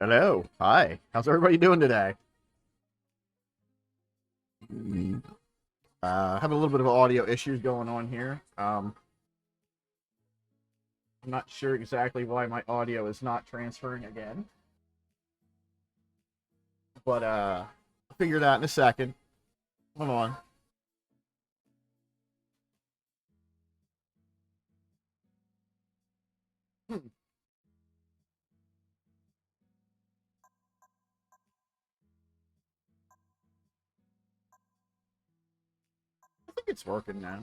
Hello. Hi. How's everybody doing today? Having a little bit of audio issues going on here. I'm not sure exactly why my audio is not transferring again, but I'll figure it out in a second. Hold on. Hmm, I think it's working now.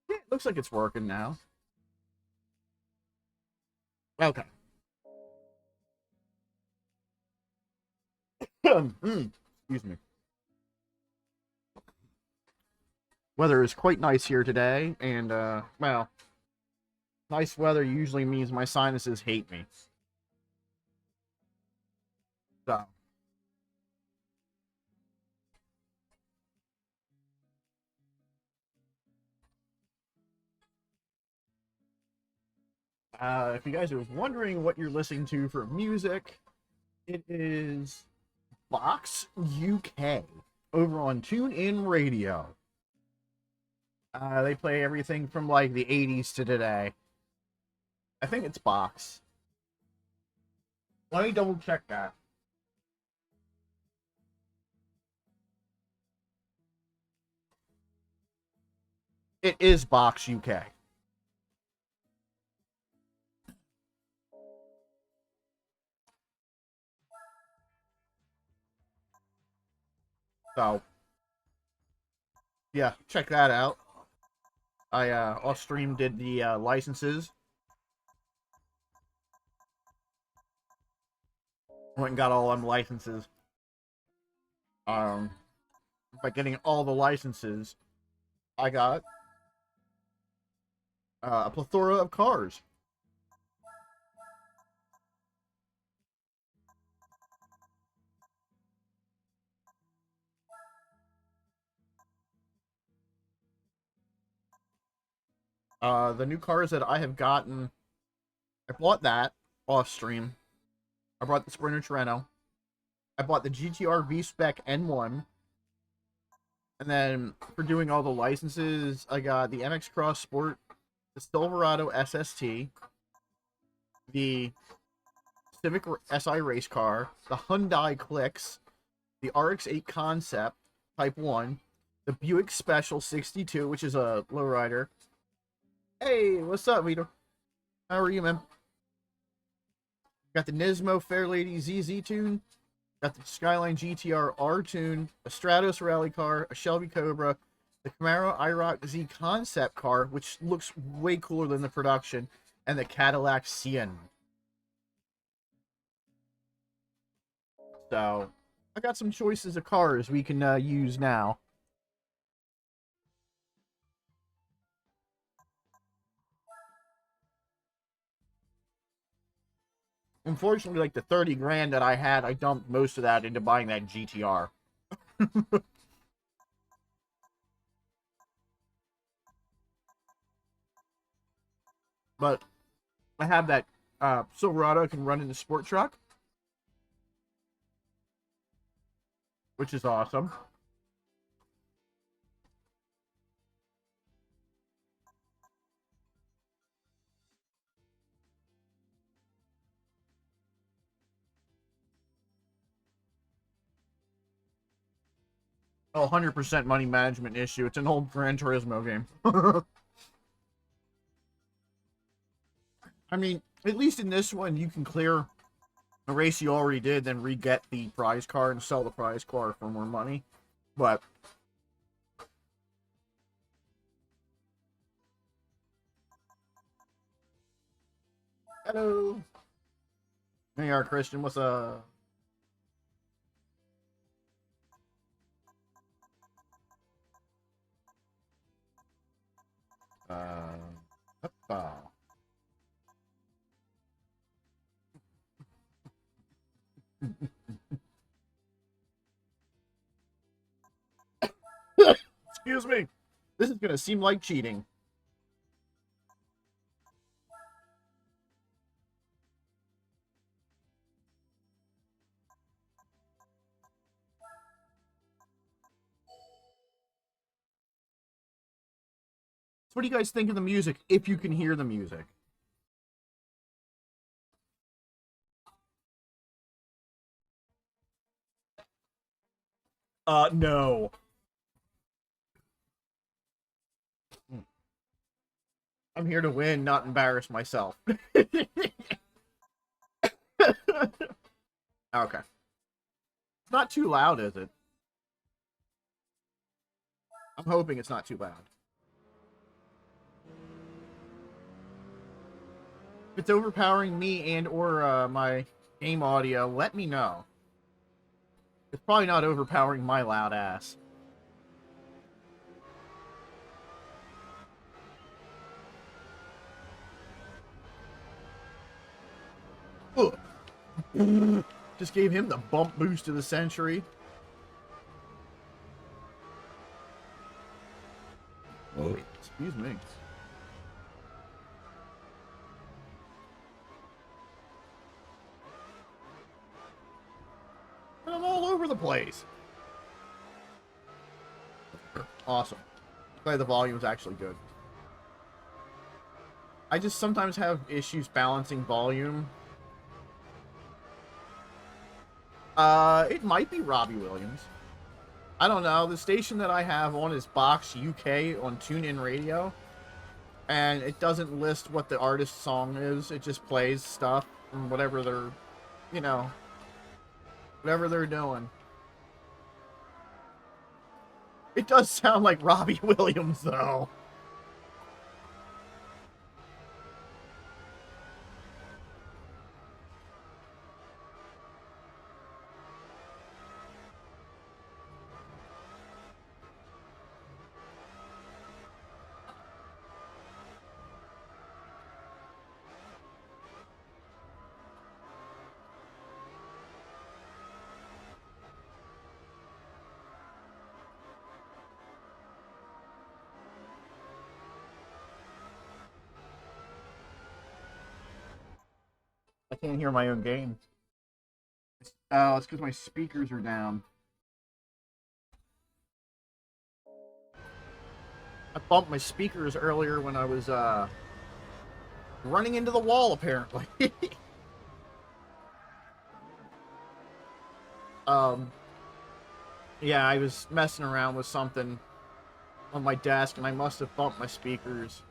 Yeah, it looks like it's working now. Okay. Excuse me. Weather is quite nice here today, and well, nice weather usually means my sinuses hate me. So, if you guys are wondering what you're listening to for music, it is Box UK over on TuneIn Radio. They play everything from like the 80s to today. I think it's Box. Let me double check that. It is Box UK. So, yeah, check that out. I off stream did the licenses. Went and got all them licenses. Um, by getting all the licenses, I got a plethora of cars. The new cars that I have gotten, I bought that off stream. I bought the Sprinter Trento. I bought the GT4 V spec N1. And then for doing all the licenses, I got the MX Cross Sport, the Silverado SST, the Civic Si race car, the Hyundai Clicks, the RX-8 Concept Type 1, the Buick Special 62, which is a lowrider. Hey, what's up, Vito? How are you, man? Got the Nismo Fairlady ZZ tune, got the Skyline GTR R tune, a Stratos rally car, a Shelby Cobra, the Camaro IROC Z concept car, which looks way cooler than the production, and the Cadillac Sienna. So I got some choices of cars we can use now. Unfortunately, like the 30 grand that I had, I dumped most of that into buying that GTR. But I have that Silverado I can run in the sport truck, which is awesome. Oh, 100% money management issue. It's an old Gran Turismo game. I mean, at least in this one, you can clear a race you already did, then re-get the prize car and sell the prize car for more money. But hello, hey, are Christian. What's up? Uh, Excuse me. This is gonna seem like cheating. So what do you guys think of the music, if you can hear the music? No. I'm here to win, not embarrass myself. Okay. It's not too loud, is it? I'm hoping it's not too loud. If it's overpowering me and or my game audio, let me know. It's probably not overpowering my loud ass. Ugh. Just gave him the bump boost of the century. Oh, excuse me. I'm all over the place. Awesome. Glad the volume is actually good. I just sometimes have issues balancing volume. It might be Robbie Williams. I don't know. The station that I have on is Box UK on TuneIn Radio. And it doesn't list what the artist's song is. It just plays stuff and whatever they're, you know, whatever they're doing. It does sound like Robbie Williams, though. I can't hear my own game. Oh, it's because my speakers are down. I bumped my speakers earlier when I was, running into the wall, apparently. Yeah, I was messing around with something on my desk, and I must have bumped my speakers.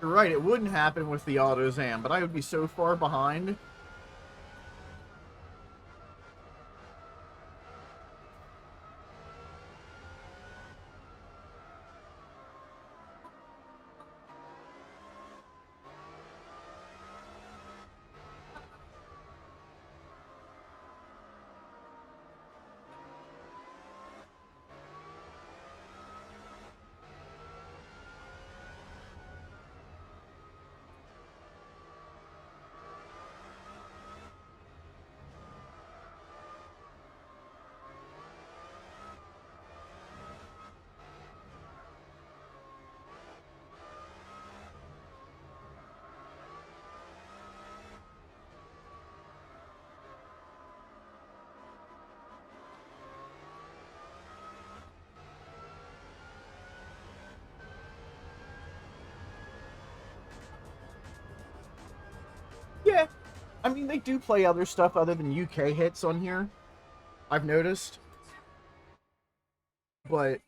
You're right, it wouldn't happen with the AutoZam, but I would be so far behind. Yeah, I mean, they do play other stuff other than UK hits on here, I've noticed. But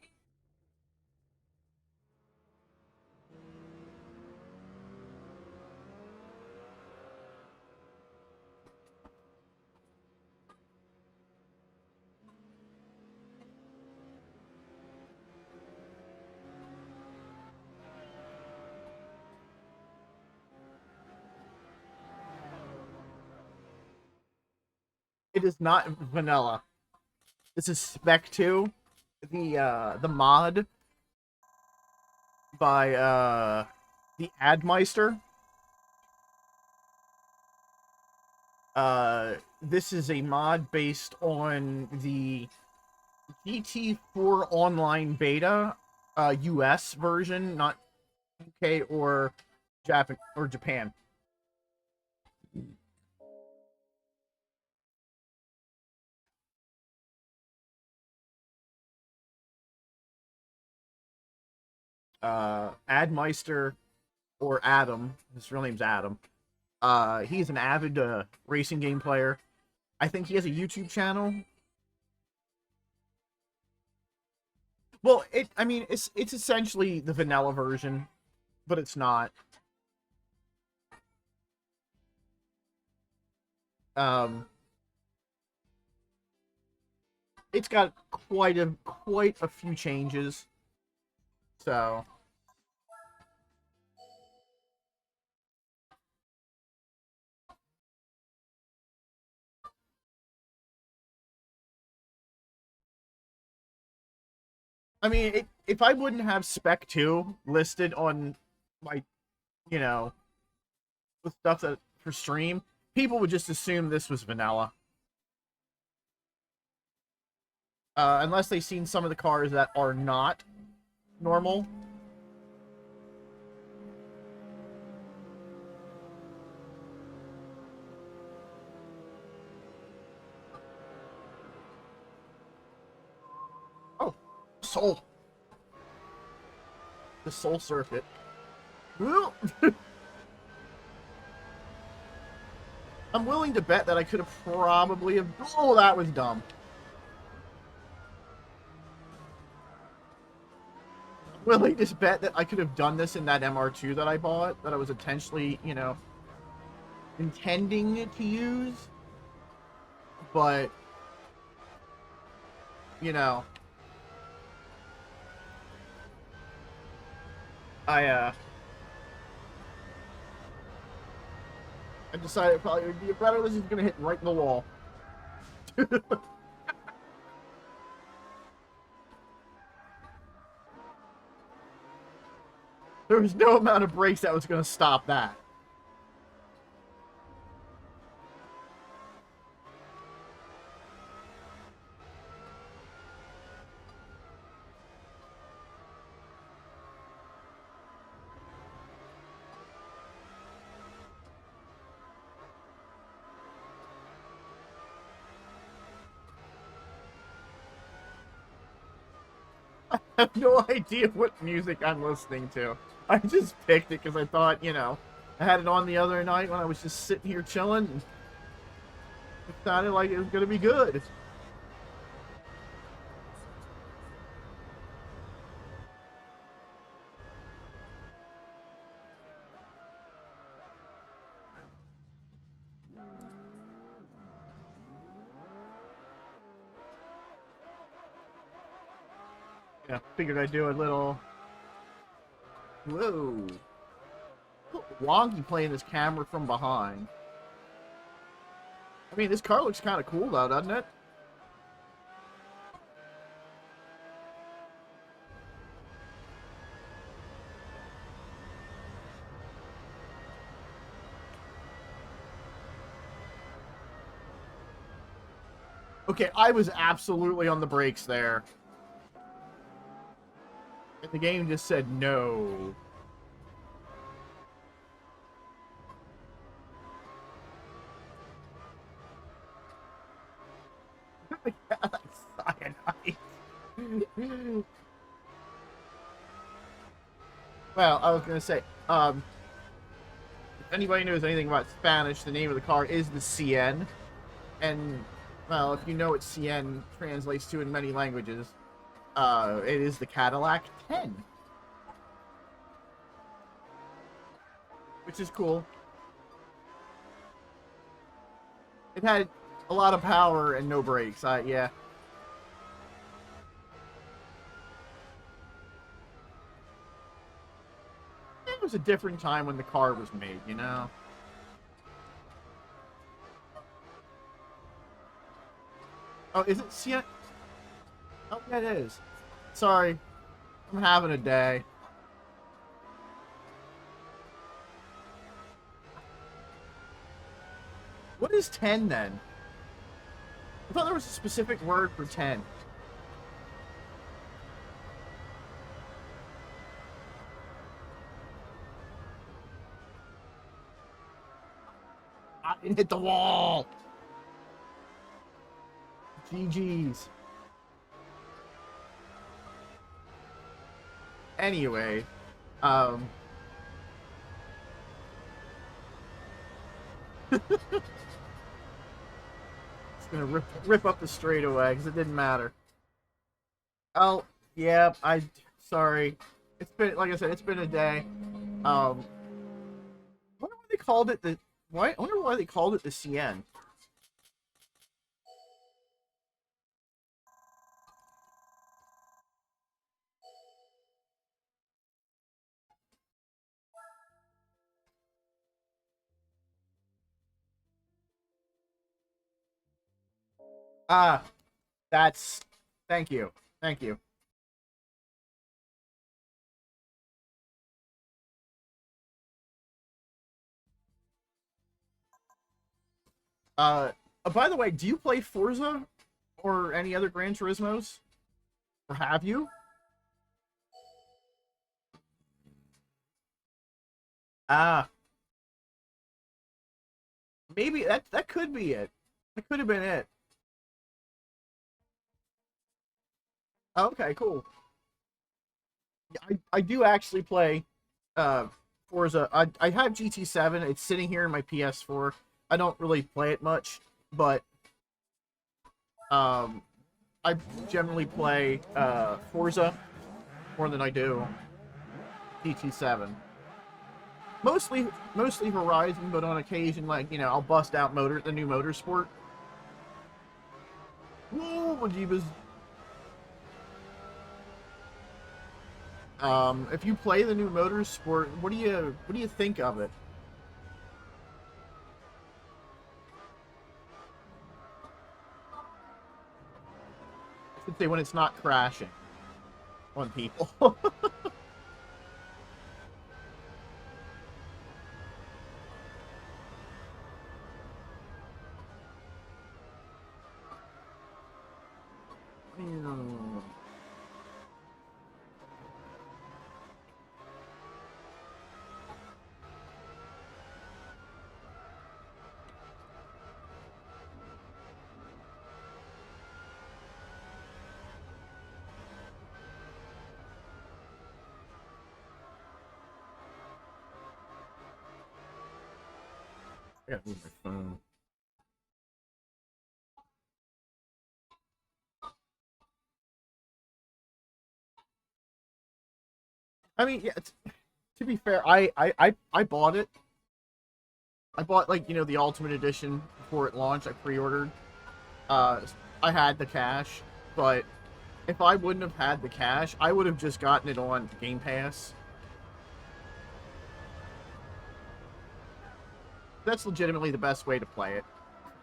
it is not vanilla. This is Spec 2, the mod by the Admeister. This is a mod based on the GT4 online beta, US version, not UK or Japan. Admeister, or Adam, his real name's Adam. He's an avid racing game player. I think he has a YouTube channel. Well, I mean, it's essentially the vanilla version, but it's not. It's got quite a few changes. So, I mean, if I wouldn't have Spec 2 listed on my, you know, the stuff that for stream, people would just assume this was vanilla. Unless they've seen some of the cars that are not normal. Oh, Soul. The Soul Circuit. I'm willing to bet that I could have probably have... Oh, that was dumb. Willing to bet that I could have done this in that MR2 that I bought, that I was intentionally, you know, intending to use. But, you know, I decided it probably would be better. This is going to hit right in the wall. There was no amount of brakes that was going to stop that. I have no idea what music I'm listening to. I just picked it because I thought, you know, I had it on the other night when I was just sitting here chilling. And it sounded like it was going to be good. Yeah, figured I'd do a little... Whoa. Wonky playing this camera from behind. I mean, this car looks kind of cool, though, doesn't it? Okay, I was absolutely on the brakes there. And the game just said no. Cyanide. Well, I was going to say, if anybody knows anything about Spanish, the name of the car is the CN. And, well, if you know what CN translates to in many languages, it is the Cadillac 10. Which is cool. It had a lot of power and no brakes. Yeah. It was a different time when the car was made, you know? Oh, is it CN? Oh, yeah, it is. Sorry. I'm having a day. What is 10 then? I thought there was a specific word for 10. I didn't hit the wall. GG's. Anyway, um, it's gonna rip up the straightaway because it didn't matter. Oh, yeah, sorry. It's been, like I said, it's been a day. I wonder why they called it the, why, I wonder why they called it the CN. Ah, that's, thank you. Thank you. By the way, do you play Forza or any other Gran Turismos? Or have you? Ah, maybe that could be it. That could have been it. Okay, cool. Yeah, I do actually play Forza. I have GT7. It's sitting here in my PS4. I don't really play it much, but um I generally play Forza more than I do GT7. Mostly Horizon, but on occasion, like, I'll bust out the new Motorsport. Whoa, Jeebus. If you play the new Motorsport, what do you think of it? I should say when it's not crashing on people. I gotta move my phone. I mean, yeah. To be fair, I bought it. I bought, like, the Ultimate Edition before it launched. I pre-ordered. Uh, I had the cash, but if I wouldn't have had the cash, I would have just gotten it on Game Pass. That's legitimately the best way to play it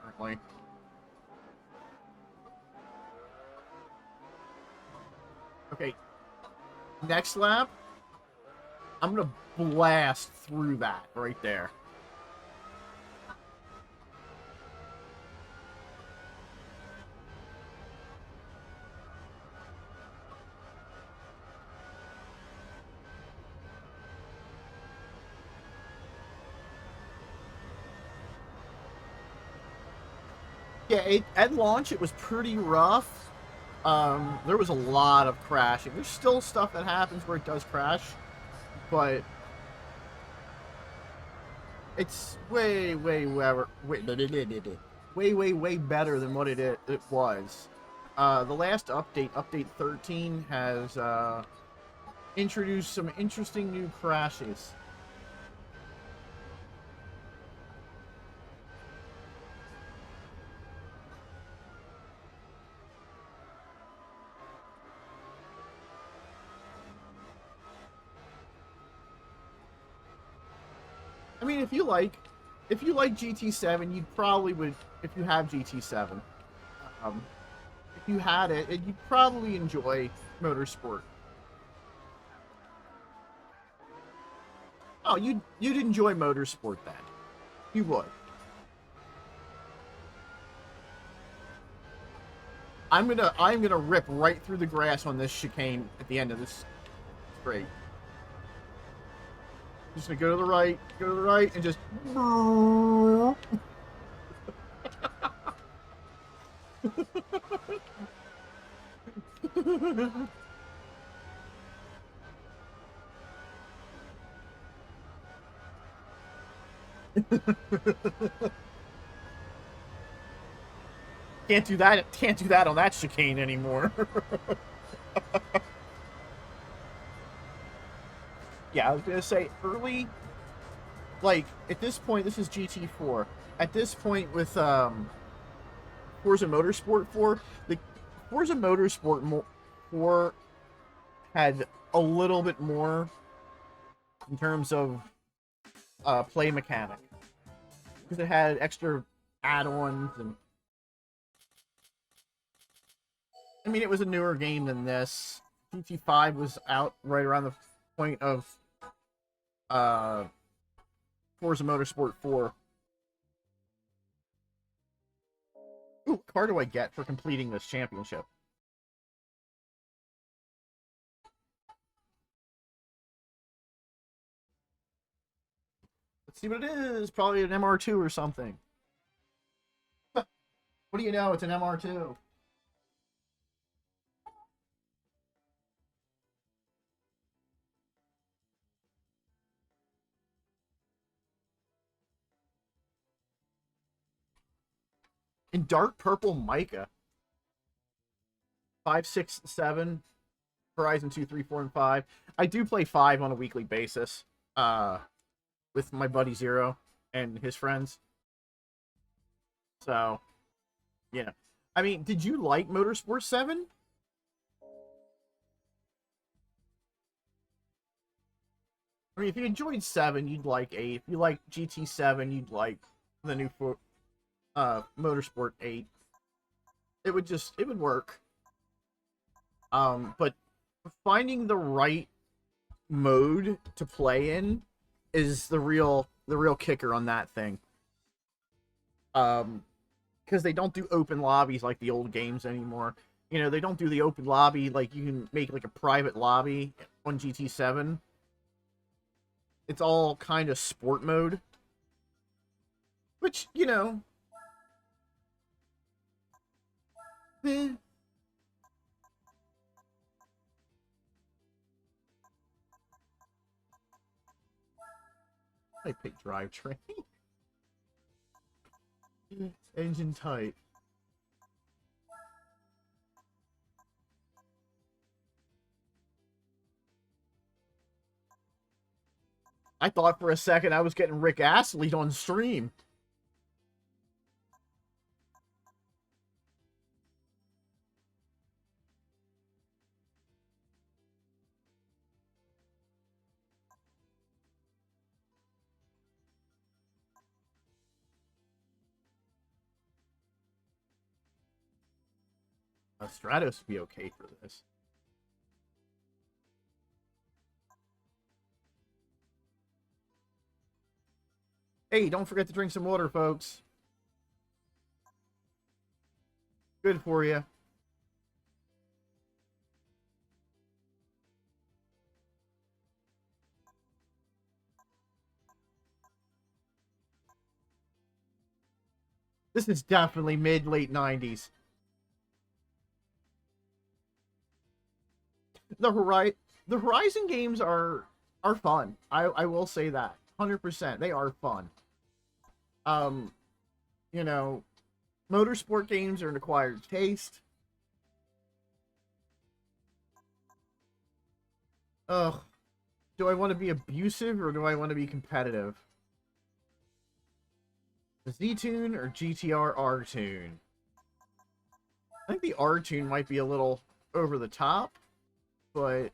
currently. Okay, next lap, I'm gonna blast through that right there. Yeah, at launch it was pretty rough. There was a lot of crashing. There's still stuff that happens where it does crash, but it's way better than what it was. The last update, update 13, has introduced some interesting new crashes. I mean, if you like GT7, you'd probably would if you have GT7. Um, If you had it, you'd probably enjoy motorsport. Oh, you'd enjoy motorsport then. You would. I'm gonna rip right through the grass on this chicane at the end of this straight. Just gonna go to the right, and just. Can't do that. Can't do that on that chicane anymore. Yeah, I was gonna say early. Like at this point, this is GT4. At this point, with Forza Motorsport 4, the Forza Motorsport 4 had a little bit more in terms of play mechanic, because it had extra add-ons, and I mean, it was a newer game than this. GT5 was out right around the point of uh, Forza Motorsport 4. Ooh, what car do I get for completing this championship? Let's see what it is. Probably an MR2 or something. What do you know? It's an MR2. In dark purple mica. 5, 6, 7. Horizon 2, 3, 4, and 5. I do play 5 on a weekly basis. With my buddy Zero and his friends. So, yeah. I mean, did you like Motorsport 7? I mean, if you enjoyed 7, you'd like 8. If you like GT7, you'd like the new Motorsport 8. It would work. But finding the right mode to play in is the real kicker on that thing. Because they don't do open lobbies like the old games anymore. You know, they don't do the open lobby like you can make like a private lobby on GT7. It's all kind of sport mode. Which, you know, eh. I pick drivetrain. Engine type. I thought for a second I was getting Rick Astley on stream. Stratos would be okay for this. Hey, don't forget to drink some water, folks. Good for you. This is definitely mid-late 90s. The Horizon games are fun. I will say that. 100%. They are fun. Um, you know, motorsport games are an acquired taste. Ugh. Do I want to be abusive or do I want to be competitive? Z-Tune or GTR R-Tune? I think the R-Tune might be a little over the top, but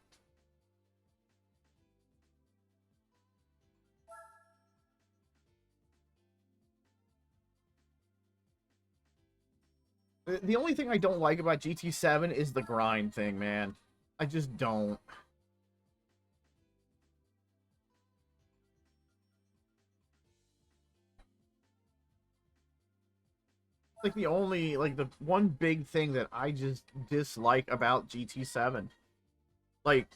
The only thing I don't like about GT7 is the grind thing, man. I just don't. Like the only, like the one big thing that I just dislike about GT7. Like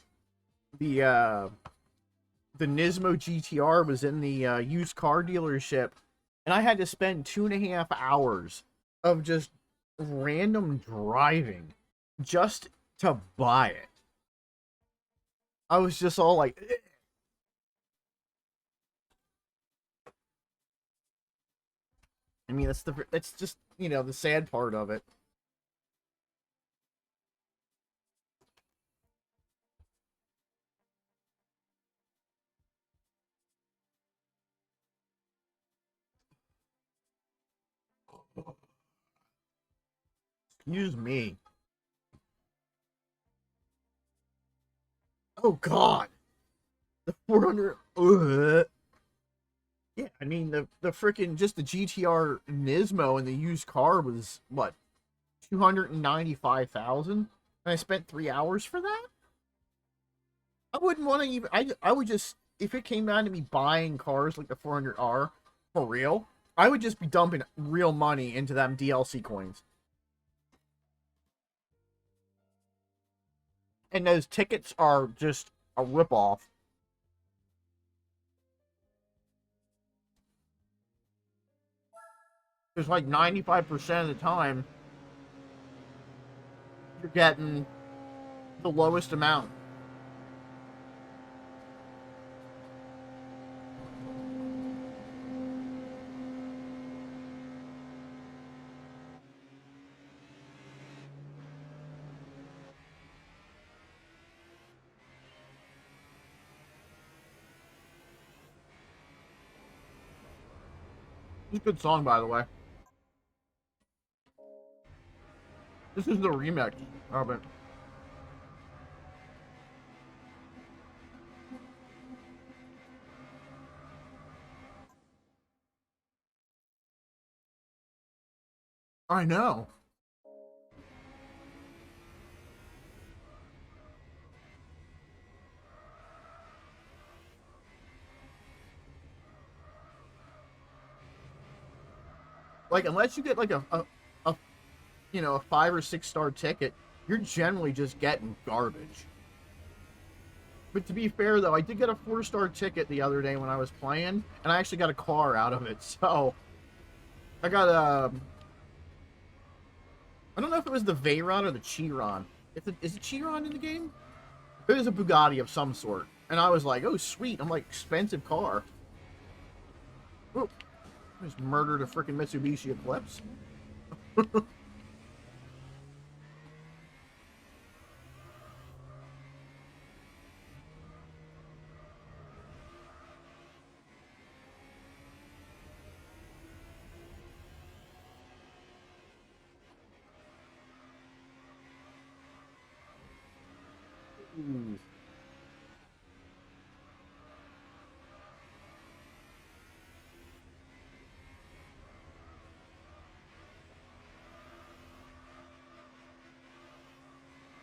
the Nismo GTR was in the used car dealership, and I had to spend 2.5 hours of just random driving just to buy it. I was just all like, eh. I mean, that's just, you know, the sad part of it. Excuse me. Oh God, the 400. Yeah, I mean the freaking just the GTR Nismo and the used car was what, 295,000, and I spent 3 hours for that. I wouldn't want to even. I would just, if it came down to me buying cars like the 400R for real, I would just be dumping real money into them DLC coins. And those tickets are just a ripoff. Because like 95% of the time, you're getting the lowest amount. It's a good song, by the way. This is the remix of it. I know. Like, unless you get like a you know, a 5 or 6 star ticket, you're generally just getting garbage. But to be fair, though, I did get a 4 star ticket the other day when I was playing, and I actually got a car out of it. So I got a. I don't know if it was the Veyron or the Chiron. Is it Chiron in the game? It was a Bugatti of some sort, and I was like, "Oh, sweet!" I'm like, expensive car. Ooh, I just murdered a freaking Mitsubishi Eclipse. Ooh.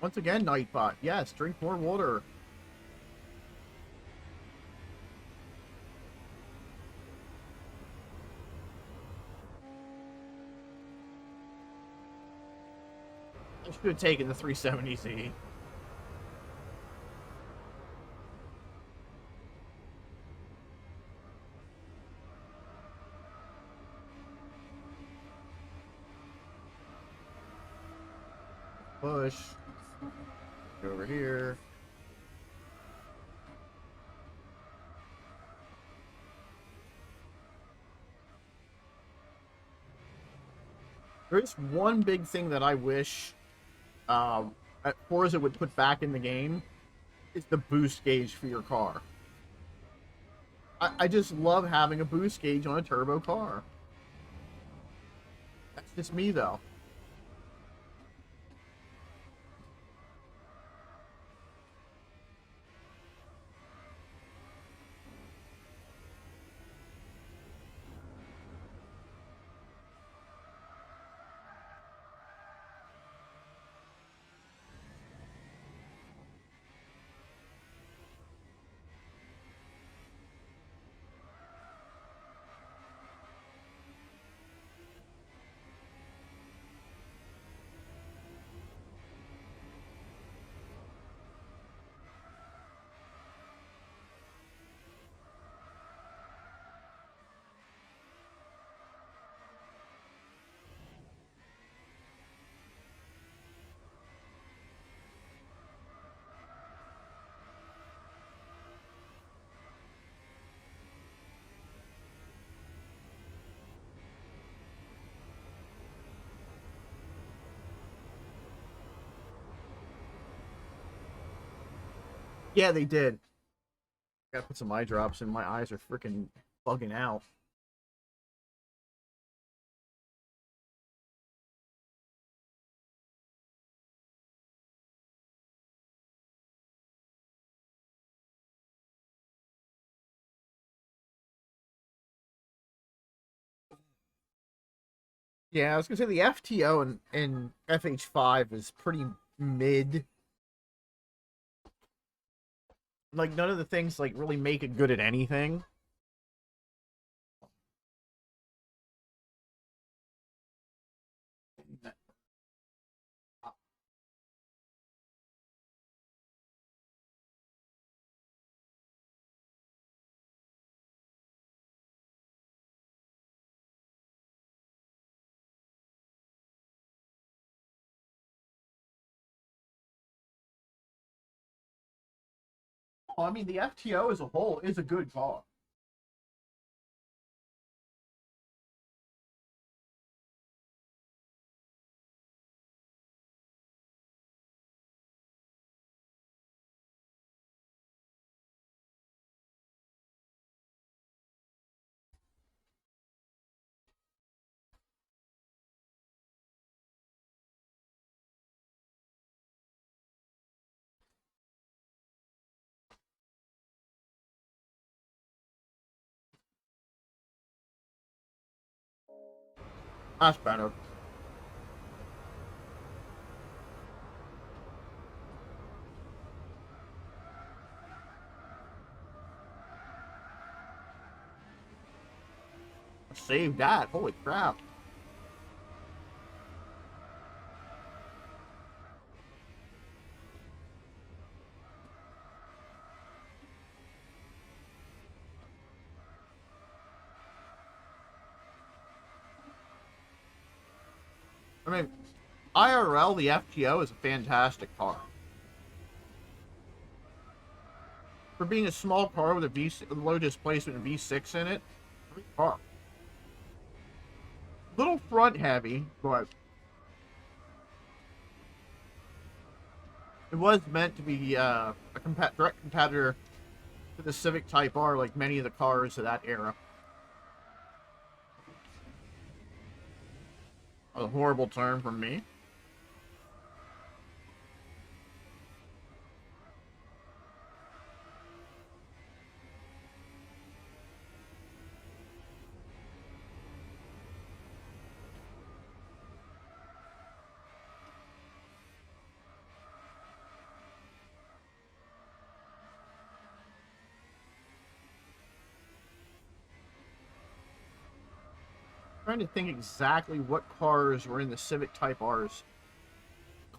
Once again, Nightbot. Yes, drink more water. I should have taken the 370Z. Push. Go over here. There's one big thing that I wish Forza would put back in the game is the boost gauge for your car. I just love having a boost gauge on a turbo car. That's just me, though. Yeah, they did. Gotta put some eye drops in. My eyes are freaking bugging out. Yeah, I was gonna say the FTO and FH5 is pretty mid. Like none of the things like really make it good at anything. Well, I mean, the FTO as a whole is a good car. That's better. Save that. Holy crap. I mean, IRL, the FTO is a fantastic car. For being a small car with a low displacement and V6 in it, great car. Little front heavy, but it was meant to be a direct competitor to the Civic Type R, like many of the cars of that era. A horrible term from me. Trying to think exactly what cars were in the Civic Type R's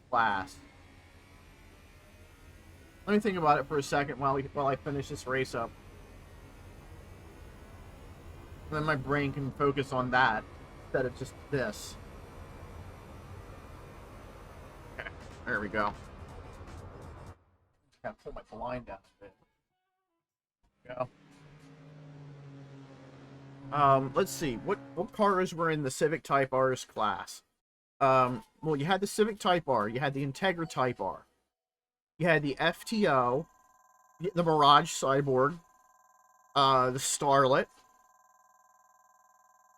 class. Let me think about it for a second while I finish this race up. And then my brain can focus on that instead of just this. Okay, there we go. Gotta pull my blind down a bit. Go. Let's see. What cars were in the Civic Type R's class? Well, you had the Civic Type R, you had the Integra Type R, you had the FTO, the Mirage Cyborg, the Starlet,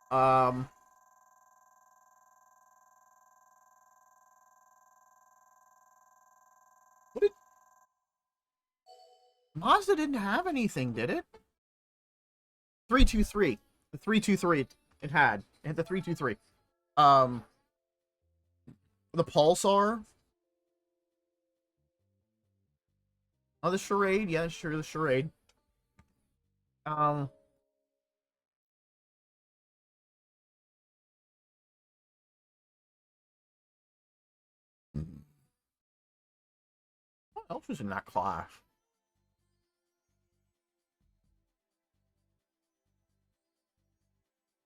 um, what did Mazda didn't have anything, did it? 323. The 323 it had. It had the 323. Um, the Pulsar. Oh, the Charade. Yeah, sure, the Charade. Um, what else was in that class?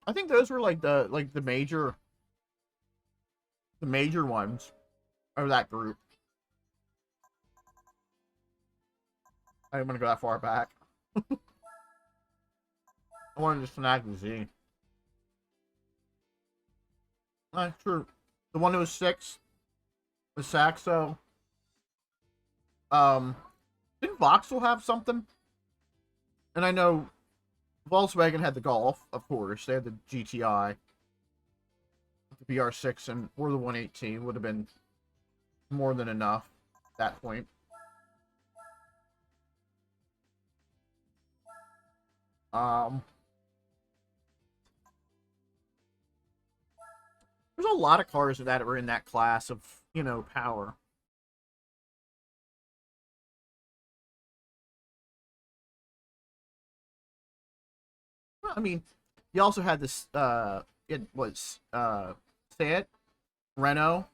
I think those were like the major ones of that group. I didn't want to go that far back. I wanted to snag the Z. True. The 106, the Saxo. Um, didn't Didn't Vauxhall have something? And I know Volkswagen had the Golf, of course. They had the GTI, the BR6, and or the 118 would have been more than enough at that point. There's a lot of cars that were in that class of, you know, power. I mean, you also had this, it was, Seat, Renault.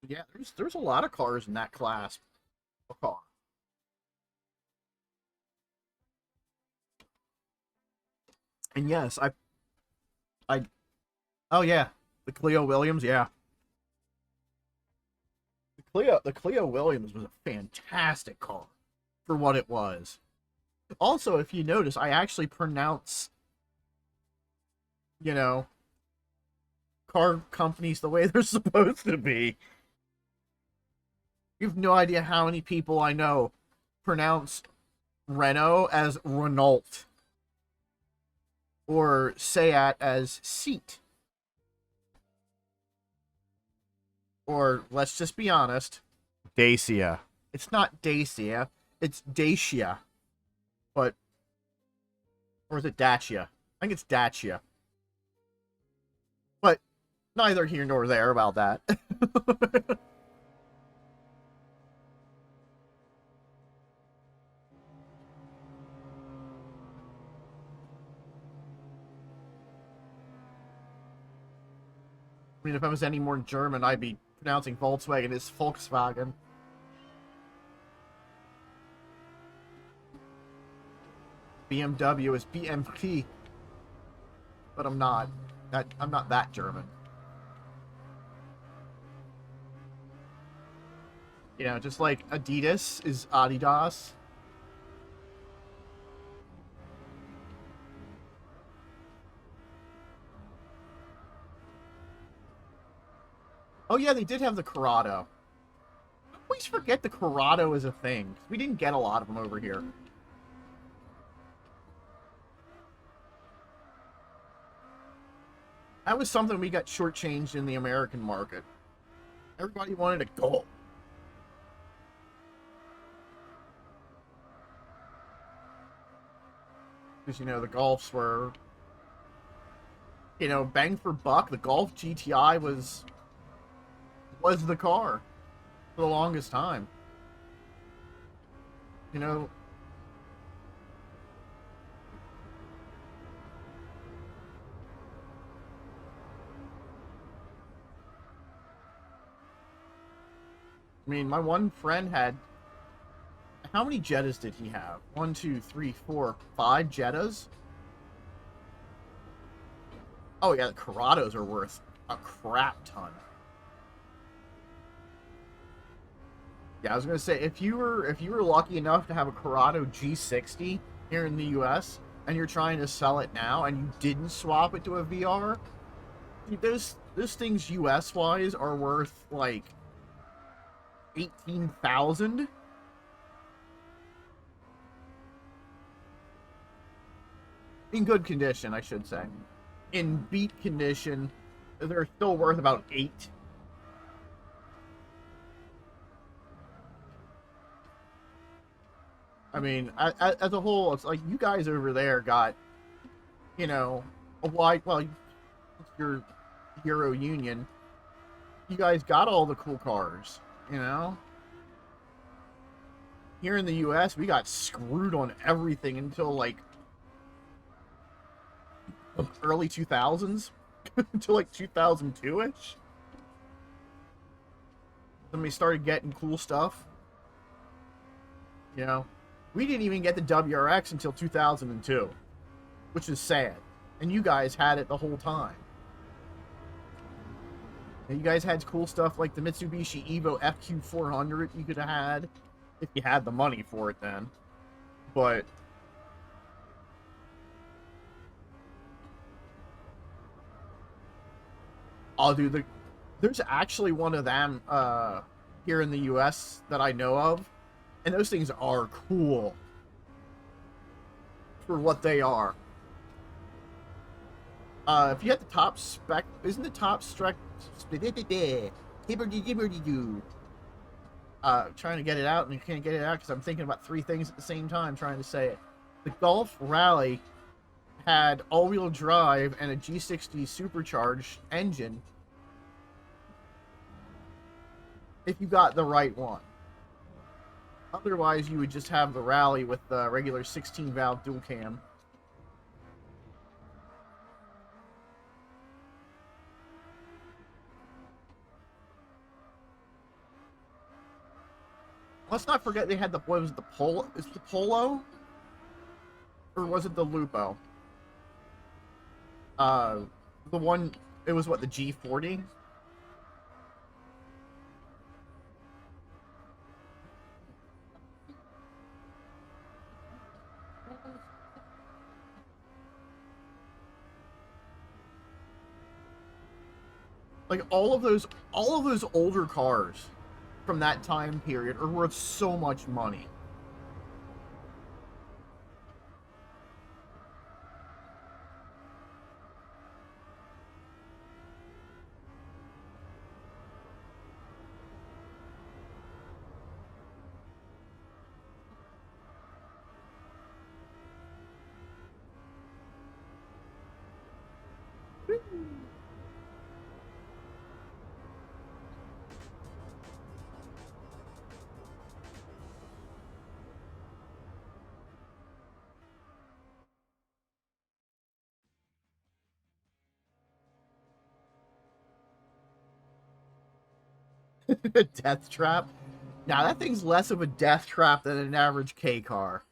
Yeah, there's a lot of cars in that class of car. And yes, I, oh yeah, the Clio Williams, yeah. The Clio Williams was a fantastic car for what it was. Also, if you notice, I actually pronounce, you know, car companies the way they're supposed to be. You have no idea how many people I know pronounce Renault as Renault or Seat as Seat. Or, let's just be honest, Dacia. It's not Dacia, it's Dacia. But, or is it Dacia? I think it's Dacia. But, neither here nor there about that. I mean, if I was any more German, I'd be pronouncing Volkswagen as Volkswagen. BMW is BMP. But I'm not. I'm not that German. You know, just like Adidas is Adidas. Oh yeah, they did have the Corrado. I always forget the Corrado is a thing. We didn't get a lot of them over here. That was something we got shortchanged in the American market. Everybody wanted a Golf. Because, you know, the Golfs were, you know, bang for buck. The Golf GTI was the car for the longest time. You know, I mean, my one friend had, how many Jettas did he have? 1, 2, 3, 4, 5 Jettas? Oh yeah, the Corrados are worth a crap ton. Yeah, I was gonna say, if you were lucky enough to have a Corrado G60 here in the U.S. and you're trying to sell it now and you didn't swap it to a VR, dude, those things U.S. wise are worth like 18,000. In good condition, I should say. In beat condition, they're still worth about 8. I mean, as a whole, it's like you guys over there got, you know, a wide, well, your Euro Union, you guys got all the cool cars, you know? Here in the US, we got screwed on everything until, like, early 2000s? Until, like, 2002-ish? Then we started getting cool stuff. You know? We didn't even get the WRX until 2002, which is sad. And you guys had it the whole time. And you guys had cool stuff like the Mitsubishi Evo FQ400 you could have had, if you had the money for it then. But Oh, dude, there's actually one of them here in the U.S. that I know of, and those things are cool for what they are. If you had the top spec, isn't the top spec? Trying to get it out, and you can't get it out because I'm thinking about three things at the same time trying to say it. The Golf Rally had all-wheel drive and a G60 supercharged engine if you got the right one. Otherwise, you would just have the Rally with the regular 16-valve dual cam. Let's not forget they had the, what was it, the Polo? Is it the Polo? Or was it the Lupo? The one, it was what, the G40? Like all of those older cars from that time period are worth so much money. Death trap. Now that thing's less of a death trap than an average K car.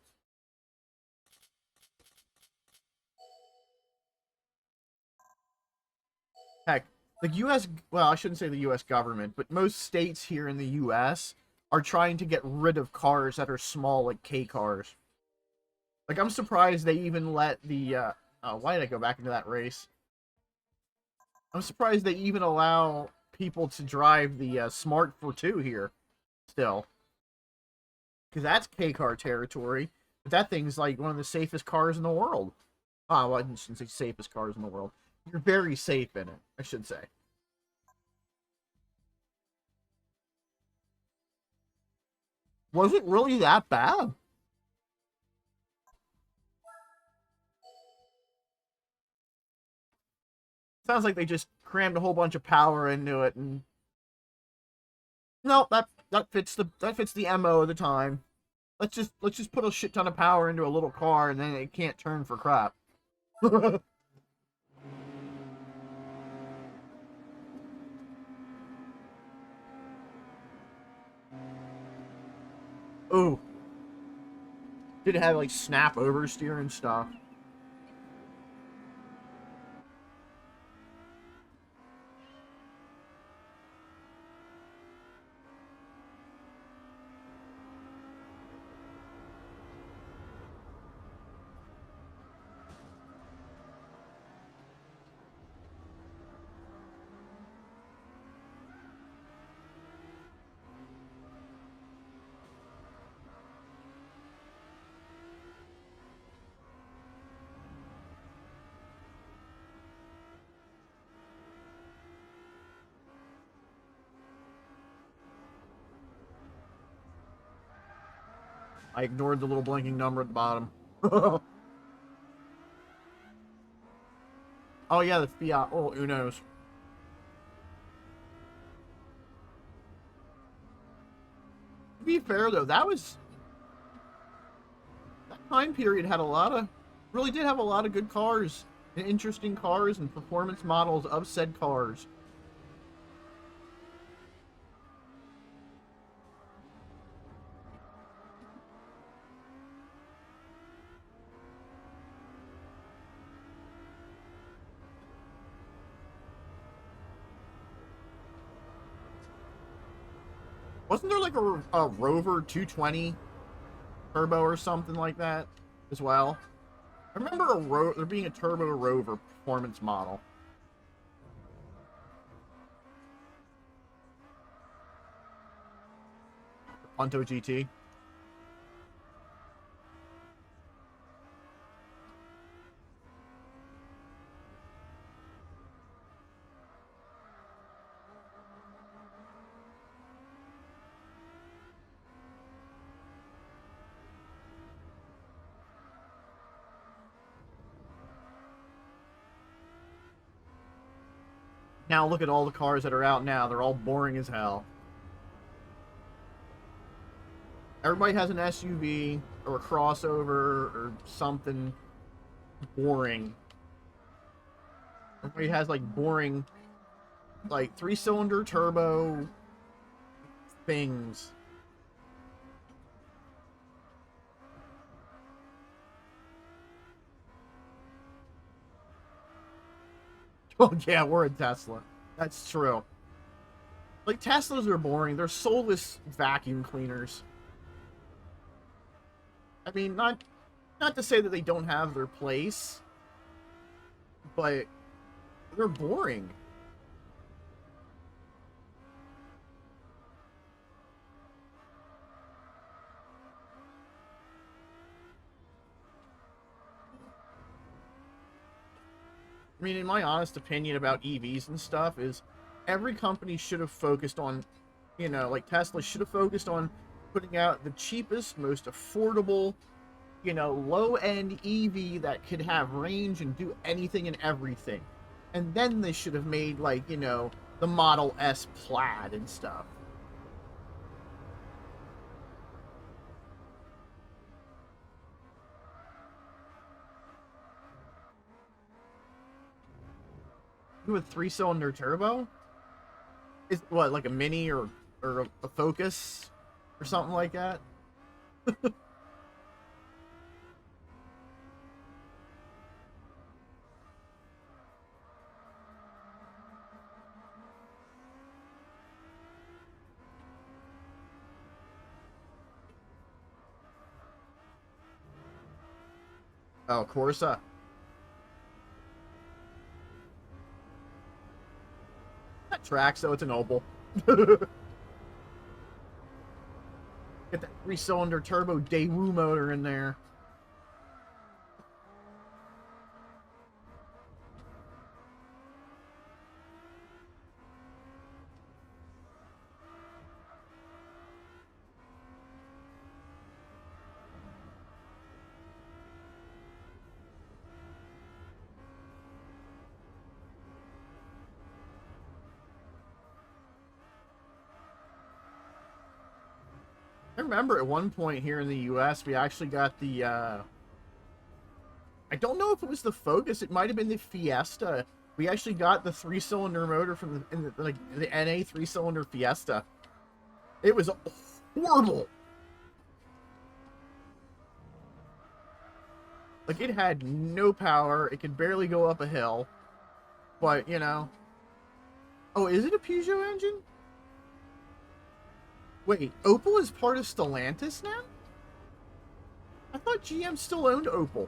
Heck, the U.S. Well, I shouldn't say the U.S. government, but most states here in the U.S. are trying to get rid of cars that are small, like K cars. Like, I'm surprised they even let the, why did I go back into that race? I'm surprised they even allow people to drive the Smart 42 here, still. Because that's K-car territory. But that thing's like one of the safest cars in the world. Oh, well, I shouldn't say safest cars in the world. You're very safe in it, I should say. Was it really that bad? Sounds like they just crammed a whole bunch of power into it, and no, that fits the MO of the time. Let's just put a shit ton of power into a little car, and then it can't turn for crap. Ooh, did it have like snap oversteer and stuff? I ignored the little blinking number at the bottom. Oh yeah, the Fiat. Oh, who knows? To be fair though, that time period had a lot of, really did have a lot of good cars and interesting cars and performance models of said cars. Wasn't there like a Rover 220 turbo or something like that as well? I remember there being a turbo Rover performance model. Punto GT. Now look at all the cars that are out now. They're all boring as hell. Everybody has an SUV or a crossover or something boring. Everybody has like boring, like 3-cylinder turbo things. Oh yeah, we're a Tesla. That's true. Like Teslas are boring. They're soulless vacuum cleaners. I mean, not to say that they don't have their place, but they're boring. I mean, in my honest opinion about EVs and stuff is every company should have focused on, you know, like Tesla should have focused on putting out the cheapest, most affordable, you know, low-end EV that could have range and do anything and everything. And then they should have made, like, you know, the Model S Plaid and stuff. With 3-cylinder turbo? Is what, like a Mini or a Focus or something like that? Oh, Corsa. That tracks, so it's an Opel. Get that 3-cylinder turbo Daewoo motor in there. I remember at one point here in the US, we actually got the, I don't know if it was the Focus, it might have been the Fiesta. We actually got the 3-cylinder motor from like, the NA 3-cylinder Fiesta. It was horrible. Like, it had no power, it could barely go up a hill. But, you know. Oh, is it a Peugeot engine? Wait, Opel is part of Stellantis now? I thought GM still owned Opel.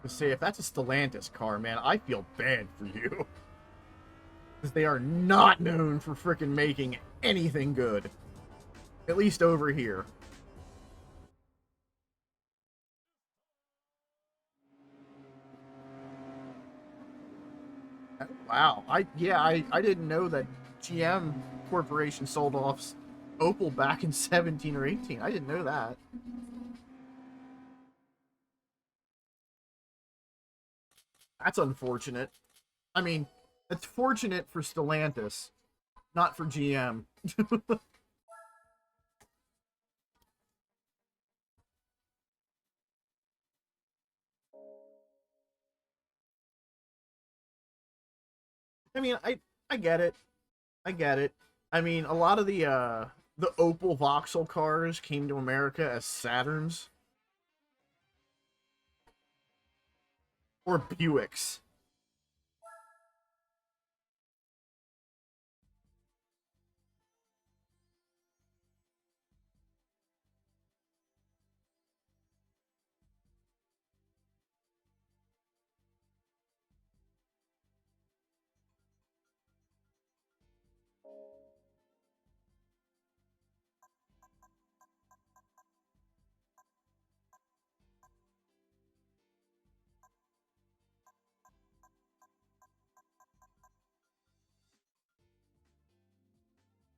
To say, if that's a Stellantis car, man, I feel bad for you. Because they are not known for freaking making anything good. At least over here. Wow. I didn't know that GM Corporation sold off Opel back in 17 or 18. I didn't know that. That's unfortunate. I mean, it's fortunate for Stellantis, not for GM. I mean, I get it. I get it. I mean, a lot of the Opel Vauxhall cars came to America as Saturns or Buicks.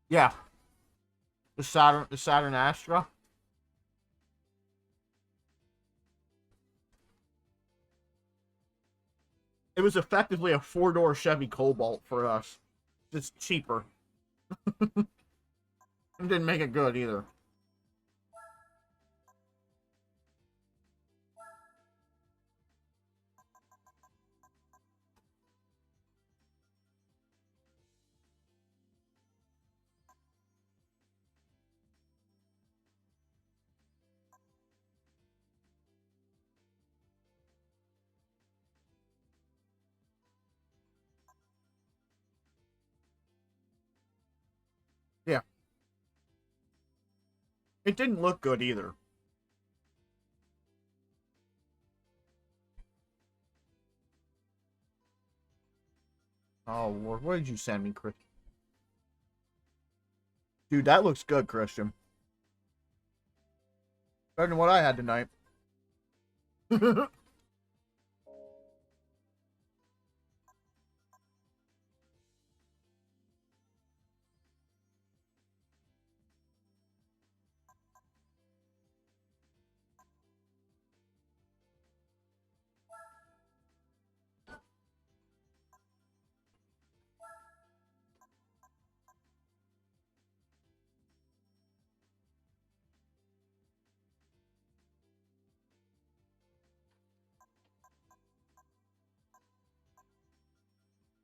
Yeah, the Saturn Astra. It was effectively a four-door Chevy Cobalt for us. Just cheaper. It didn't make it good either. Yeah, it didn't look good either. Oh Lord, what did you send me, Chris? Dude, that looks good, Christian. Better than what I had tonight.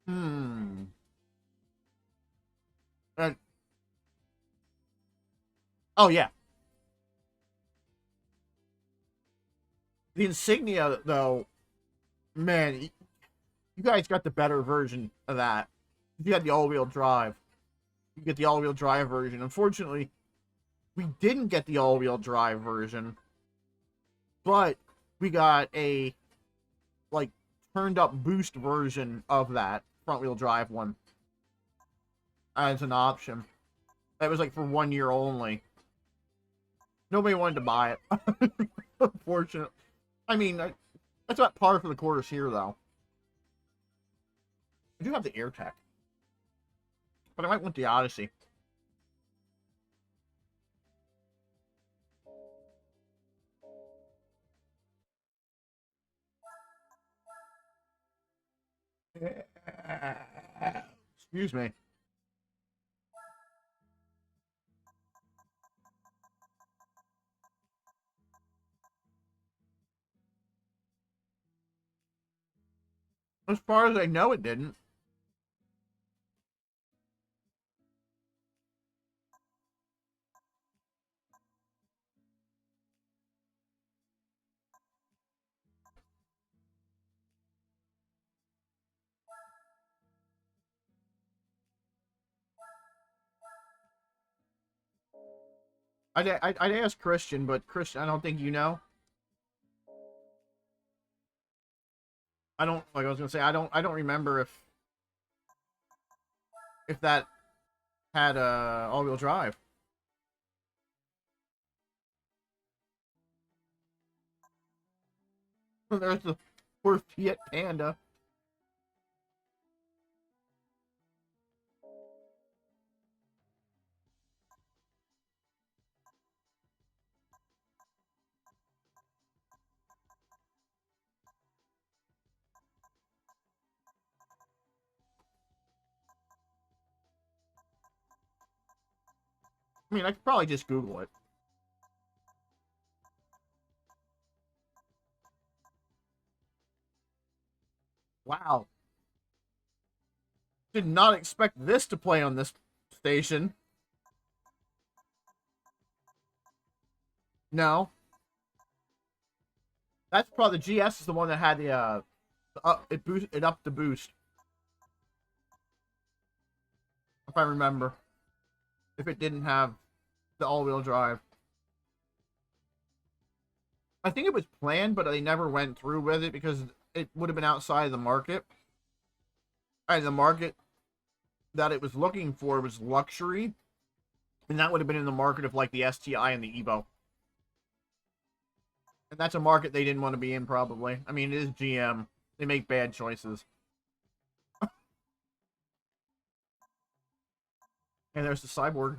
Hmm. Uh, oh yeah, the Insignia though, man, you guys got the better version of that. You got the all-wheel drive. You get the all-wheel drive version. Unfortunately, we didn't get the all-wheel drive version, but we got a like turned up boost version of that front-wheel drive one as an option. That was like for 1 year only. Nobody wanted to buy it. Unfortunately. I mean, that's not par for the course here, though. I do have the AirTech, but I might want the Odyssey. Excuse me. As far as I know, it didn't. I'd ask Christian, but Christian, I don't think you know. I don't like. I was gonna say I don't remember if that had all-wheel drive. There's the poor Fiat Panda. I mean, I could probably just Google it. Wow. Did not expect this to play on this station. No. That's probably the GS is the one that had the it upped the boost. If I remember. If it didn't have the all-wheel drive. I think it was planned, but they never went through with it because it would have been outside of the market. And the market that it was looking for was luxury. And that would have been in the market of like the STI and the Evo. And that's a market they didn't want to be in, probably. I mean, it is GM. They make bad choices. And there's the Cyborg.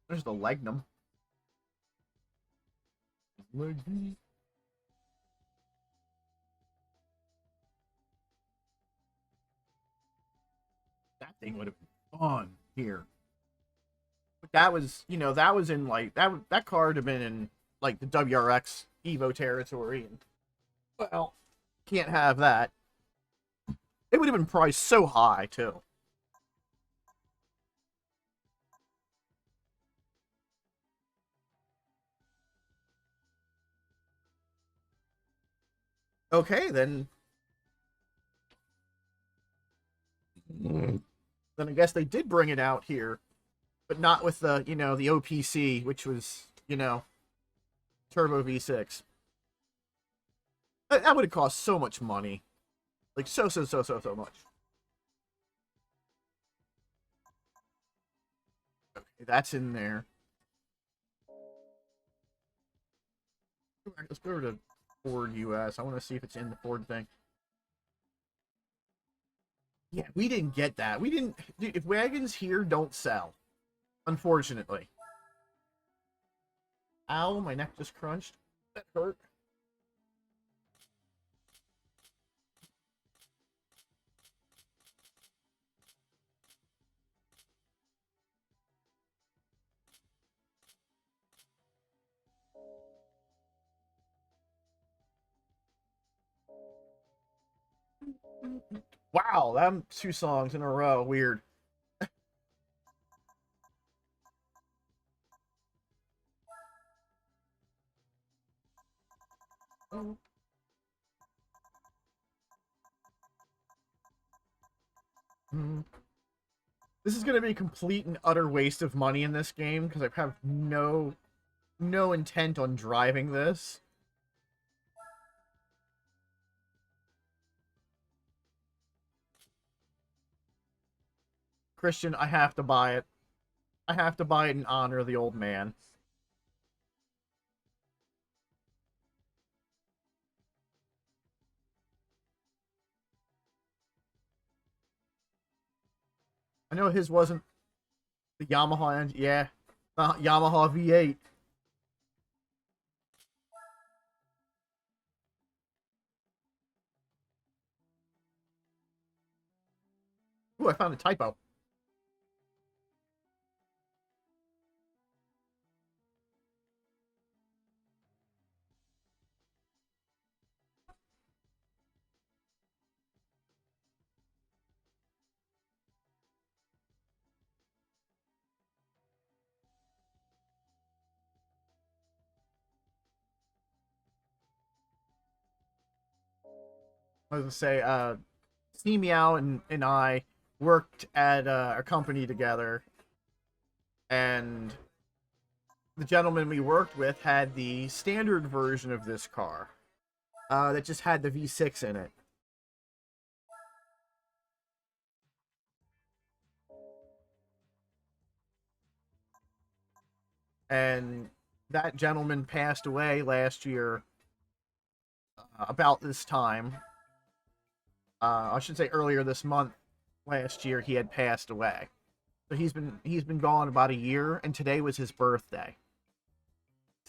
There's the Legnum. That thing would have been fun here. But that was, you know, that was in like that car would have been in like the WRX Evo territory, and well, can't have that. It would have been priced so high too. Okay, then then I guess they did bring it out here, but not with the, you know, the OPC, which was, you know, turbo V6. That would have cost so much money. Like so much. Okay, that's in there. Let's go to Ford US. I want to see if it's in the Ford thing. Yeah, we didn't get that. We didn't. Dude, if wagons here don't sell, unfortunately. Ow, my neck just crunched. That hurt. Wow, them two songs in a row. Weird. This is going to be a complete and utter waste of money in this game because I have no intent on driving this. Christian, I have to buy it. I have to buy it in honor of the old man. I know his wasn't the Yamaha engine. Yeah, the Yamaha V8. Ooh, I found a typo. I was gonna say, Steve Meow and I worked at a company together, and the gentleman we worked with had the standard version of this car that just had the V6 in it. And that gentleman passed away last year about this time. I should say earlier this month. Last year he had passed away. So he's been gone about a year, and today was his birthday.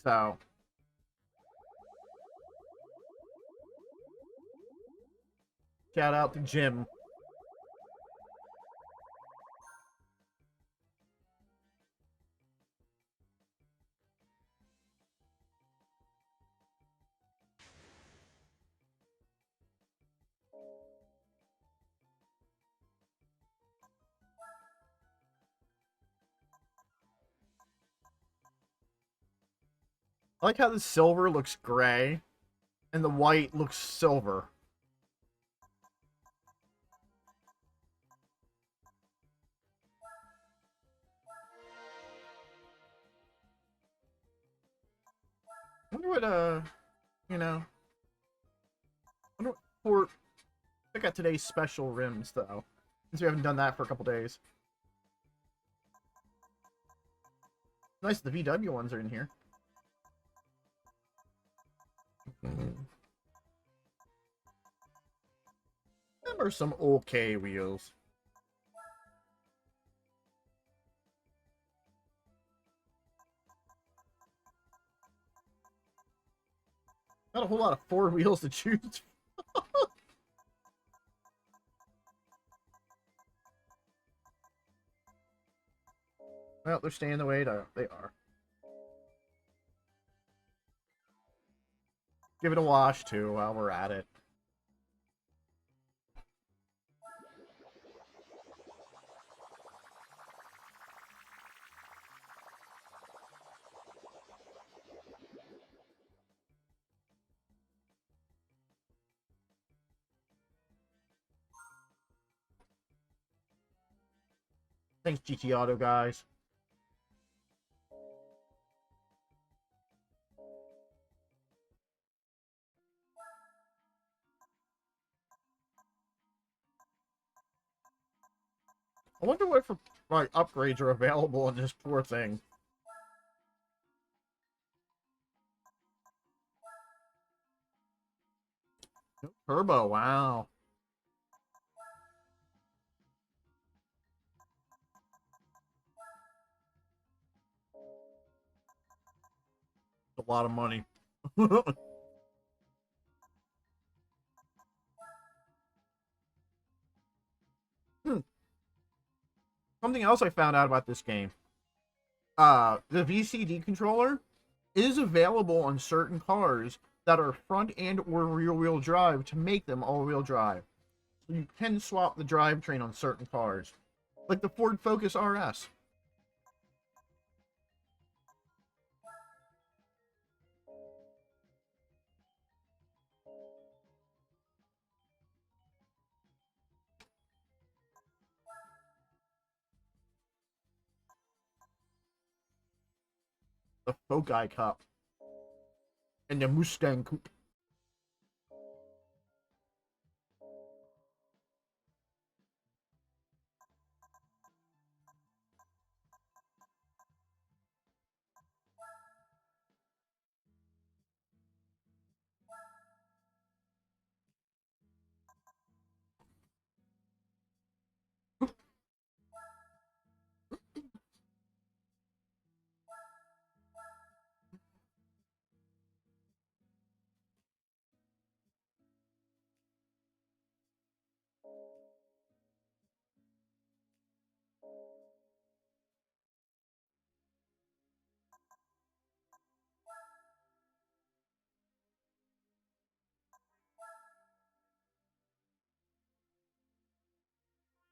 So Shout out to Jim. I like how the silver looks gray and the white looks silver. I wonder what, you know, I wonder what for. Check out today's special rims, though, since we haven't done that for a couple days. Nice, the VW ones are in here. Them are some okay wheels. Not a whole lot of four wheels to choose. Well, they're staying the way they are. Give it a wash, too, while we're at it. Thanks, GT Auto, guys. I wonder what for like upgrades are available in this poor thing. Turbo, wow. A lot of money. Something else I found out about this game. The VCD controller is available on certain cars that are front and or rear wheel drive to make them all wheel drive. So you can swap the drivetrain on certain cars. Like the Ford Focus RS. The Foci Cup. And the Mustang Coupe.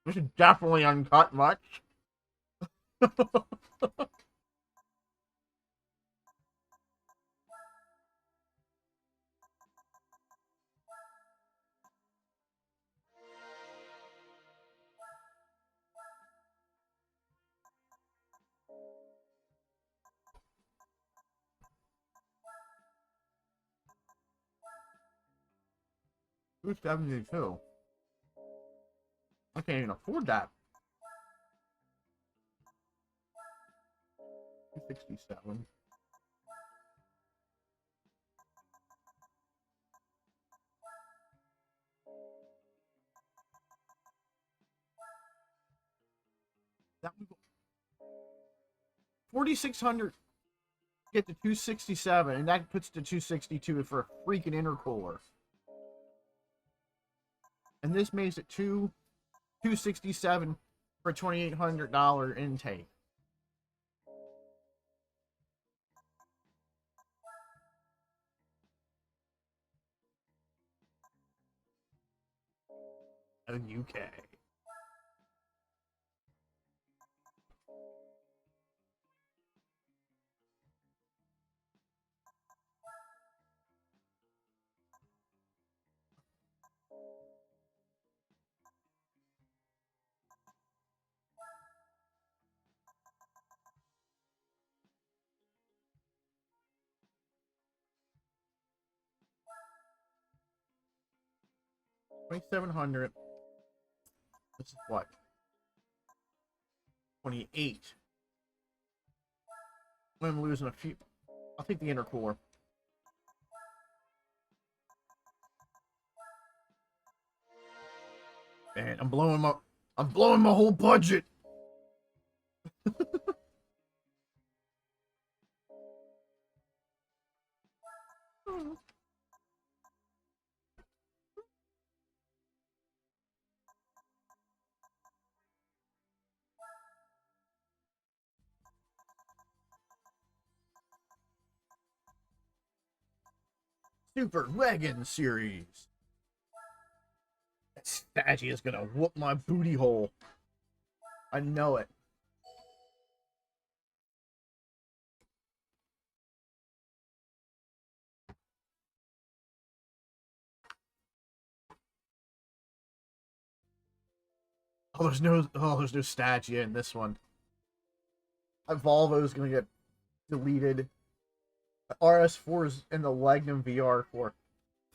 This is definitely uncut much. $272. I can't even afford that. 267. That 4,600 get to 267, and that puts to 262 for a freaking intercooler. And this makes it $267 for a $2,800 intake. UK. $2,700. This is what? 28. I'm losing a few. I'll take the intercooler. Man, I'm blowing my whole budget. Super Wagon Series. That statue is gonna whoop my booty hole. I know it. There's no statue in this one. Volvo's gonna get deleted. The RS4 is in the Legnum VR4.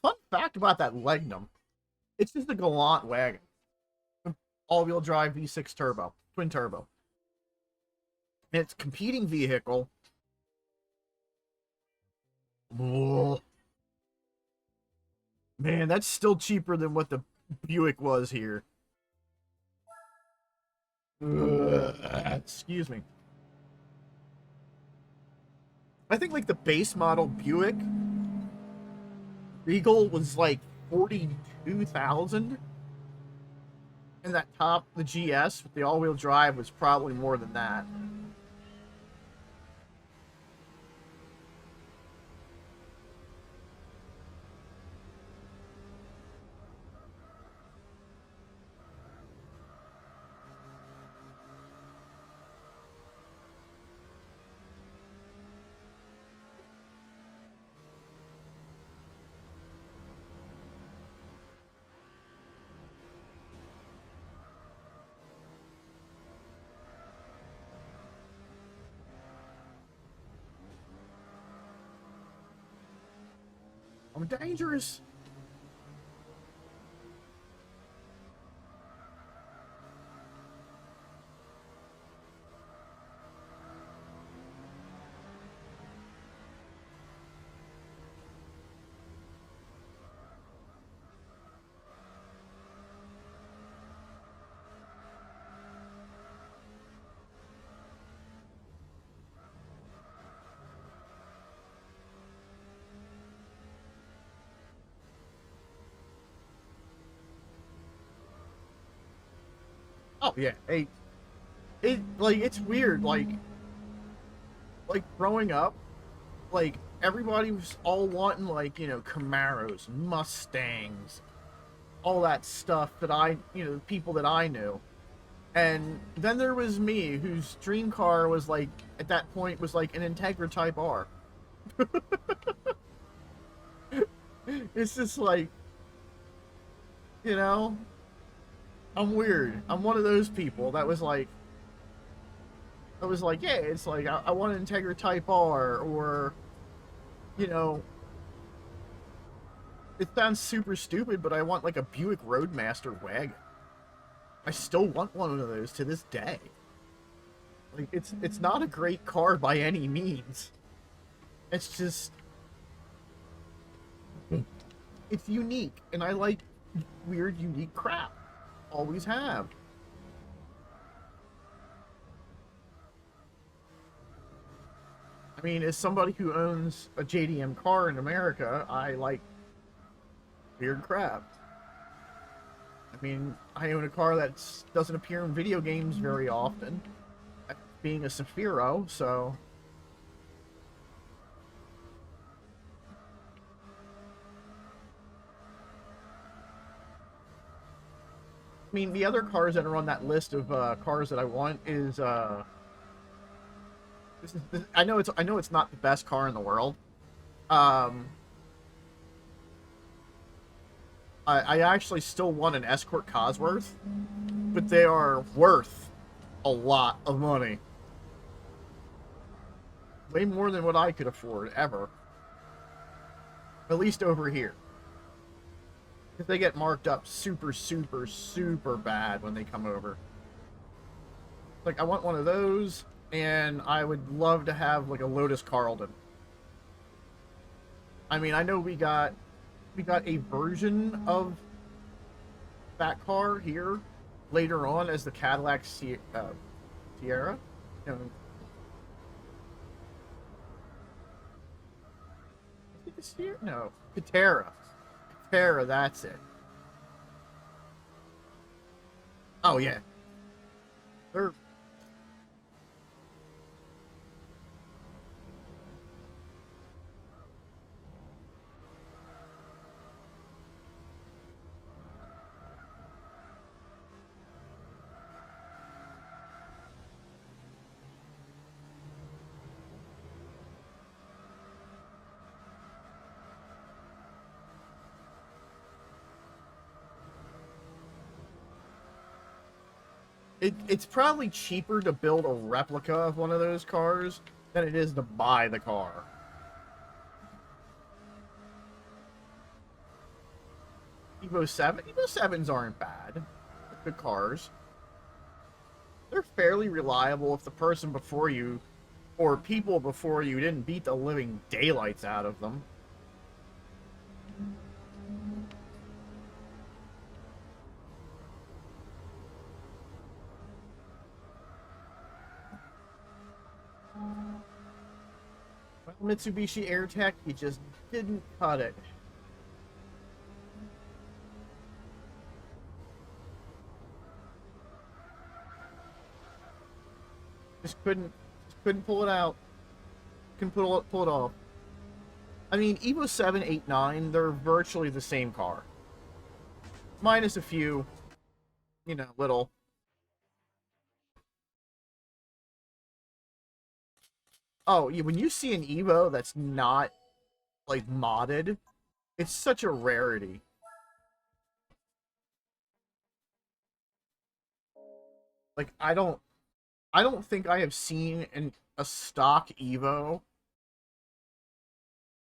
Fun fact about that Legnum. It's just a Galant wagon. All-wheel drive V6 turbo. Twin turbo. And its competing vehicle. Oh, man, that's still cheaper than what the Buick was here. Excuse me. I think like the base model Buick Regal was like 42,000. And that top, the GS with the all-wheel drive, was probably more than that. I'm dangerous. Oh yeah, hey, it's weird. Like growing up, like everybody was all wanting like Camaros, Mustangs, all that stuff that people that I knew. And then there was me, whose dream car was like at that point was like an Integra Type R. It's just like, you know, I'm weird. I'm one of those people that was like, yeah, it's like I want an Integra Type R, or, you know, it sounds super stupid, but I want like a Buick Roadmaster wagon. I still want one of those to this day. Like it's not a great car by any means. It's just it's unique, and I like weird, unique crap. Always have. I mean, as somebody who owns a JDM car in America, I like weird crap. I mean, I own a car that doesn't appear in video games very often, being a Safiro, so... I mean, the other cars that are on that list of cars that I want is I know it's not the best car in the world. I actually still want an Escort Cosworth, but they are worth a lot of money. Way more than what I could afford, ever. At least over here. Because they get marked up super, super, super bad when they come over. Like, I want one of those, and I would love to have, like, a Lotus Carlton. I mean, I know we got a version of that car here later on as the Cadillac Sierra. No. Is it the Sierra? No. Catera. Catera, that's it. Oh, yeah. They're... It's probably cheaper to build a replica of one of those cars than it is to buy the car. Evo 7? Evo 7s aren't bad. They're good cars. They're fairly reliable if the person before you, or people before you, didn't beat the living daylights out of them. Well, Mitsubishi AirTech, you just didn't cut it. Just couldn't pull it out. Couldn't pull it off. I mean, Evo 7, 8, 9, they're virtually the same car. Minus a few, you know, little. Oh, yeah, when you see an Evo that's not, like, modded, it's such a rarity. Like, I don't think I have seen a stock Evo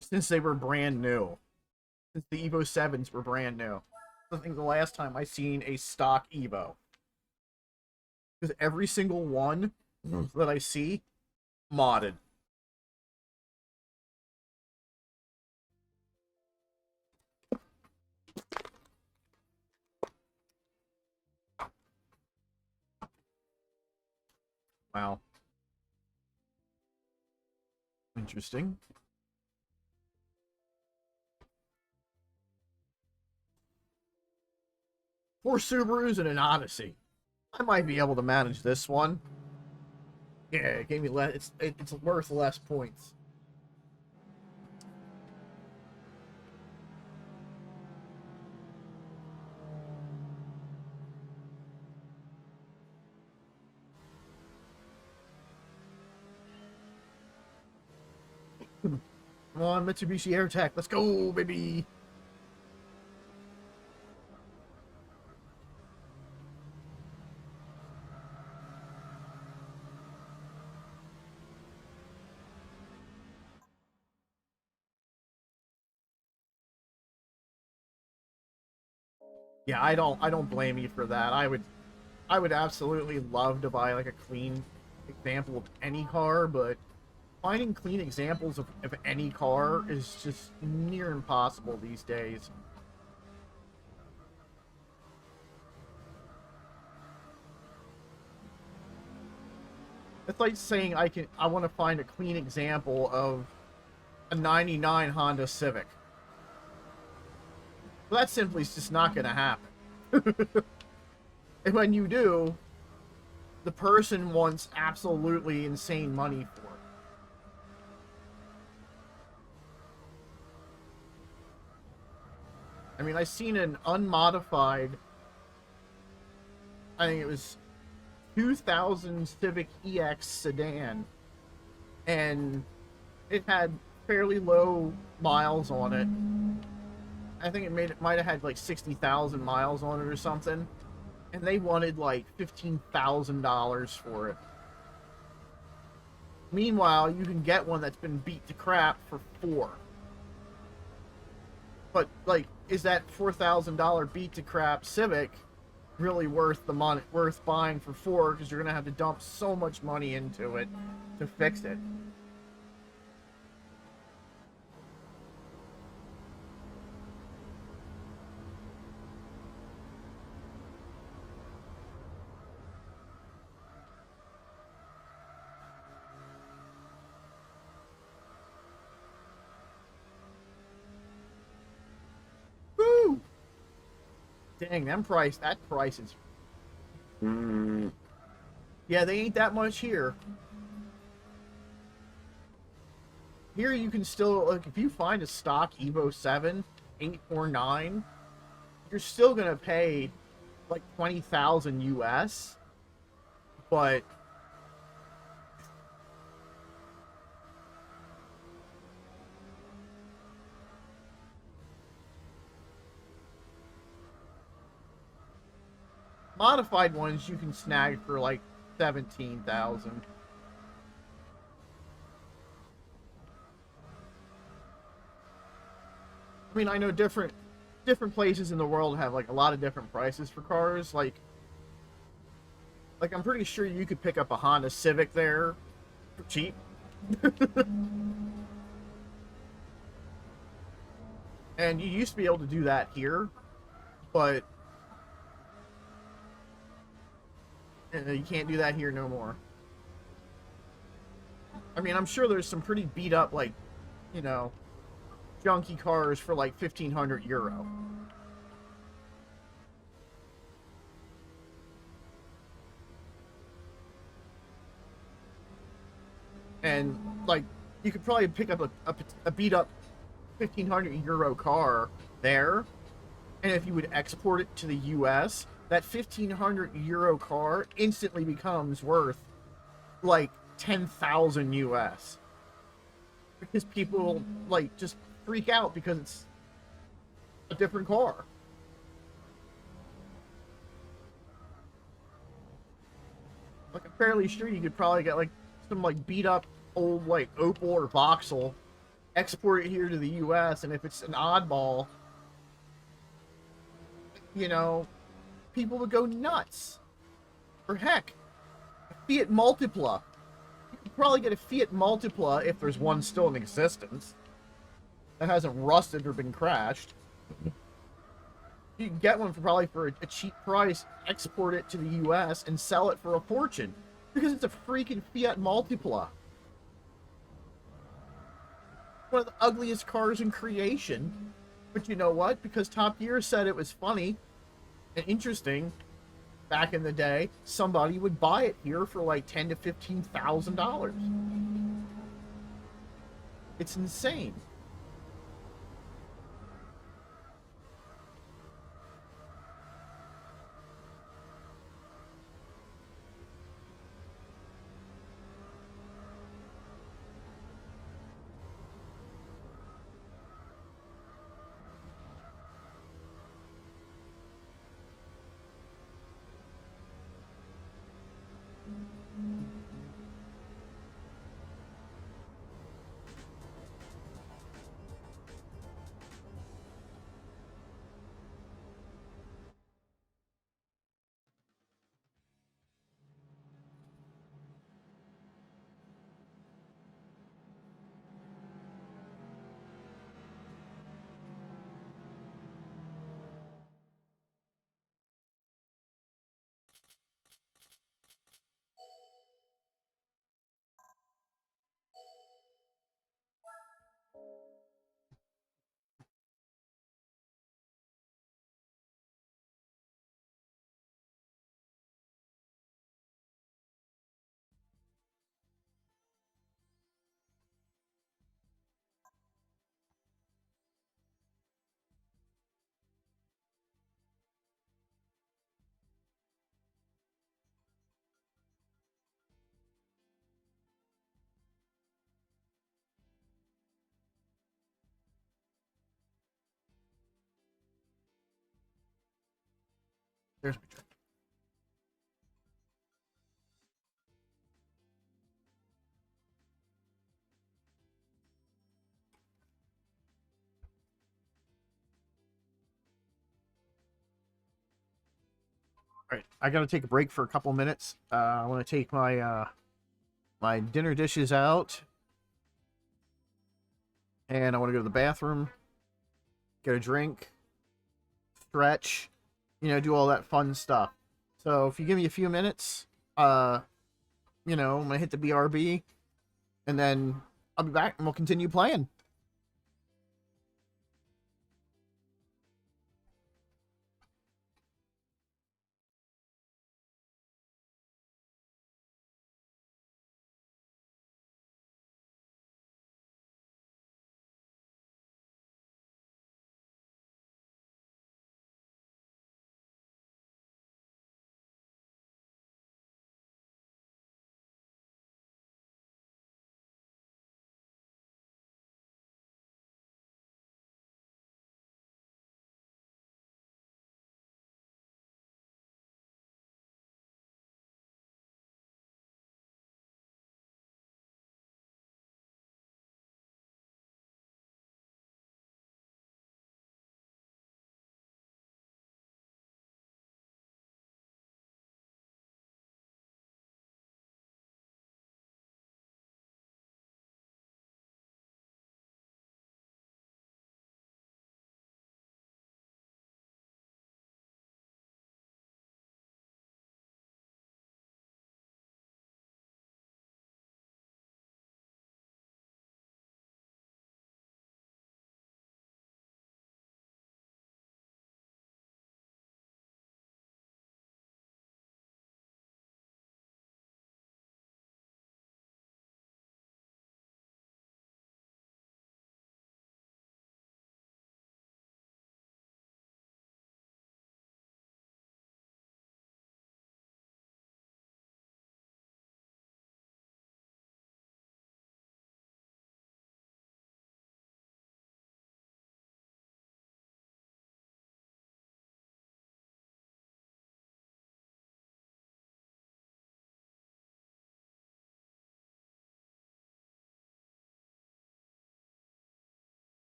since they were brand new. Since the Evo 7s were brand new. I think the last time I seen a stock Evo. Because every single one that I see, modded. Wow. Interesting. Four Subarus and an Odyssey. I might be able to manage this one. Yeah, it gave me less. It's worth less points. Come on, Mitsubishi AirTech. Let's go, baby. Yeah, I don't blame you for that. I would absolutely love to buy like a clean example of any car, but finding clean examples of any car is just near impossible these days. It's like saying I want to find a clean example of a 99 Honda Civic. Well, that simply is just not going to happen. And when you do, the person wants absolutely insane money for it. I mean, I seen an unmodified, I think it was 2000 Civic EX sedan, and it had fairly low miles on it. I think it might have had like 60,000 miles on it or something, and they wanted like $15,000 for it. Meanwhile, you can get one that's been beat to crap for $4. But like, is that $4,000 beat to crap Civic really worth the money, worth buying for $4? Because you're gonna have to dump so much money into it to fix it. Woo! Dang, that price is. Yeah, they ain't that much here. Here you can still, like, if you find a stock Evo 7, 849, you're still gonna pay like 20,000 US, but modified ones you can snag for like 17,000. I mean, I know different places in the world have like a lot of different prices for cars. Like I'm pretty sure you could pick up a Honda Civic there for cheap. And you used to be able to do that here, but you can't do that here no more. I mean, I'm sure there's some pretty beat up, like, you know, junky cars for like 1,500 euro. And like, you could probably pick up a beat up 1,500 euro car there, and if you would export it to the US, that 1,500 euro car instantly becomes worth like 10,000 US, because people like just freak out because it's a different car. Like, I'm fairly sure you could probably get like some like beat up old like Opel or Vauxhall, export it here to the US, and if it's an oddball, you know, people would go nuts. Or heck, a Fiat Multipla. You could probably get a Fiat Multipla, if there's one still in existence, that hasn't rusted or been crashed. You can get one for probably for a cheap price, export it to the US, and sell it for a fortune. Because it's a freaking Fiat Multipla. One of the ugliest cars in creation. But you know what? Because Top Gear said it was funny and interesting back in the day, somebody would buy it here for like $10,000 to $15,000. It's insane. There's my drink. All right, I gotta take a break for a couple minutes. I want to take my dinner dishes out, and I want to go to the bathroom, get a drink, stretch, do all that fun stuff. So if you give me a few minutes, I'm gonna hit the BRB, and then I'll be back and we'll continue playing.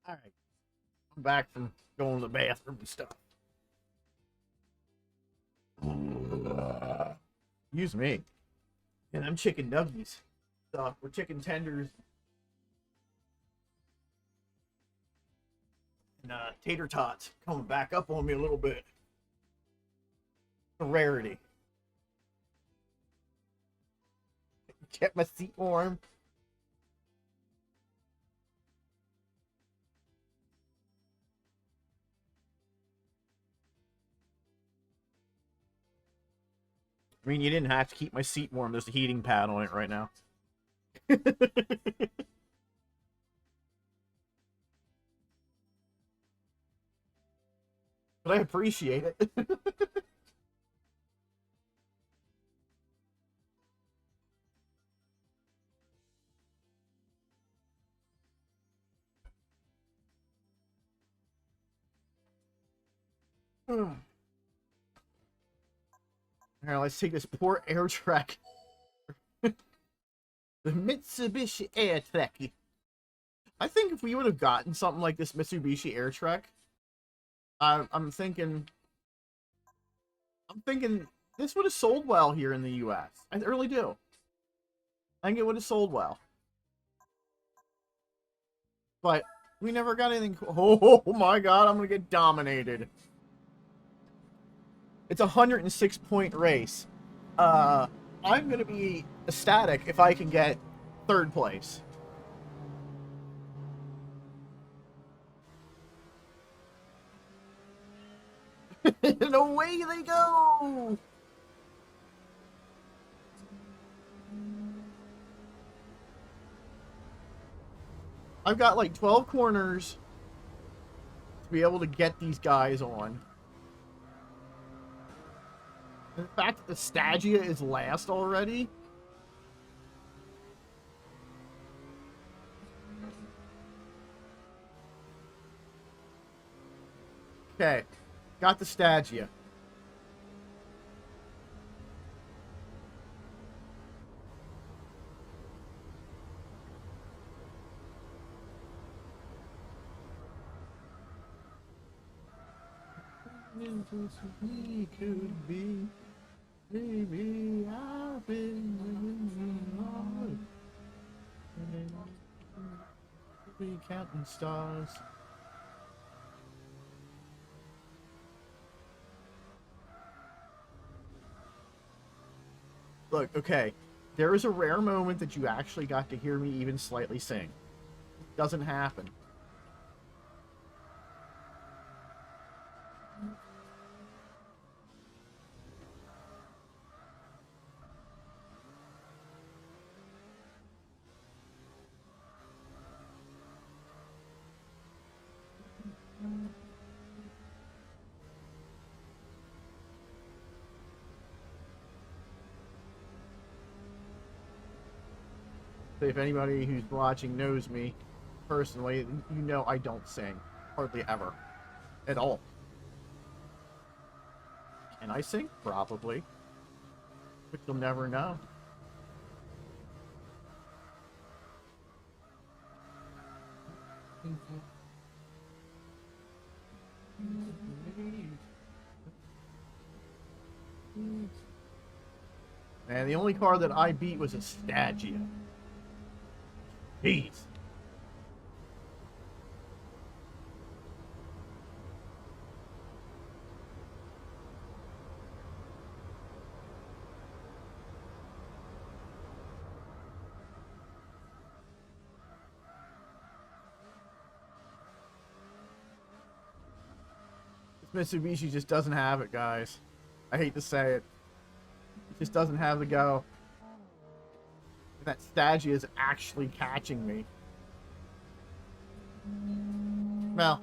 Alright. I'm back from going to the bathroom and stuff. Excuse me. And I'm chicken nuggies. Stuff. We're chicken tenders. And tater tots coming back up on me a little bit. A rarity. Kept my seat warm. I mean, you didn't have to keep my seat warm. There's a heating pad on it right now. But I appreciate it. Alright, let's take this poor air track. The Mitsubishi Air Trek. I think if we would have gotten something like this Mitsubishi Air Trek, I'm thinking this would have sold well here in the US. I really do. I think it would have sold well. But we never got anything cool. Oh my god, I'm gonna get dominated. It's a 106-point race. I'm gonna be ecstatic if I can get 3rd place. And away they go! I've got like 12 corners to be able to get these guys on. And the fact that the Stagia is last already. Okay, got the Stagia. We could be, maybe I've been counting stars. Look, okay, there is a rare moment that you actually got to hear me even slightly sing. It doesn't happen. If anybody who's watching knows me personally, you know I don't sing. Hardly ever. At all. Can I sing? Probably. But you'll never know. Man, the only car that I beat was a Stagia. Jeez. This Mitsubishi just doesn't have it, guys. I hate to say it. It just doesn't have the go. That Stagia is actually catching me. Well.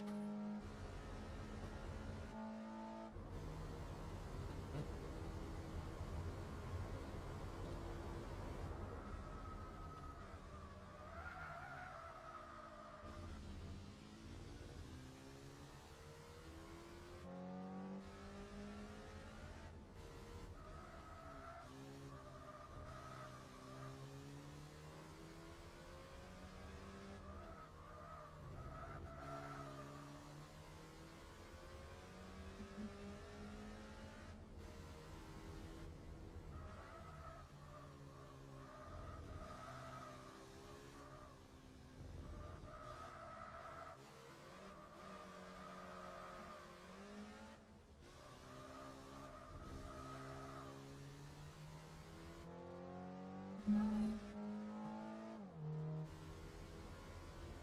I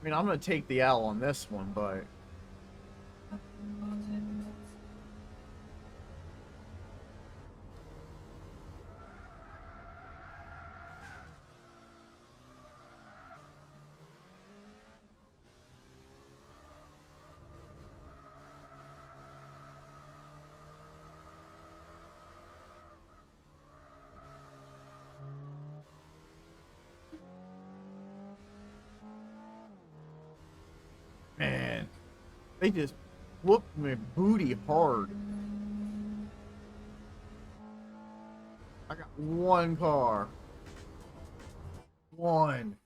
mean, I'm going to take the L on this one, but... Man, they just whooped my booty hard. I got one car. One.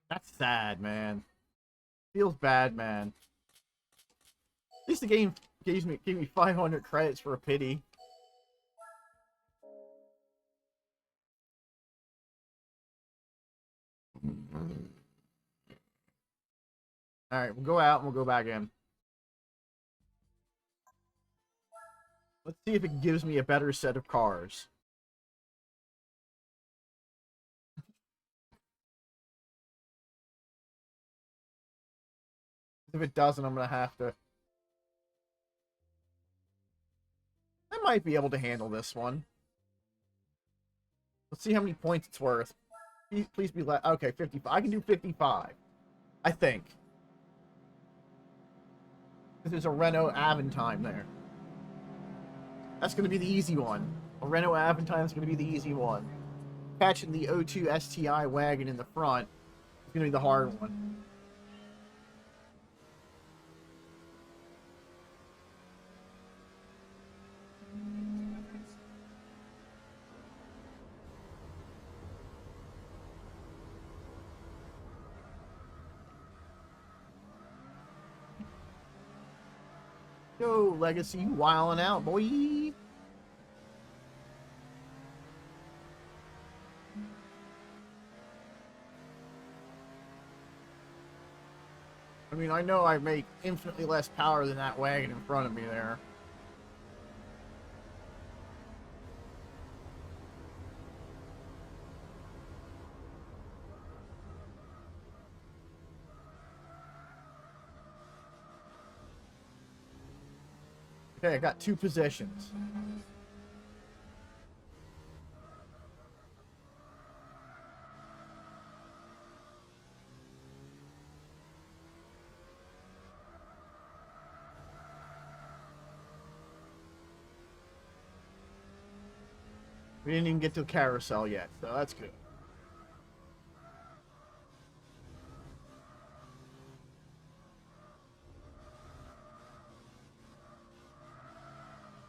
That's sad, man. Feels bad, man. At least the game gave me 500 credits for a pity. Alright, we'll go out and we'll go back in. Let's see if it gives me a better set of cars. If it doesn't, I'm going to have to... I might be able to handle this one. Let's see how many points it's worth. Please be okay, 55. I can do 55. I think. There's a Renault Aventime there. That's going to be the easy one. A Renault Aventime is going to be the easy one. Catching the O2 STI wagon in the front is going to be the hard one. Go, Legacy, wilding out, boy. I mean, I know I make infinitely less power than that wagon in front of me there. Okay, I got 2 positions. We didn't even get to the carousel yet, so that's good.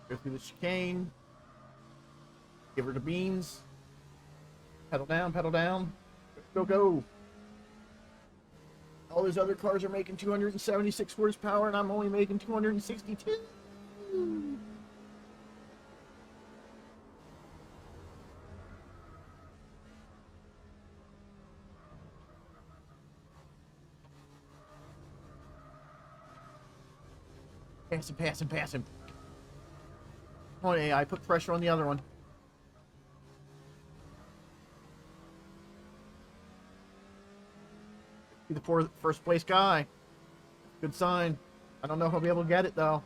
Go through the chicane. Give her the beans. Pedal down, pedal down. Go, go. All those other cars are making 276 horsepower, and I'm only making 262. Pass him, pass him, pass him. Come on, AI, put pressure on the other one. Be the first place guy. Good sign. I don't know if I'll be able to get it, though.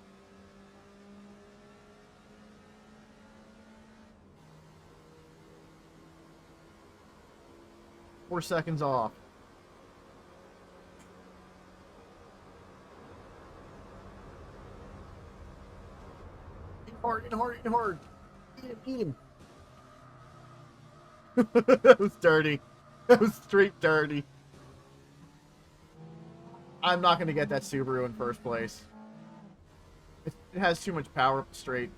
Four seconds off. Hard and hard and hard. Eat him, eat him. That was dirty. That was straight dirty. I'm not going to get that Subaru in first place. It has too much power up straight.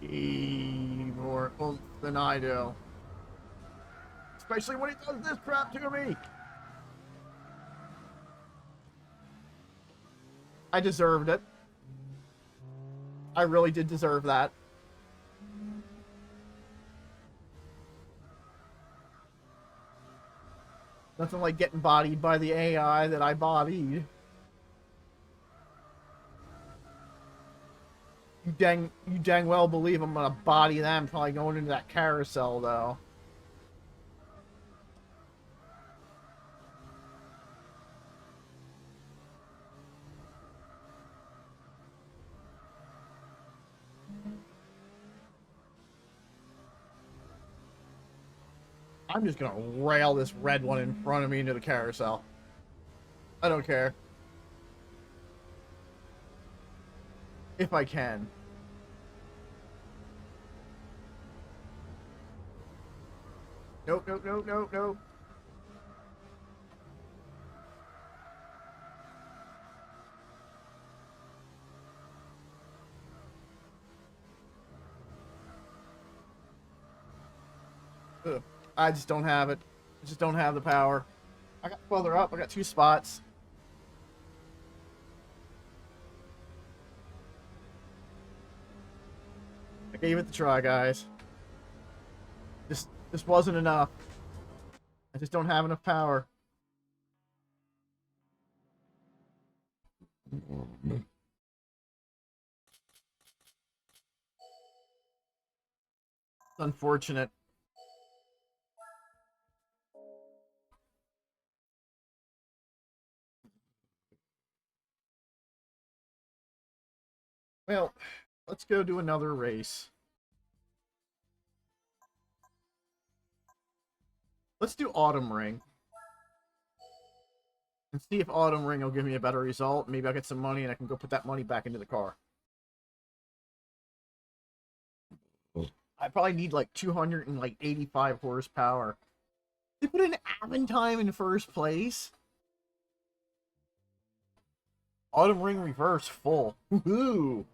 More oomph than I do. Especially when he does this crap to me. I deserved it. I really did deserve that. Nothing like getting bodied by the AI that I bodied. you dang well believe I'm gonna body them probably going into that carousel though. I'm just gonna rail this red one in front of me into the carousel. I don't care. If I can. Nope, nope, nope, nope, nope. Ugh. I just don't have it. I just don't have the power. I got further up. I got 2 spots. I gave it the try, guys. This wasn't enough. I just don't have enough power. It's unfortunate. Well, let's go do another race. Let's do Autumn Ring. And see if Autumn Ring will give me a better result. Maybe I'll get some money and I can go put that money back into the car. I probably need like 285 horsepower. They put an Aventime in first place. Autumn Ring reverse full. Woohoo!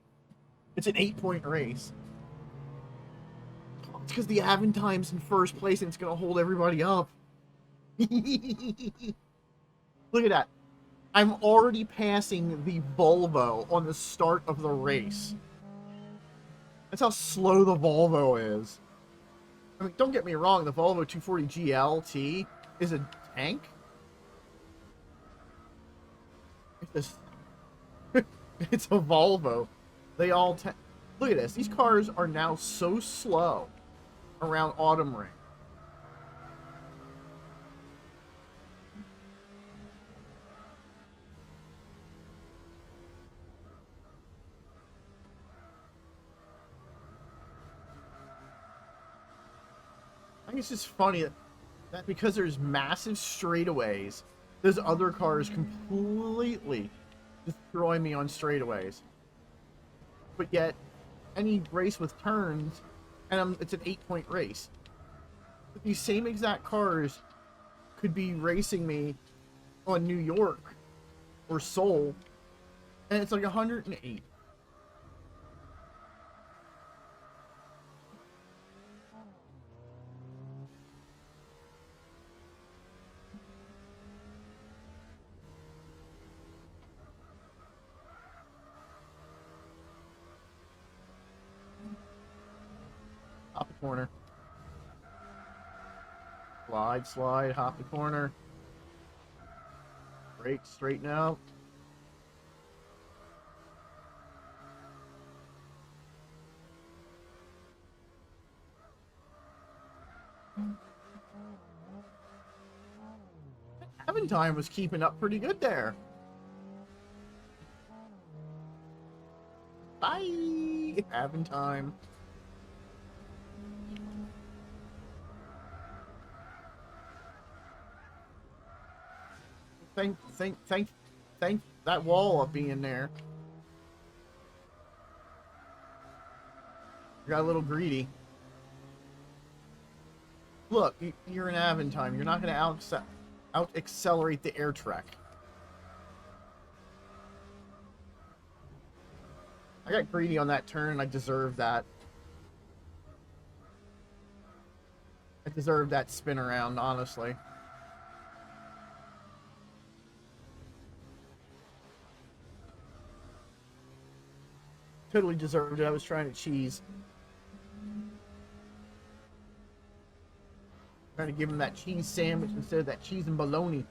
It's an 8-point race. It's because the Aventime's in first place and it's gonna hold everybody up. Look at that. I'm already passing the Volvo on the start of the race. That's how slow the Volvo is. I mean, don't get me wrong, the Volvo 240 GLT is a tank. It's a Volvo. They all look at this. These cars are now so slow around Autumn Ring. I think it's just funny that because there's massive straightaways, those other cars completely destroy me on straightaways. But yet, any race with turns, and it's an 8-point race. But these same exact cars could be racing me on New York or Seoul, and it's like 108. Hop the corner. Slide, slide, hop the corner. Brake, straighten out. Aventime was keeping up pretty good there. Bye, Aventime. Thank that wall of being there. You got a little greedy. Look, you're an Aventime. You're not going to out-accelerate the air track. I got greedy on that turn, and I deserve that. I deserve that spin around, honestly. Totally deserved it. I was trying to cheese. Trying to give him that cheese sandwich instead of that cheese and bologna.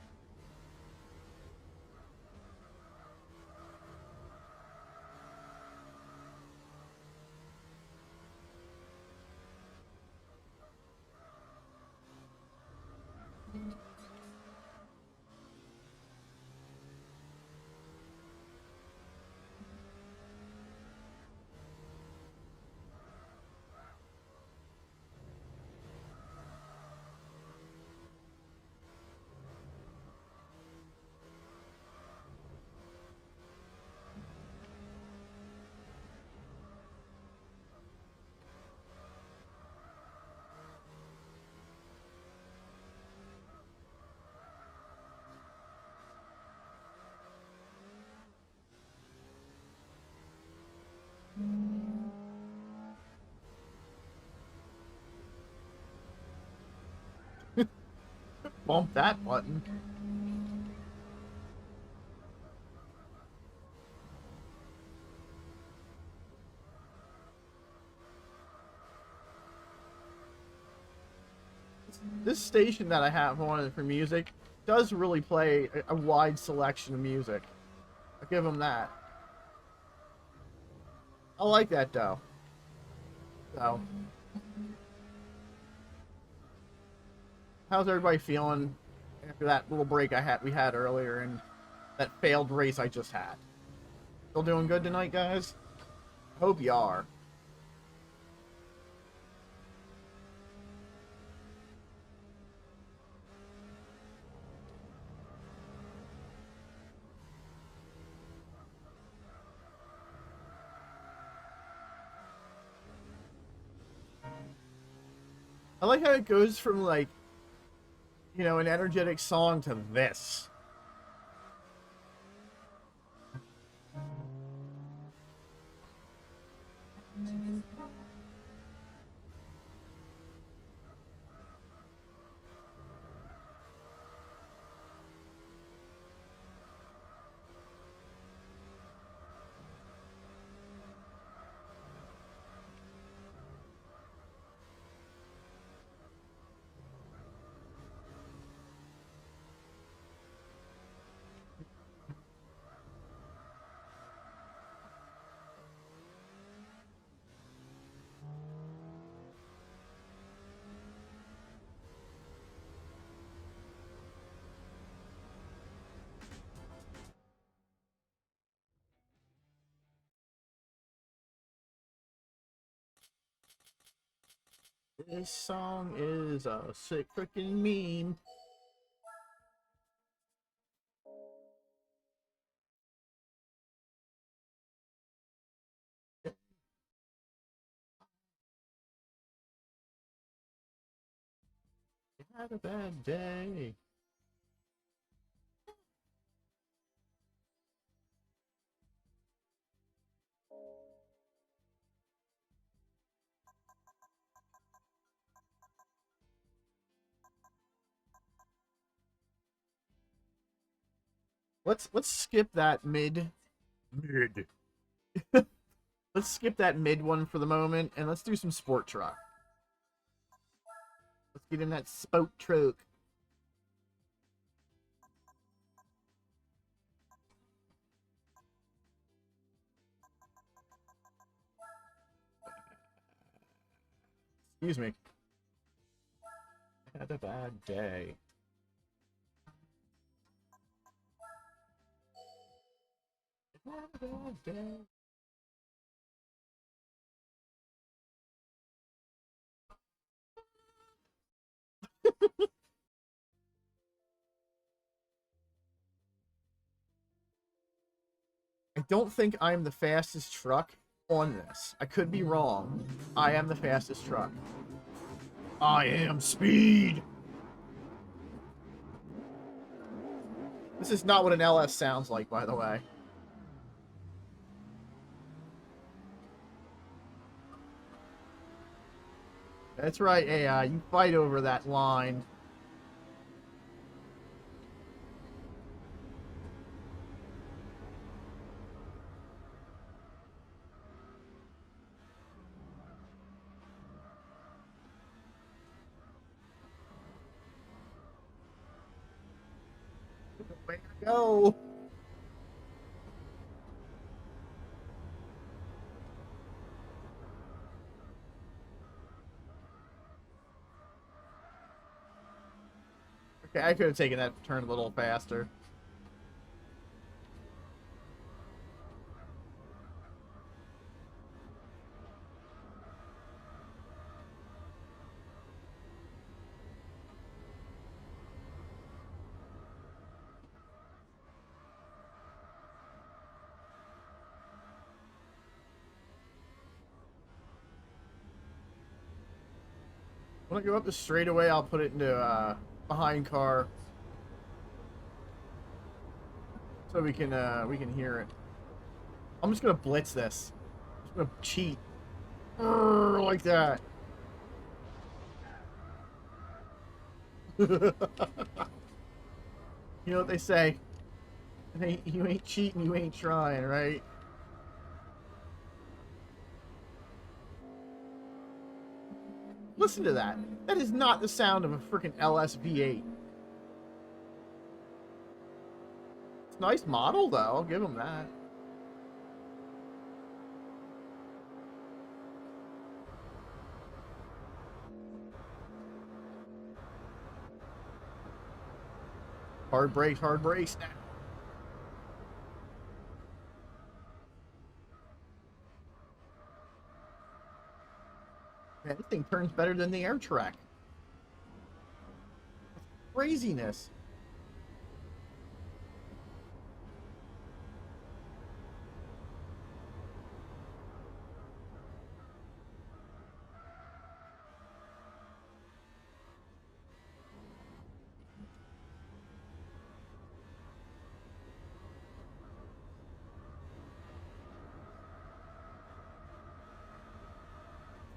Bump that button. This station that I have on for music does really play a wide selection of music. I'll give them that. I like that though. So, how's everybody feeling after that little break we had earlier and that failed race I just had? Still doing good tonight, guys? Hope you are. I like how it goes from, like, you know, an energetic song to this. This song is a sick freaking meme. You had a bad day. Let's skip that mid. Let's skip that mid one for the moment and let's do some sport truck. Let's get in that sport truck. Excuse me. I had a bad day. I had a bad day. I don't think I'm the fastest truck on this. I could be wrong. I am the fastest truck. I am speed. This is not what an LS sounds like, by the way. That's right, AI. You fight over that line. Way to go. Okay, I could have taken that turn a little faster. When I go up the straightaway, I'll put it into behind car, so we can hear it. I'm just gonna blitz this. I'm just gonna cheat. Like that. You know what they say? You ain't cheating, you ain't trying, right? Listen to that. That is not the sound of a freaking LSV8. It's a nice model, though. I'll give them that. Hard brakes now. Man, this thing turns better than the air track. Craziness.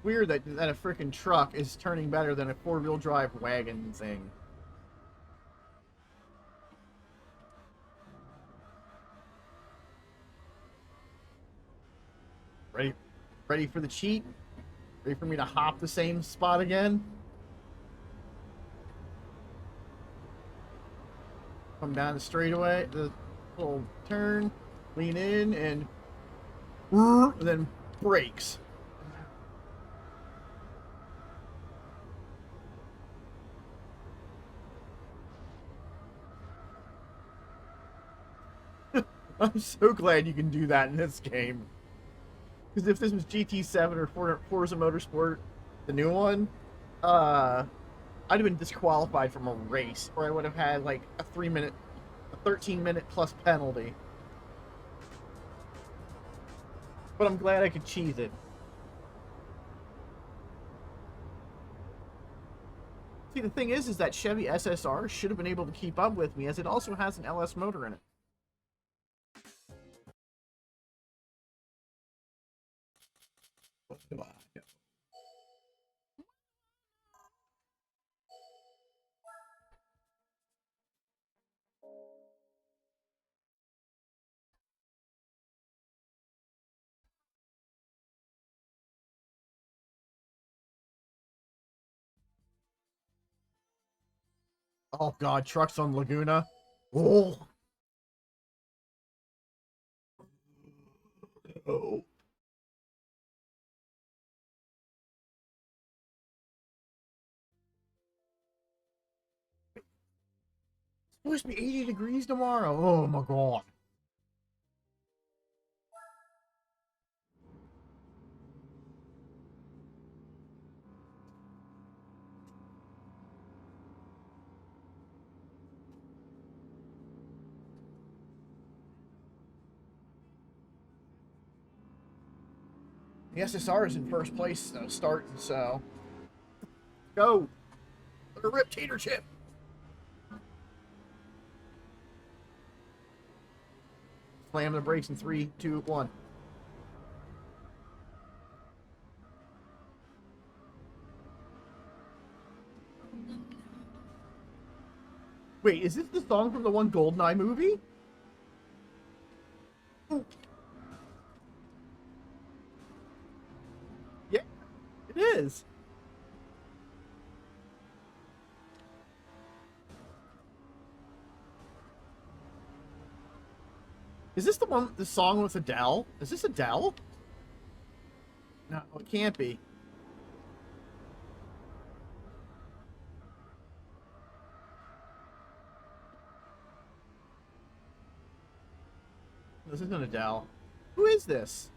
Weird that a freaking truck is turning better than a four-wheel drive wagon thing. Ready for the cheat? Ready for me to hop the same spot again? Come down the straightaway, the little turn, lean in, and then brakes. I'm so glad you can do that in this game. Because if this was GT7 or Forza Motorsport, the new one, I'd have been disqualified from a race, or I would have had like a 13-minute plus penalty. But I'm glad I could cheese it. See, the thing is that Chevy SSR should have been able to keep up with me, as it also has an LS motor in it. Oh god, trucks on Laguna. Oh. Oh. It's supposed to be 80 degrees tomorrow. Oh my god. The SSR is in first place, though, starting, so. Go! Let her rip, tater chip! Slam the brakes in 3, 2, 1. Wait, is this the song from the one GoldenEye movie? Ooh. Yeah, it is. Is this the song with Adele? Is this Adele? No, it can't be. This isn't Adele. Who is this?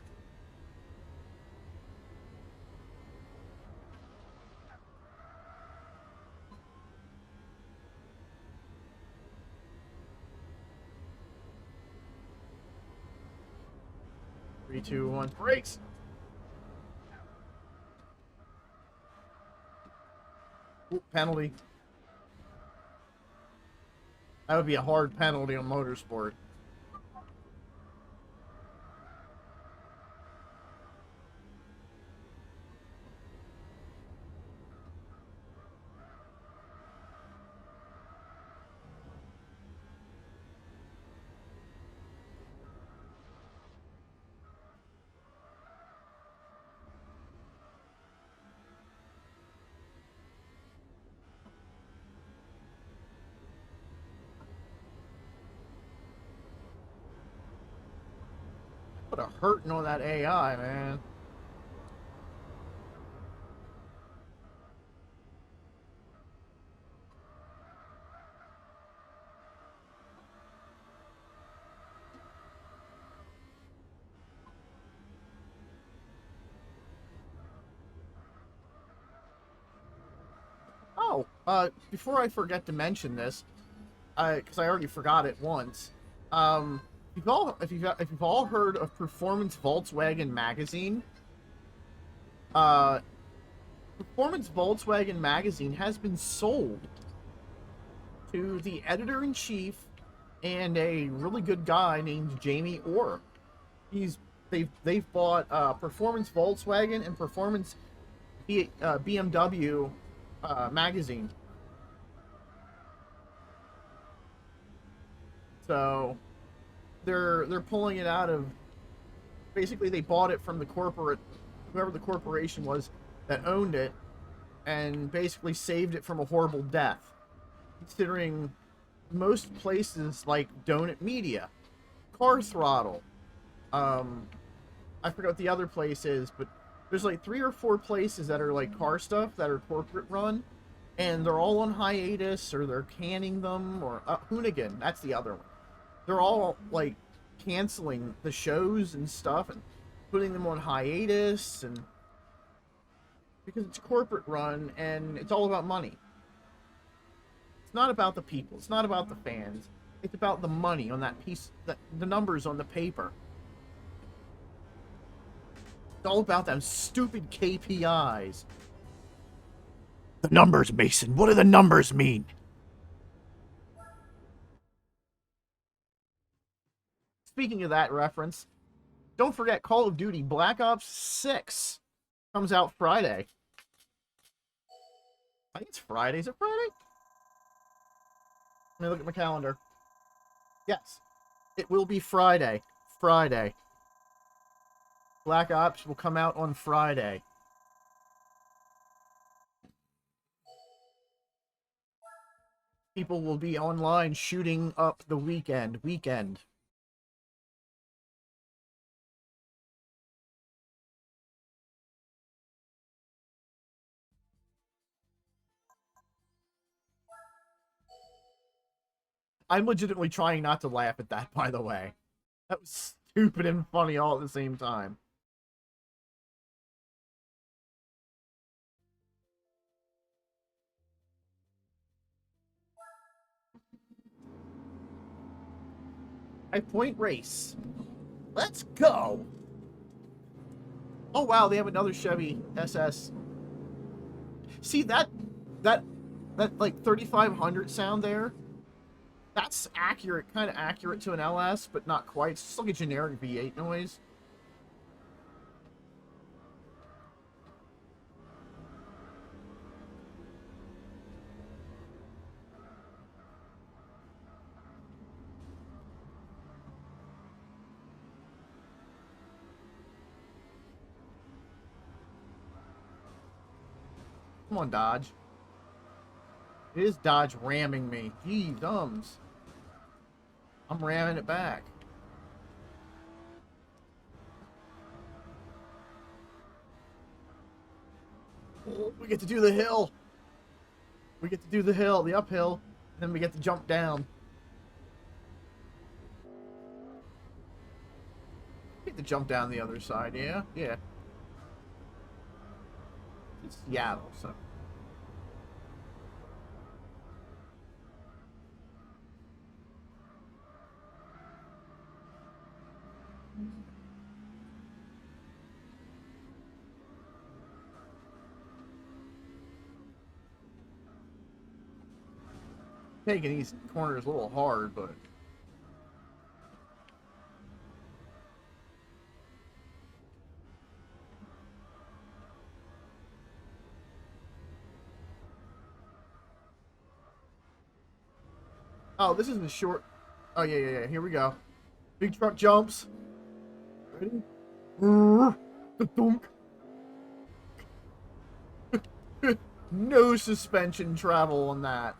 Three, two, one, brakes! Ooh, penalty. That would be a hard penalty on motorsport. Put a hurting on that AI, man. Oh, before I forget to mention this, because I already forgot it once. If you've all heard of Performance Volkswagen magazine, uh, Performance Volkswagen magazine has been sold to the editor-in-chief and a really good guy named Jamie Orr. He's they've bought Performance Volkswagen and Performance BMW magazine. So they're pulling it out of, basically they bought it from the corporate, whoever the corporation was that owned it, and basically saved it from a horrible death. Considering most places like Donut Media, Car Throttle, I forgot what the other place is, but there's like 3 or 4 places that are like car stuff that are corporate run, and they're all on hiatus, or they're canning them, or Hoonigan, that's the other one. They're all like canceling the shows and stuff and putting them on hiatus, and because it's corporate run and it's all about money. It's not about the people. It's not about the fans. It's about the money on that piece, the numbers on the paper. It's all about them stupid KPIs. The numbers, Mason. What do the numbers mean? Speaking of that reference, don't forget Call of Duty Black Ops 6 comes out Friday. I think it's Friday. Is it Friday? Let me look at my calendar. Yes. It will be Friday. Friday. Black Ops will come out on Friday. People will be online shooting up the weekend. I'm legitimately trying not to laugh at that, by the way. That was stupid and funny all at the same time. High-point race. Let's go! Oh wow, they have another Chevy SS. See that like 3500 sound there? That's accurate, kind of accurate to an LS, but not quite. It's just like a generic V8 noise. Come on, Dodge. It is Dodge ramming me. Gee, thumbs. I'm ramming it back. Oh, we get to do the hill. We get to do the hill, the uphill, and then we get to jump down. We get to jump down the other side, yeah? Yeah. It's Seattle, so. Taking these corners a little hard, but oh, this is the short. Oh yeah. Here we go. Big truck jumps. Ready? Dunk. No suspension travel on that.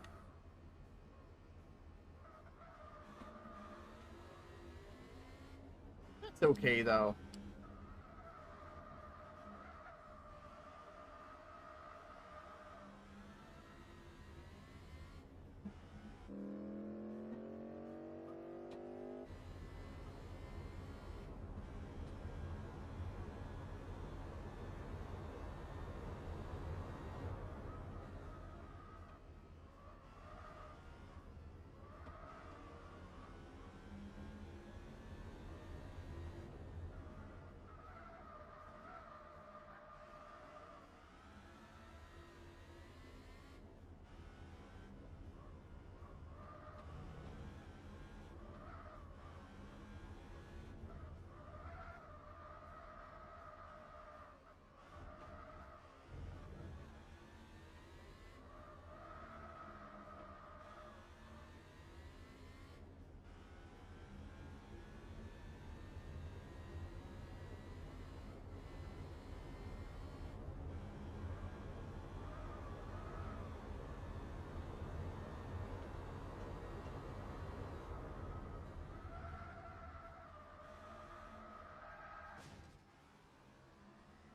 It's okay, though.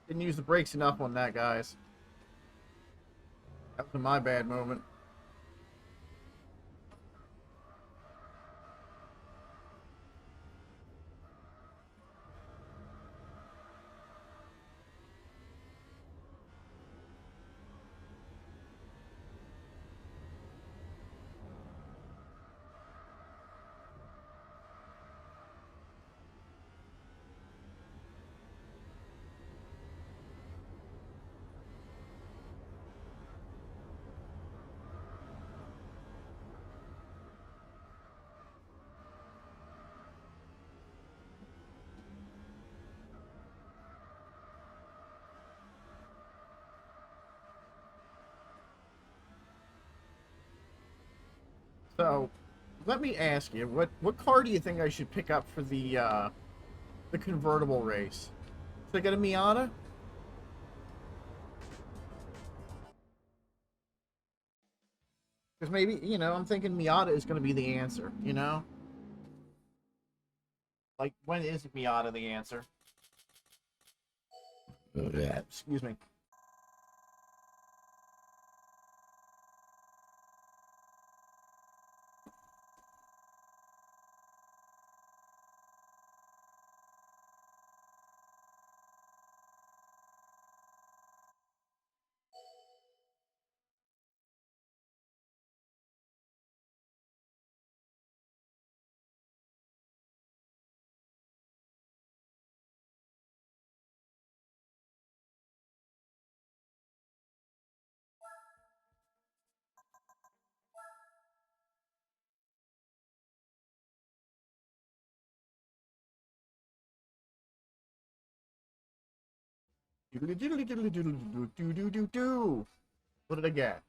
Didn't use the brakes enough on that, guys. That was my bad moment. So, let me ask you, what car do you think I should pick up for the convertible race? Should I get a Miata? Because maybe, you know, I'm thinking Miata is going to be the answer, you know? Like, when is Miata the answer? Yeah. Excuse me. Doodly doodly doodly doodly doodly doo doo doo. What did I get?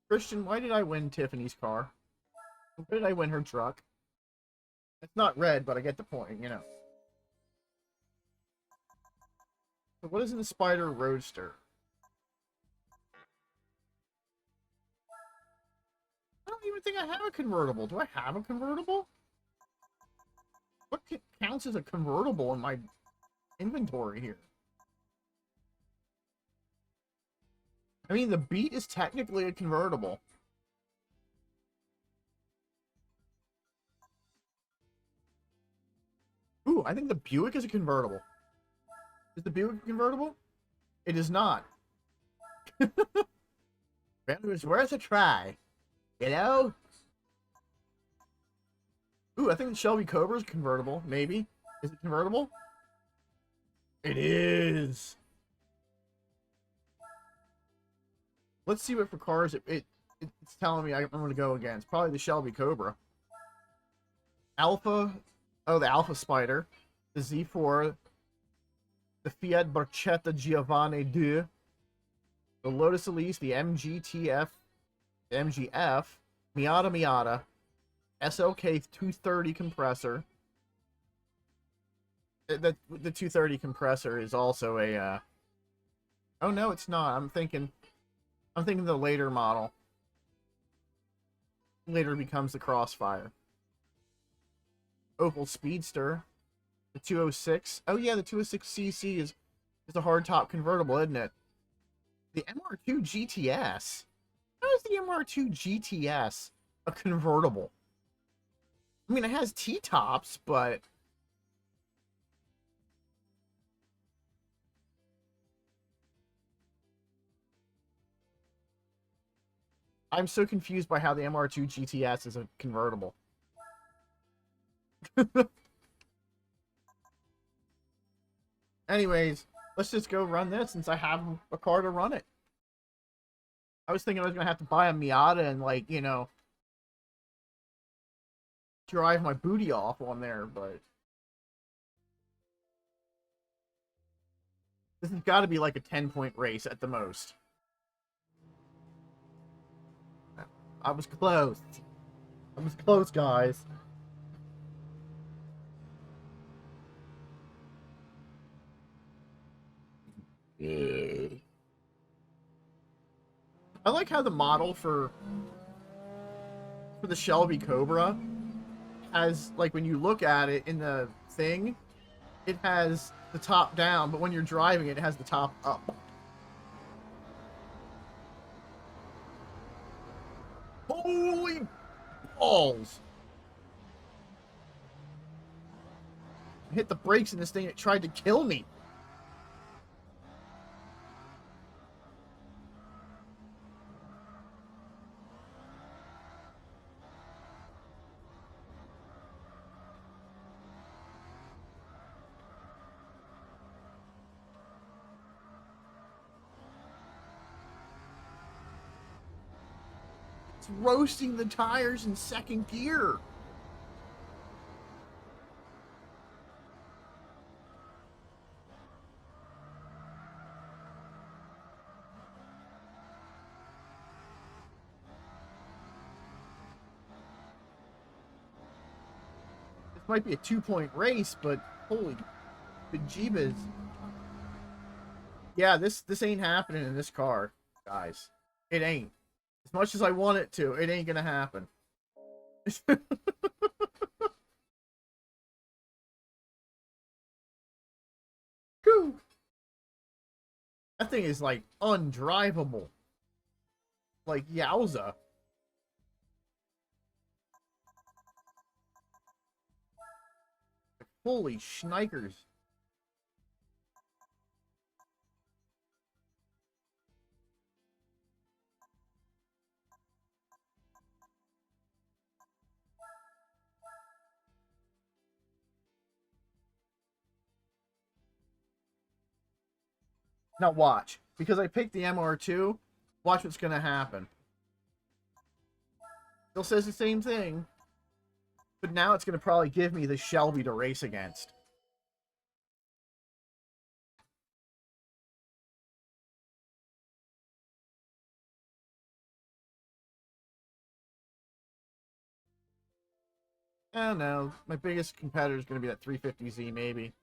Christian, why did I win Tiffany's car? Why did I win her truck? It's not red, but I get the point, you know. So what is in the Spider Roadster? I don't even think I have a convertible. Do I have a convertible? What counts as a convertible in my inventory here? I mean, the Beat is technically a convertible. Ooh, I think the Buick is a convertible. Is the Buick a convertible? It is not. But it was worth a try. You know? Ooh, I think the Shelby Cobra is convertible. Maybe. Is it convertible? It is. Let's see what for cars it's telling me I'm going to go against. Probably the Shelby Cobra. Alpha. Oh, the Alpha Spider. The Z4. The Fiat Barchetta Giovanni 2. The Lotus Elise. The MGTF. The MGF. Miata. SLK 230 compressor. The 230 compressor is also a Oh no, it's not. I'm thinking the later model. Later becomes the Crossfire. Opel Speedster. The 206. Oh yeah, the 206cc is a hardtop convertible, isn't it? The MR2 GTS. How is the MR2 GTS a convertible? I mean, it has T-tops, but I'm so confused by how the MR2 GTS is a convertible. Anyways, let's just go run this since I have a car to run it. I was thinking I was going to have to buy a Miata and, like, you know, drive my booty off on there, but this has got to be like a 10-point race at the most. I was close. I was close, guys. I like how the model for the Shelby Cobra has, like, when you look at it in the thing, it has the top down, but when you're driving it has the top up. Holy balls! I hit the brakes in this thing, it tried to kill me. It's roasting the tires in second gear. This might be a 2-point race, but holy bejeebas. Yeah, this ain't happening in this car, guys. It ain't. As much as I want it to, it ain't gonna happen. Whew. That thing is, like, undrivable. Like, yowza. Holy schnikers. Now watch. Because I picked the MR2, watch what's gonna happen. Still says the same thing. But now it's gonna probably give me the Shelby to race against. I don't know. My biggest competitor is gonna be that 350Z, maybe.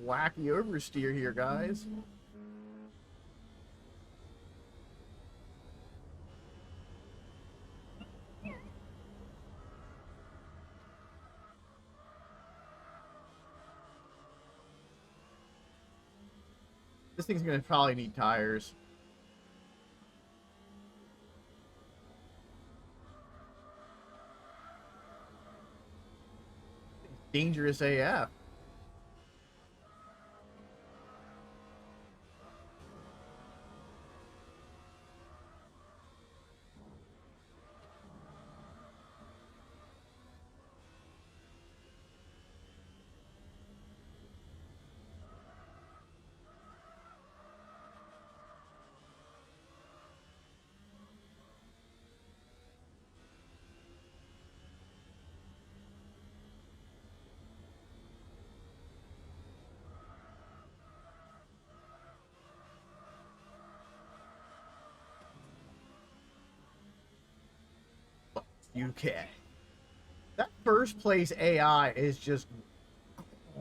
Wacky oversteer here, guys. This thing's gonna probably need tires. Dangerous AF. UK. That first place AI is just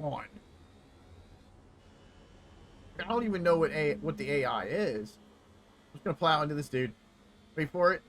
on. I don't even know what the AI is. I'm just gonna plow into this dude. Wait for it.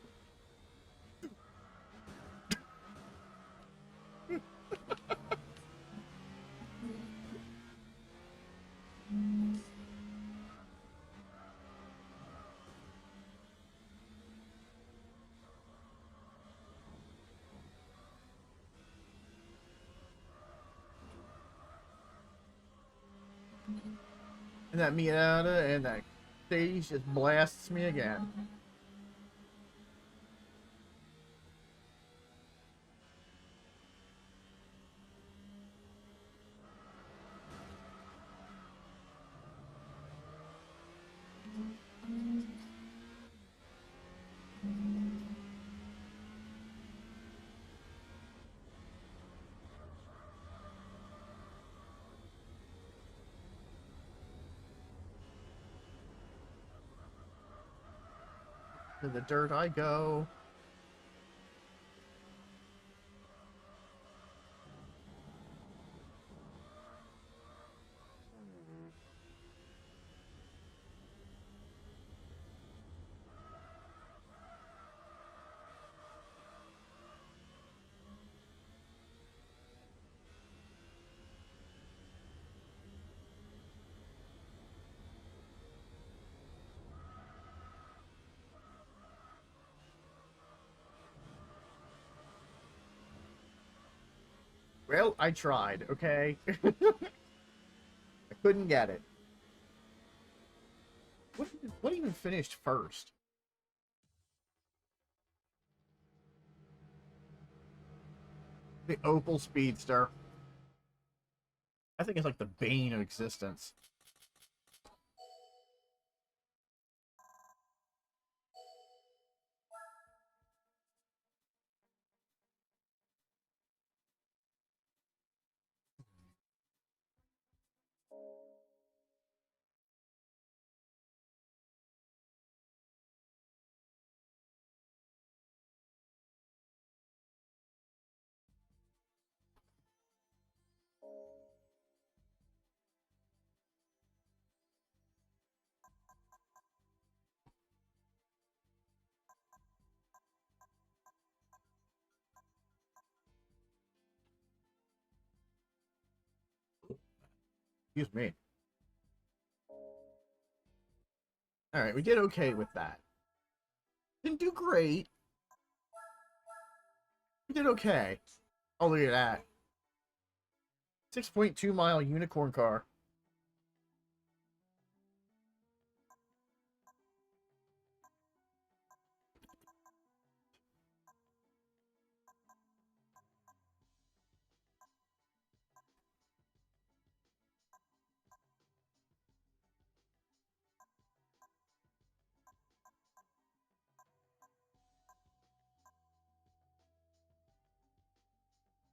And that Miata and that stage just blasts me again. To the dirt I go. Well, I tried, okay? I couldn't get it. What even finished first? The Opel Speedster. I think it's like the bane of existence. Excuse me. Alright, we did okay with that. Didn't do great. We did okay. Oh, look at that. 6.2 mile unicorn car.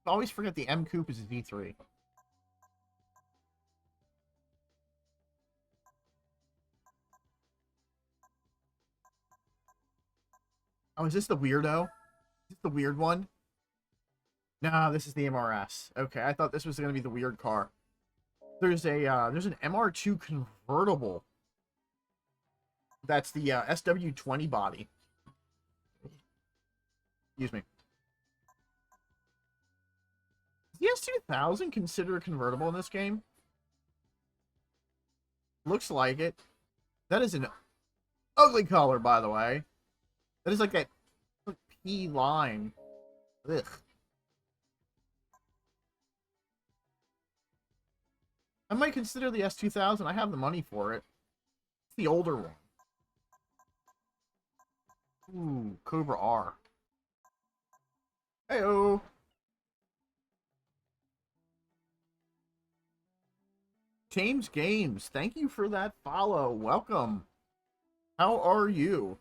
I always forget the M Coupe is a V3. Oh, is this the weirdo? Is this the weird one? No, this is the MRS. Okay, I thought this was gonna be the weird car. There's an MR2 convertible. That's the SW20 body. Excuse me. Is the S2000 considered a convertible in this game? Looks like it. That is an ugly color, by the way. That is like that pea lime. Ugh. I might consider the S2000. I have the money for it. It's the older one. Ooh, Cobra R. Heyo. James Games, thank you for that follow. Welcome. How are you?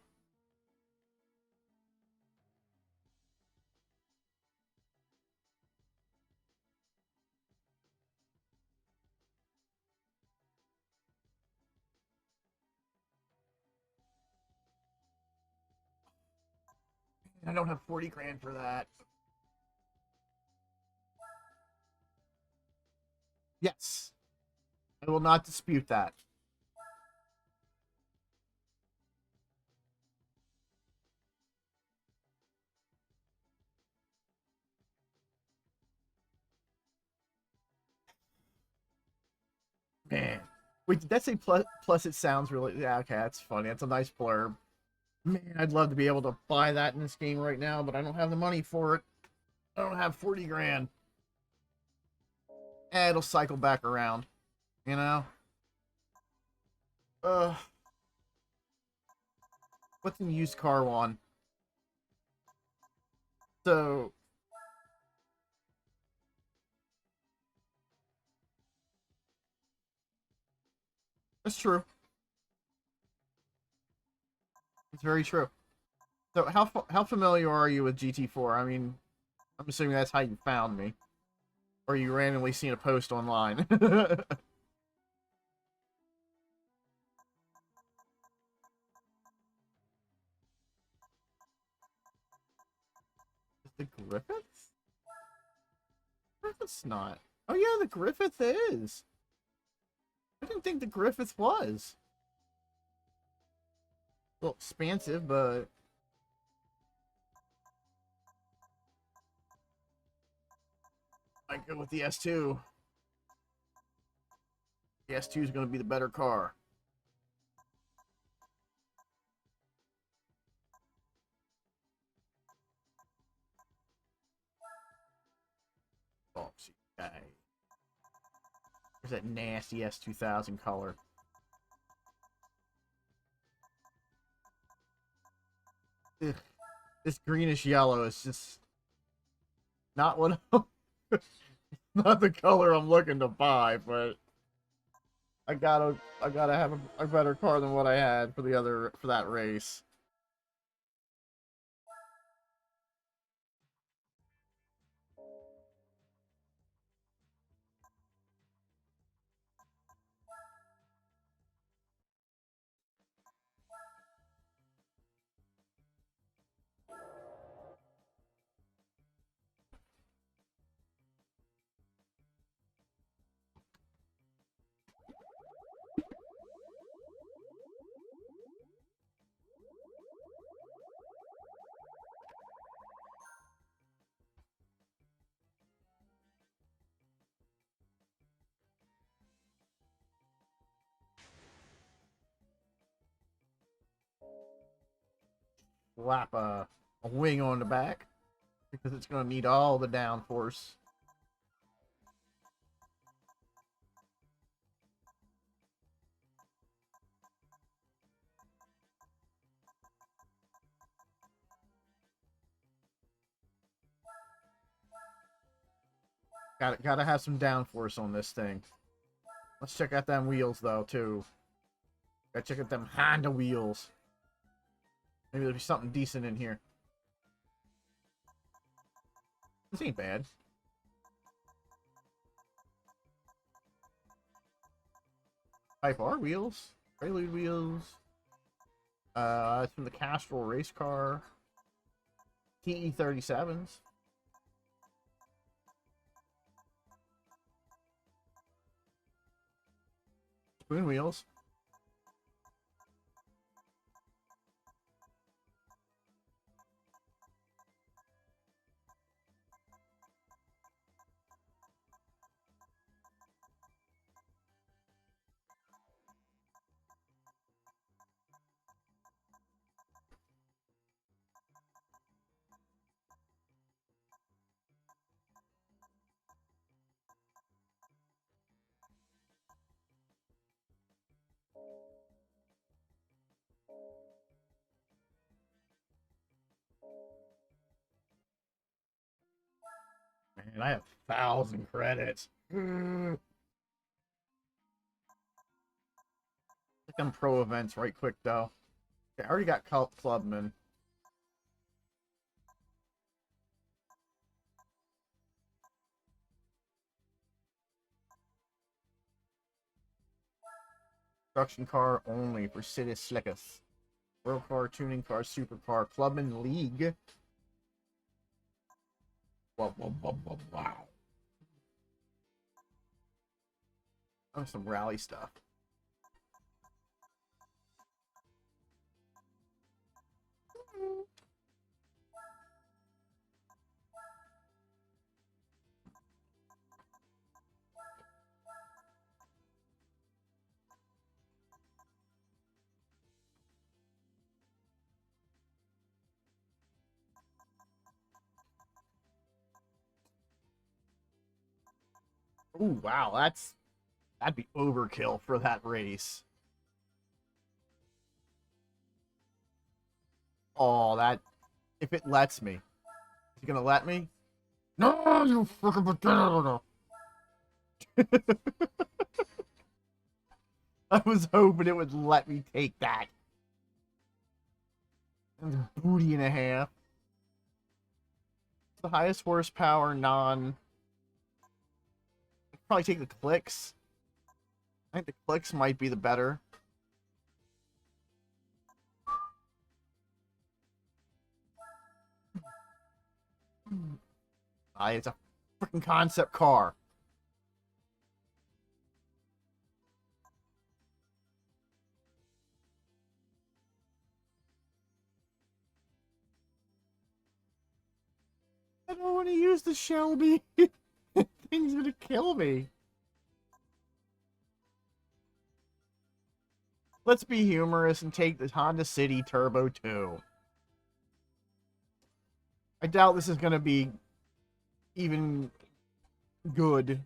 I don't have 40 grand for that. Yes. I will not dispute that. Man. Wait, did that say plus it sounds really... Yeah, okay, that's funny. That's a nice blurb. Man, I'd love to be able to buy that in this game right now, but I don't have the money for it. I don't have 40 grand. It'll cycle back around. You know? Uh, what's in used car one? So, that's true. It's very true. So, how familiar are you with GT4? I mean, I'm assuming that's how you found me. Or you randomly seen a post online. The Griffiths? Griffith's not. Oh yeah, the Griffith is. I didn't think the Griffith was. A little expansive, but I go with the S2. The S2 is going to be the better car. Oh, see, guy. There's that nasty S2000 color. Ugh. This greenish yellow is just not what not the color I'm looking to buy, but I gotta have a better car than what I had for that race. Slap a wing on the back because it's gonna need all the downforce. Gotta have some downforce on this thing. Let's check out them wheels though too. Gotta check out them Honda wheels. Maybe there'll be something decent in here. This ain't bad. Type R wheels. Prelude wheels. It's from the Castrol race car. TE37s. Spoon wheels. And I have 1,000 credits. Click on pro events right quick, though. Okay, I already got Clubman. Production car only for City Slickers. World car, tuning car, supercar, Clubman League. Wow. Oh, some rally stuff. Ooh, wow, that'd be overkill for that race. Oh, that if it lets me. Is it gonna let me? No, you freaking potato! I was hoping it would let me take that. That's a booty and a half. It's the highest horsepower non. I could probably take the clicks. I think the clicks might be the better. It's a freaking concept car. I don't want to use the Shelby. Thing's gonna kill me. Let's be humorous and take the Honda City Turbo 2. I doubt this is gonna be even good.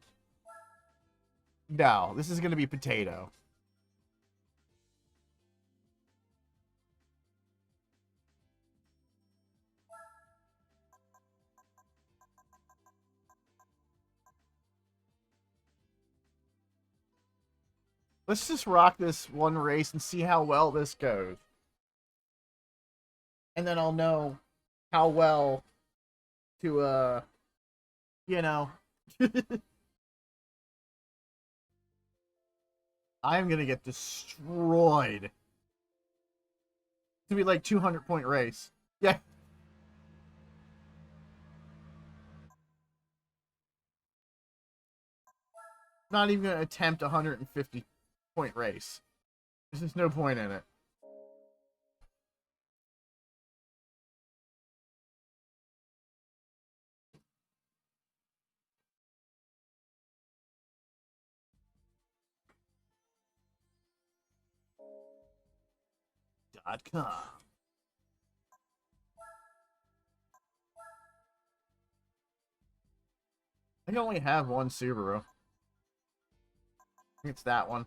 No, this is gonna be potato. Let's just rock this one race and see how well this goes. And then I'll know how well to, you know. I'm gonna get destroyed. It's gonna be like 200-point race. Yeah. Not even gonna attempt a 150-point race. There's just no point in it. .com. I can only have one Subaru. I think it's that one.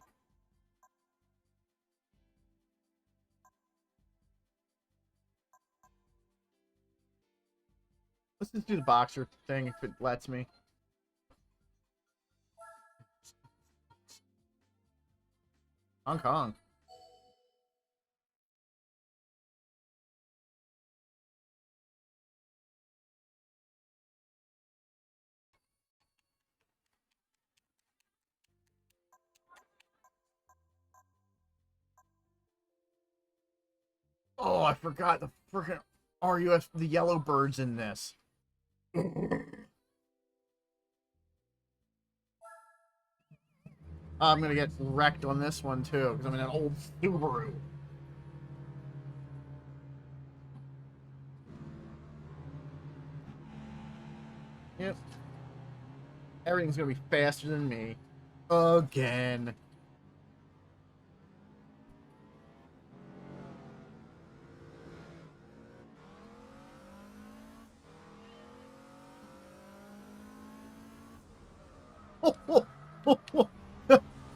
Let's just do the boxer thing if it lets me. Hong Kong. Oh, I forgot the freaking RUF, the yellow birds in this. I'm gonna get wrecked on this one too, because I'm in an old Subaru. Yep. Everything's gonna be faster than me. Again.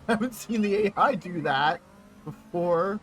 I haven't seen the AI do that before.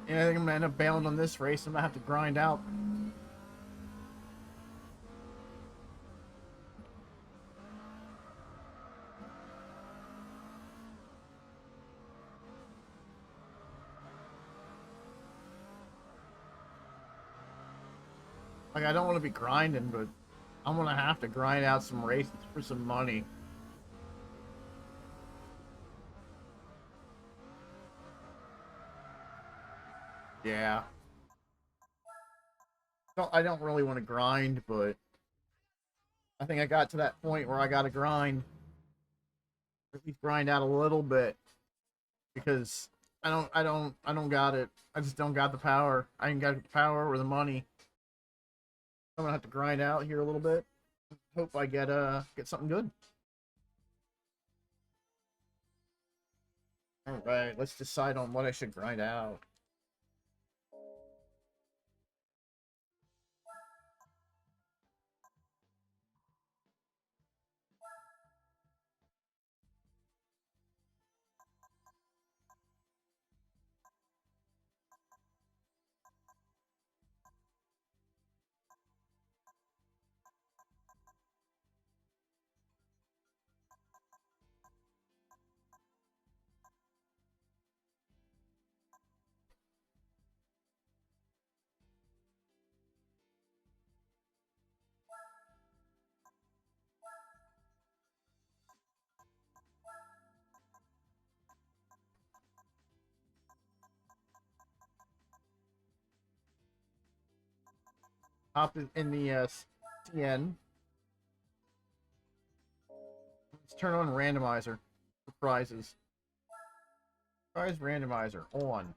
Yeah, I think I'm gonna end up bailing on this race. I'm gonna have to grind out. Like, I don't want to be grinding, but I'm gonna have to grind out some races for some money. Yeah. I don't really want to grind, but I think I got to that point where I gotta grind. At least grind out a little bit. Because I don't got it. I just don't got the power. I ain't got the power or the money. I'm gonna have to grind out here a little bit. Hope I get something good. Alright, let's decide on what I should grind out. Hop in the CN. Let's turn on randomizer for prizes. Prize randomizer on.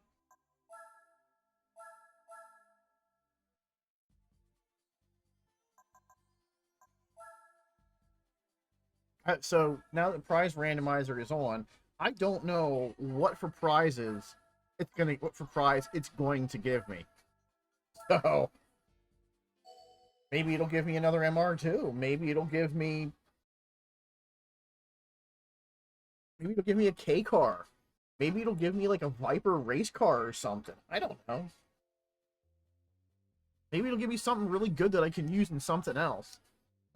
So now that prize randomizer is on, I don't know what for prizes it's going to give me. So maybe it'll give me another MR2. Maybe it'll give me a K car. Maybe it'll give me like a Viper race car or something. I don't know. Maybe it'll give me something really good that I can use in something else.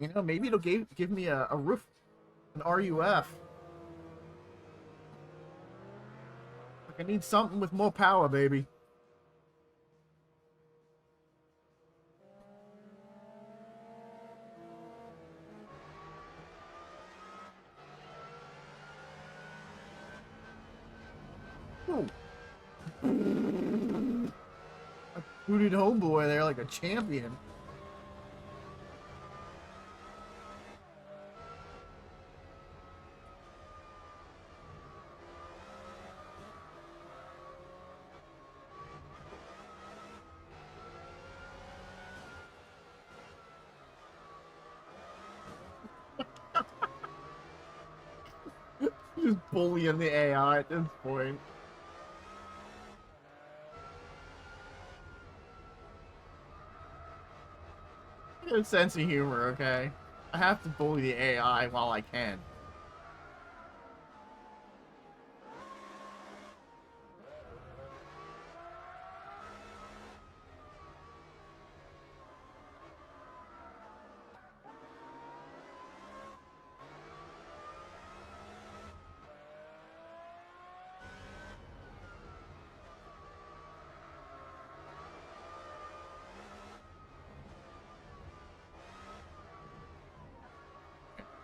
You know, maybe it'll give me a roof, an RUF. Like, I need something with more power, baby. Ooh. I booted homeboy there like a champion. Just bullying the AI at this point. Get a sense of humor, okay? I have to bully the AI while I can.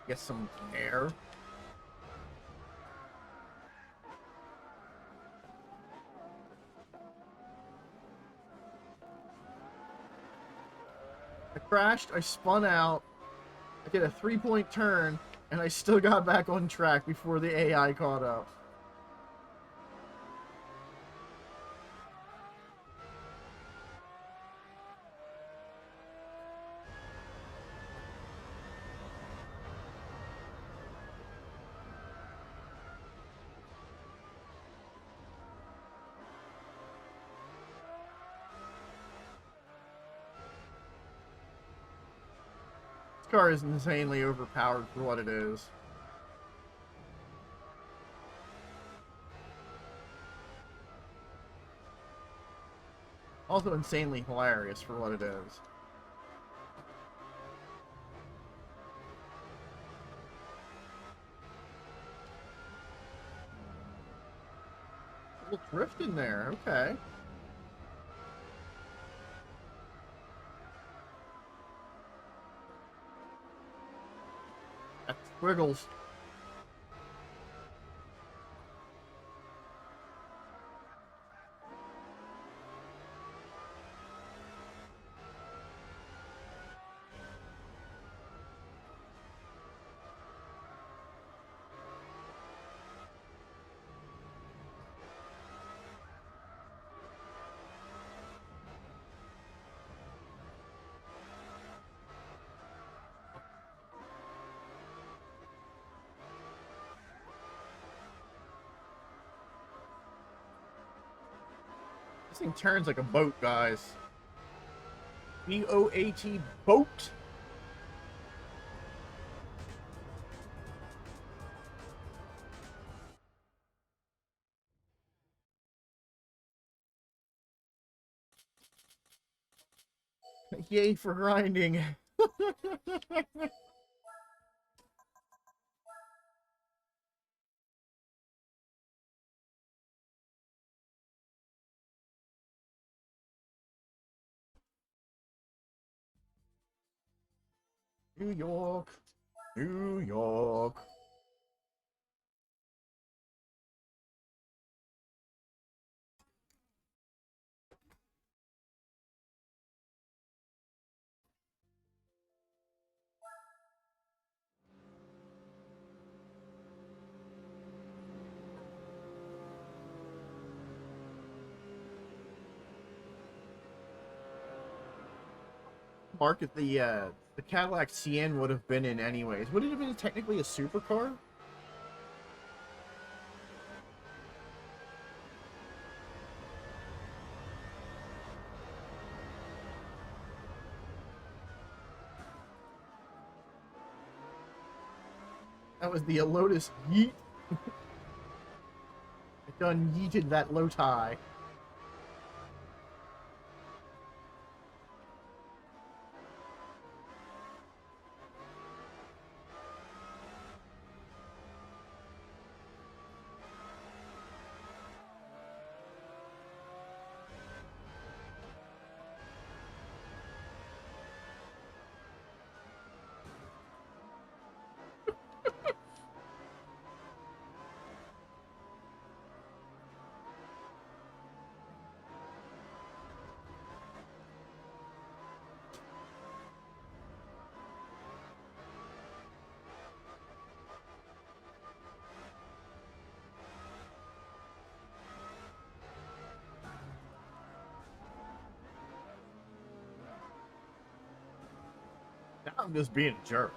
Get some air. I crashed, I spun out, I did a 3-point turn, and I still got back on track before the AI caught up. This car is insanely overpowered for what it is. Also insanely hilarious for what it is. A little drift in there, okay. That's squiggles. This thing turns like a boat, guys. B-O-A-T, boat. Yay for grinding. New York. New York. Market the Cadillac CN would have been in anyways. Would it have been technically a supercar? That was the Lotus Yeet. It done yeeted that low tie. Now I'm just being a jerk.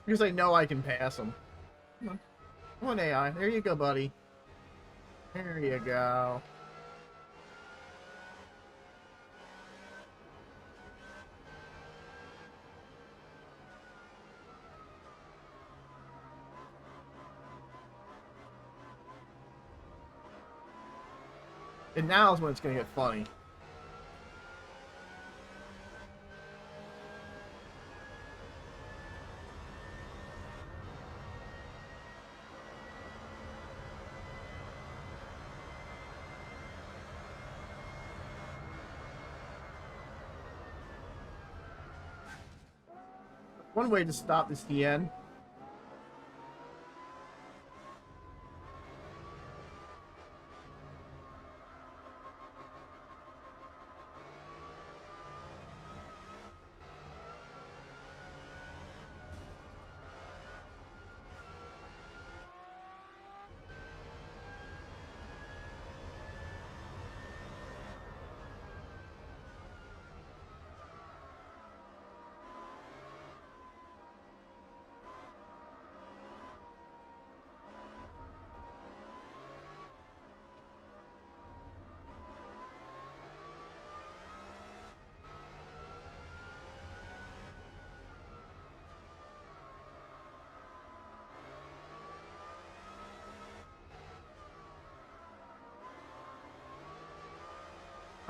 Because I know I can pass him. Come on. Come on, AI. There you go, buddy. There you go. And now is when it's gonna get funny. One way to stop this DN.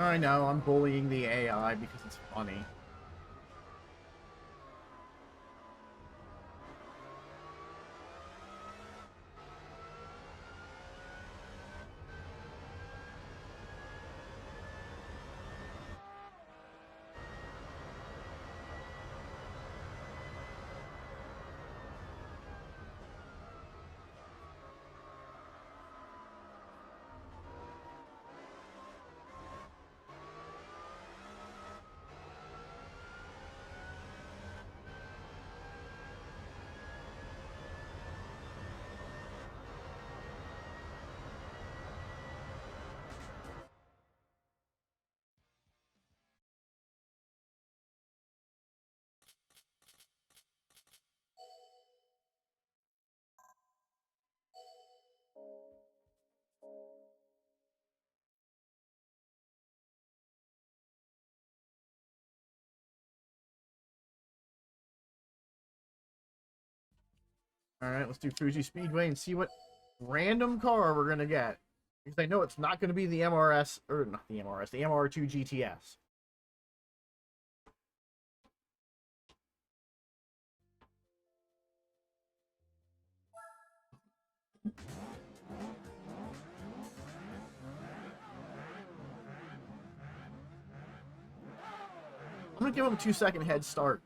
I know, I'm bullying the AI because it's funny. Alright, let's do Fuji Speedway and see what random car we're gonna get. Because I know it's not gonna be the MRS, or not the MRS, the MR2 GTS. I'm gonna give him a 2-second head start.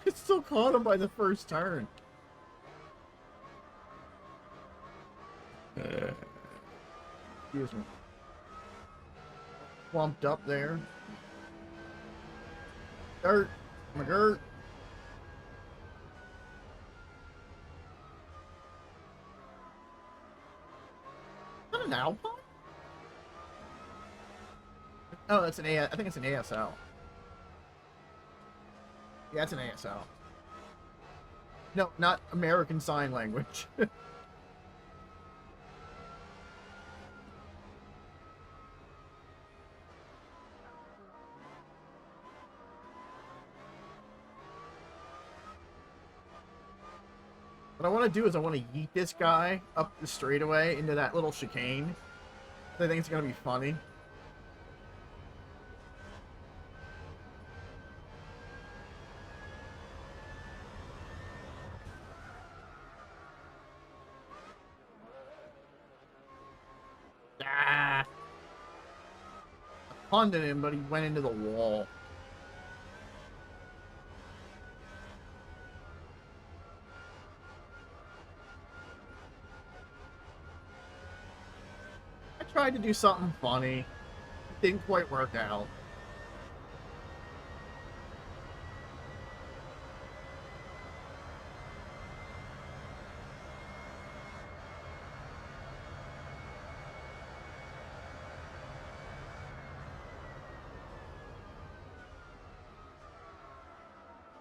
It still caught him by the first turn. Excuse me. Plumped up there. Dirt. McGirt. Is that an Alpine? Oh, that's an I think it's an ASL. Yeah, it's an ASL. No, not American Sign Language. What I want to do is I want to yeet this guy up the straightaway into that little chicane. I think it's going to be funny. Ah! I punted him, but he went into the wall. I tried to do something funny. It didn't quite work out.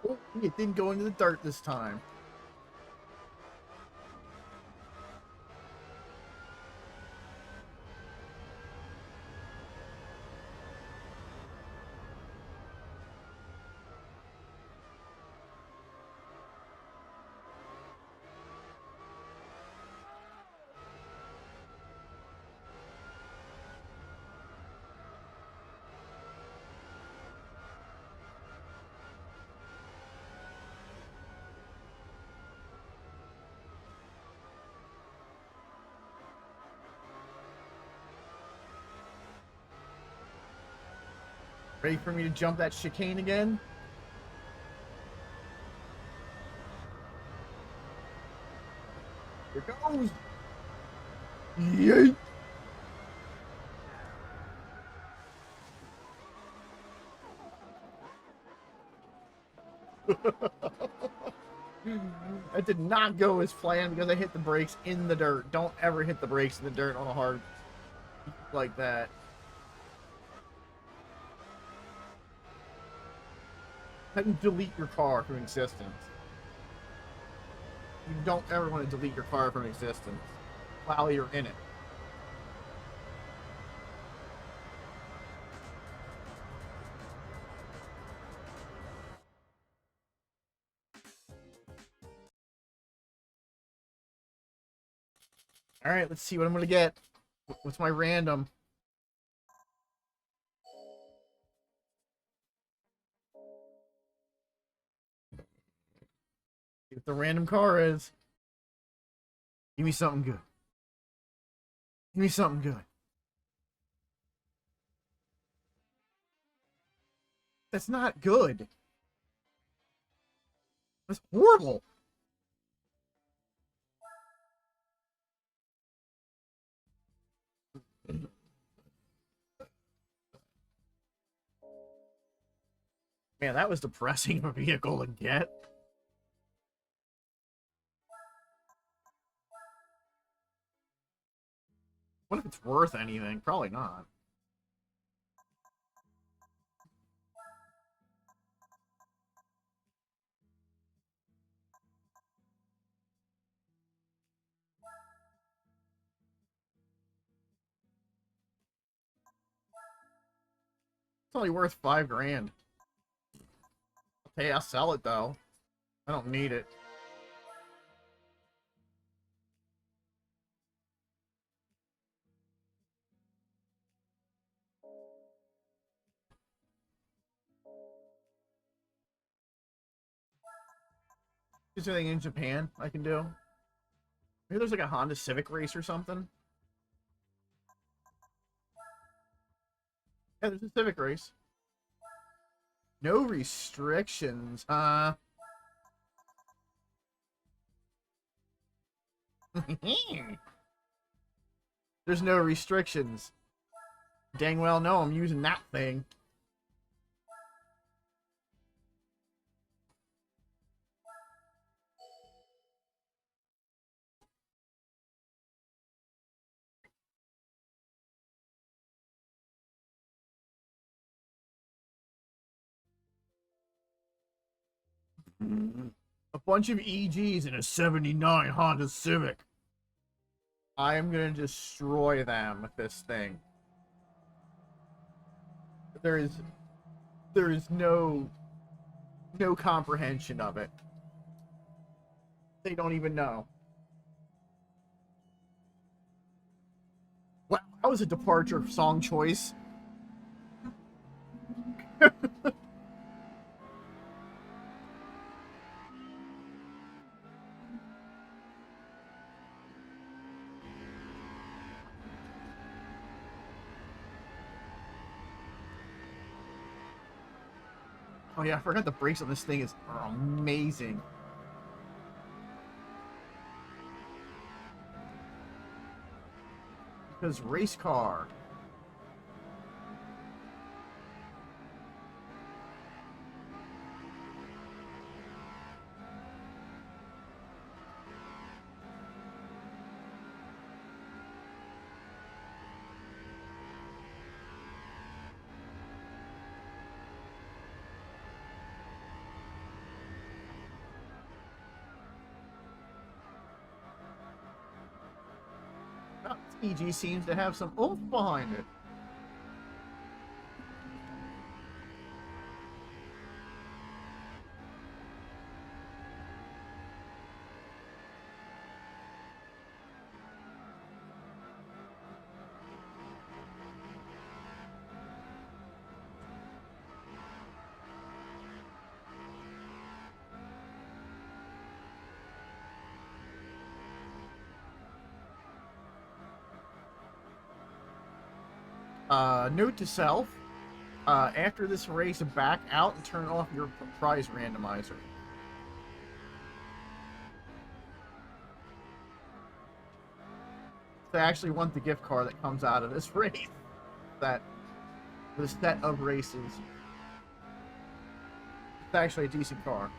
Oh, it didn't go into the dirt this time. Ready for me to jump that chicane again? Here goes! Yeet! That did not go as planned because I hit the brakes in the dirt. Don't ever hit the brakes in the dirt on a hard like that. And delete your car from existence. You don't ever want to delete your car from existence. while you're in it. All right, let's see what I'm gonna get. What's my random? See what the random car is. Give me something good. Give me something good. That's not good. That's horrible. Man, that was depressing of a vehicle to get. What if it's worth anything? Probably not. It's only worth $5 grand. Okay, I'll sell it though. I don't need it. Is there anything in Japan I can do? Maybe there's like a Honda Civic race or something. Yeah, there's a Civic race. No restrictions. There's no restrictions. Dang well no, I'm using that thing. A bunch of EGs in a 79 Honda Civic. I am gonna destroy them with this thing. There is no comprehension of it. They don't even know. Wow, that was a departure song choice. Oh yeah, I forgot the brakes on this thing are amazing. Because race car. Oh, this EG seems to have some oomph behind it. Note to self, after this race, back out and turn off your prize randomizer. I actually want the gift card that comes out of this race. That the set of races. It's actually a decent car.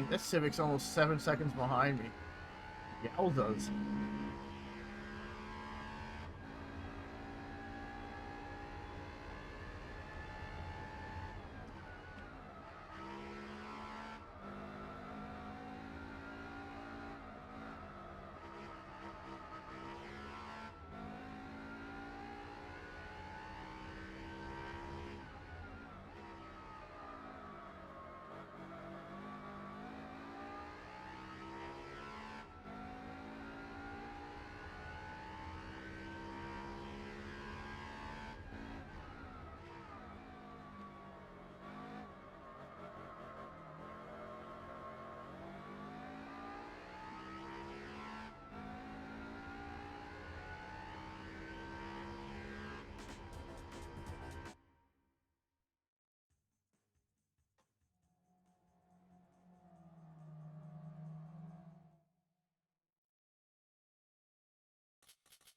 This Civic's almost 7 seconds behind me. Yowzas.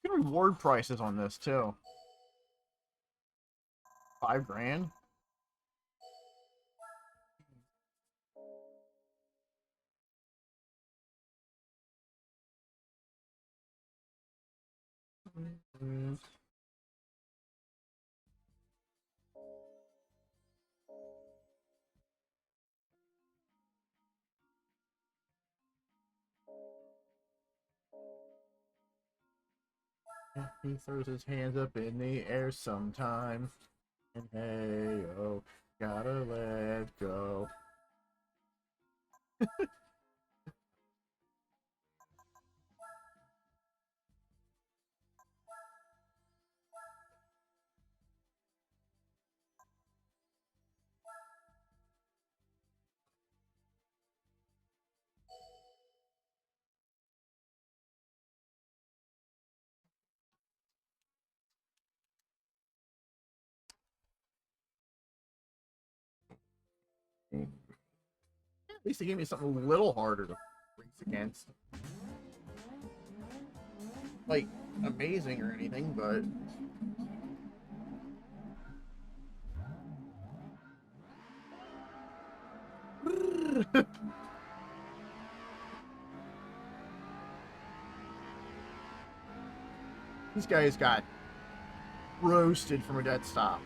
Good reward prices on this too. 5 grand. He throws his hands up in the air sometimes. And hey, oh, gotta let go. At least they gave me something a little harder to race against. Like, amazing or anything, but... These guys got roasted from a dead stop.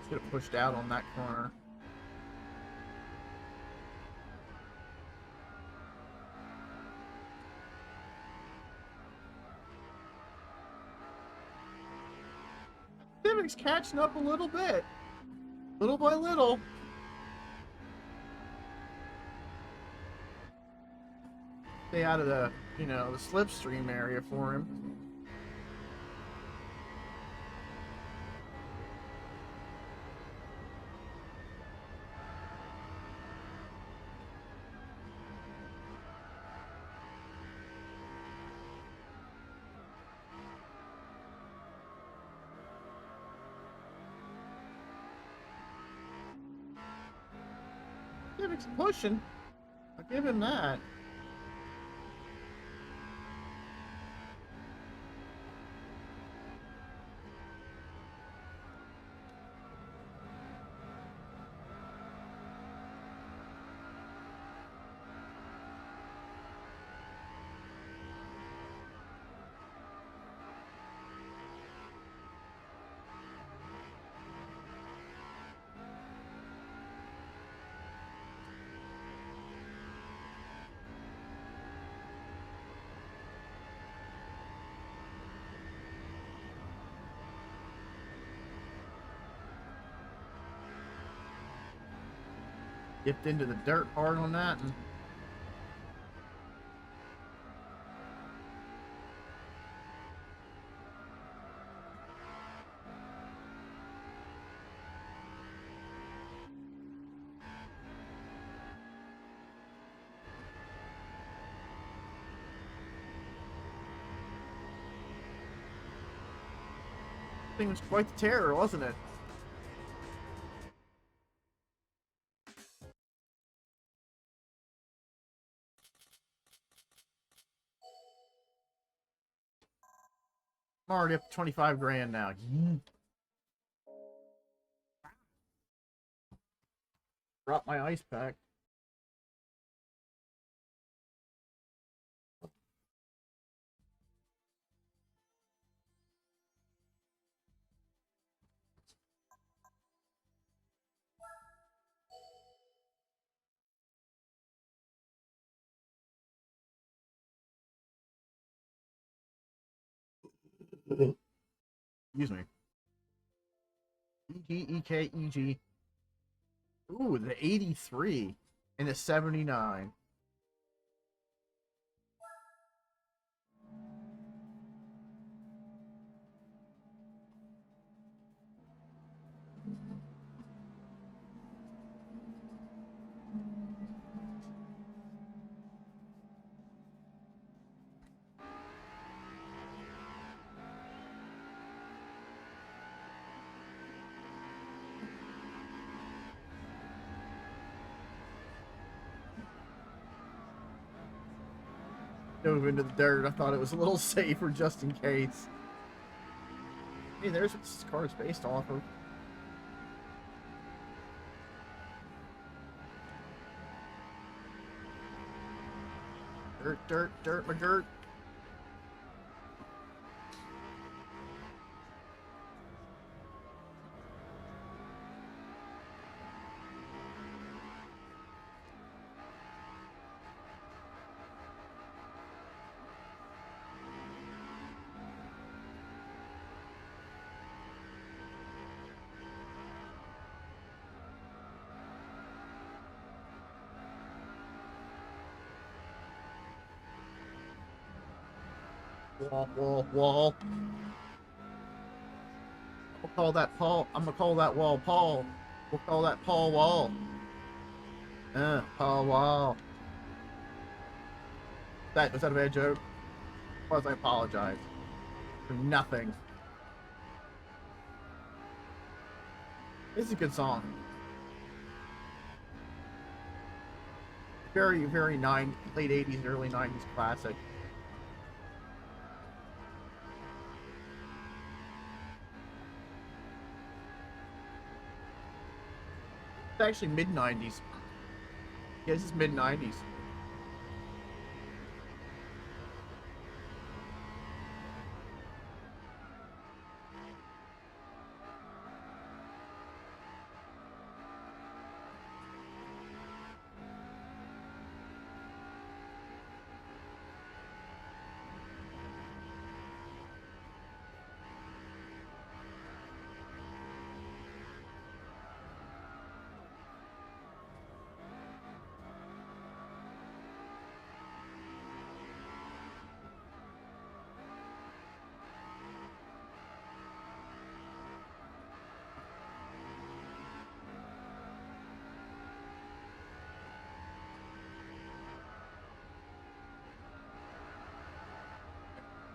Get pushed out on that corner. Civic's catching up a little bit. Little by little. Stay out of the, you know, the slipstream area for him. Civic's pushing. I'll give him that. Dipped into the dirt hard on that. And thing was quite the terror, wasn't it? I'm already up to 25 grand now. Drop my ice pack. Excuse me. E-G-E-K-E-G. Ooh, the 83 and the 79. Dove into the dirt. I thought it was a little safer just in case. Hey, there's what this car is based off of. Dirt, dirt, dirt, McGirt. Wall, wall, wall. We'll call that Paul. I'm gonna call that wall Paul. We'll call that Paul Wall. Paul Wall. Was that a bad joke? Was I apologize for nothing. This is a good song. Very, very late 80s, early 90s classic. It's actually mid-90s. Yeah, this is mid-90s.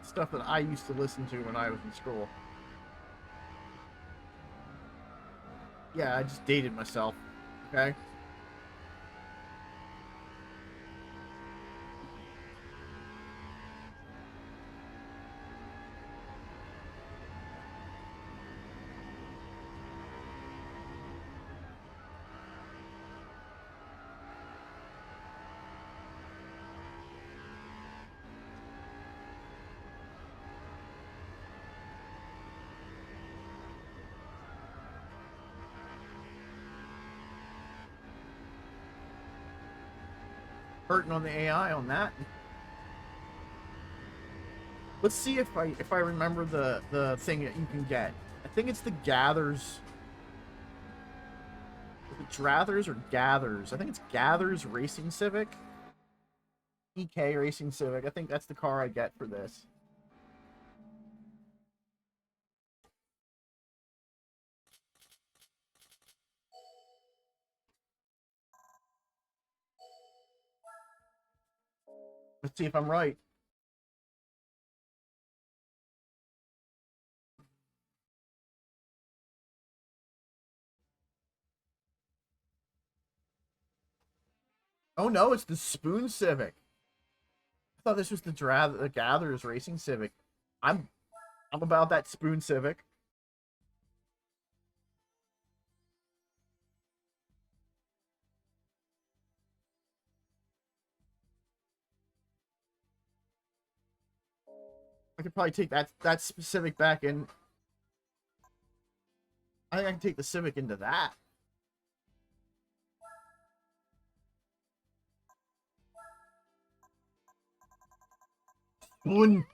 Stuff that I used to listen to when I was in school. Yeah, I just dated myself. Okay? Hurting on the AI on that. Let's see if I remember the thing that you can get. I think it's the gathers Is it Drathers or Gathers? I think it's Gathers Racing Civic. EK Racing Civic. I think that's the car I get for this. Let's see if I'm right. Oh no, it's the Spoon Civic. I thought this was the Gatherers Racing Civic. I'm about that Spoon Civic. I could probably take that Civic back in. I think I can take the Civic into that. One.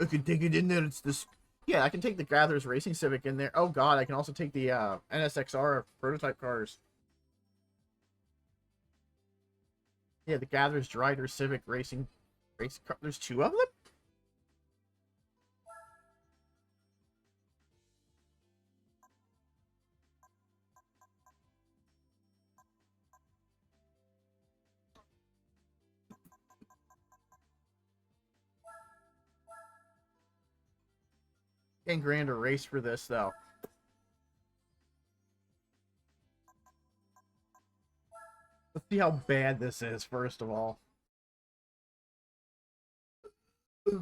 I can take it in there. It's this. Yeah, I can take the Gatherers Racing Civic in there. Oh god, I can also take the NSXR prototype cars. Yeah, the Gatherers Drider Civic Racing car. There's two of them? $10,000 a race for this, though. Let's see how bad this is, first of all. Nothing.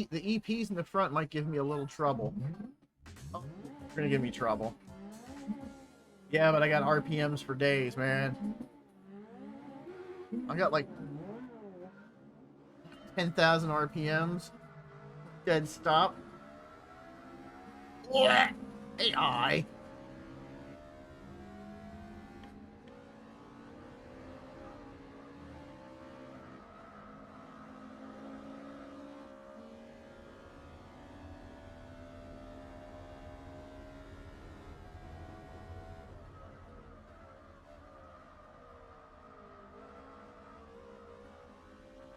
The EPs in the front might give me a little trouble. Oh, they're gonna give me trouble. Yeah, but I got RPMs for days, man. I got like 10,000 RPMs. Dead stop. What? AI.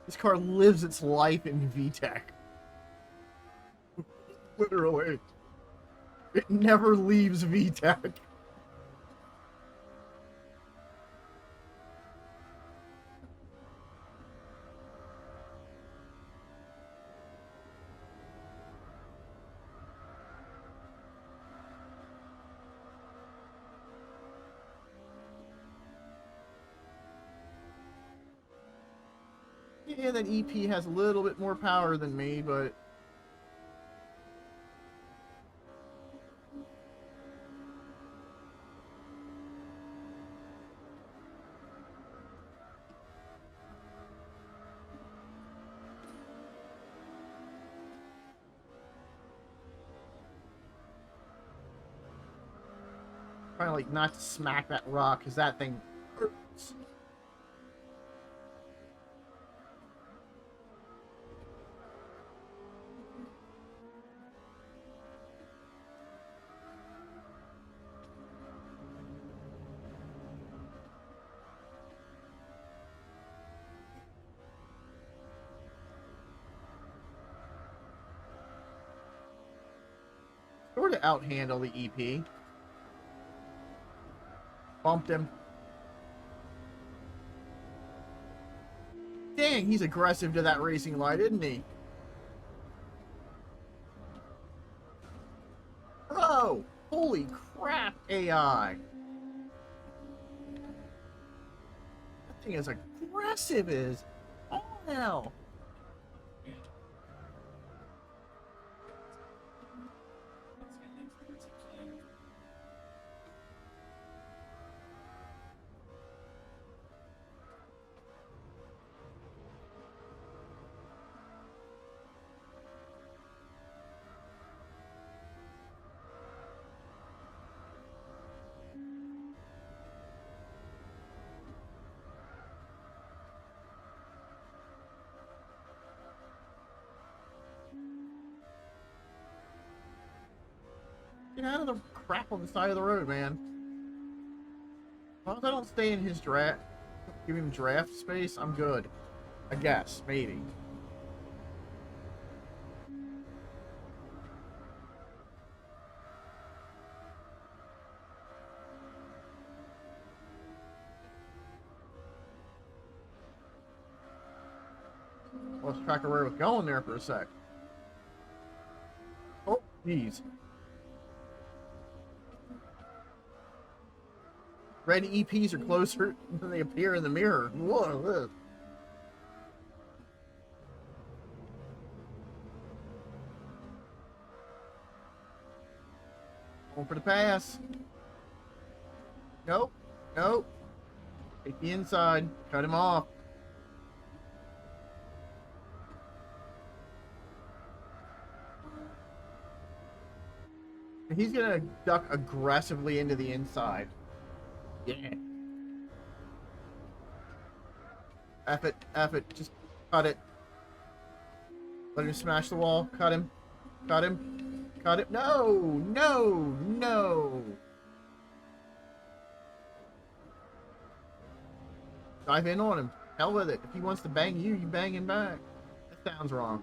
This car lives its life in VTEC. Literally. It never leaves VTEC. Yeah, that EP has a little bit more power than me, but... trying to, like, not to smack that rock, because that thing hurts. Sort of outhandle the EP. Bumped him. Dang, he's aggressive to that racing light, isn't he? Bro! Holy crap, AI! That thing is aggressive as all hell. Get out of the crap on the side of the road, man. As long as I don't stay in his draft, give him draft space, I'm good. I guess, maybe. Lost track of where I was going there for a sec. Oh, geez. Red EPs are closer than they appear in the mirror. Whoa, going for the pass. Nope. Nope. Take the inside. Cut him off. He's gonna duck aggressively into the inside. Yeah. F it. F it. Just cut it. Let him smash the wall. Cut him. Cut him. Cut it. No! No! No! Dive in on him. Hell with it. If he wants to bang you, you bang him back. That sounds wrong.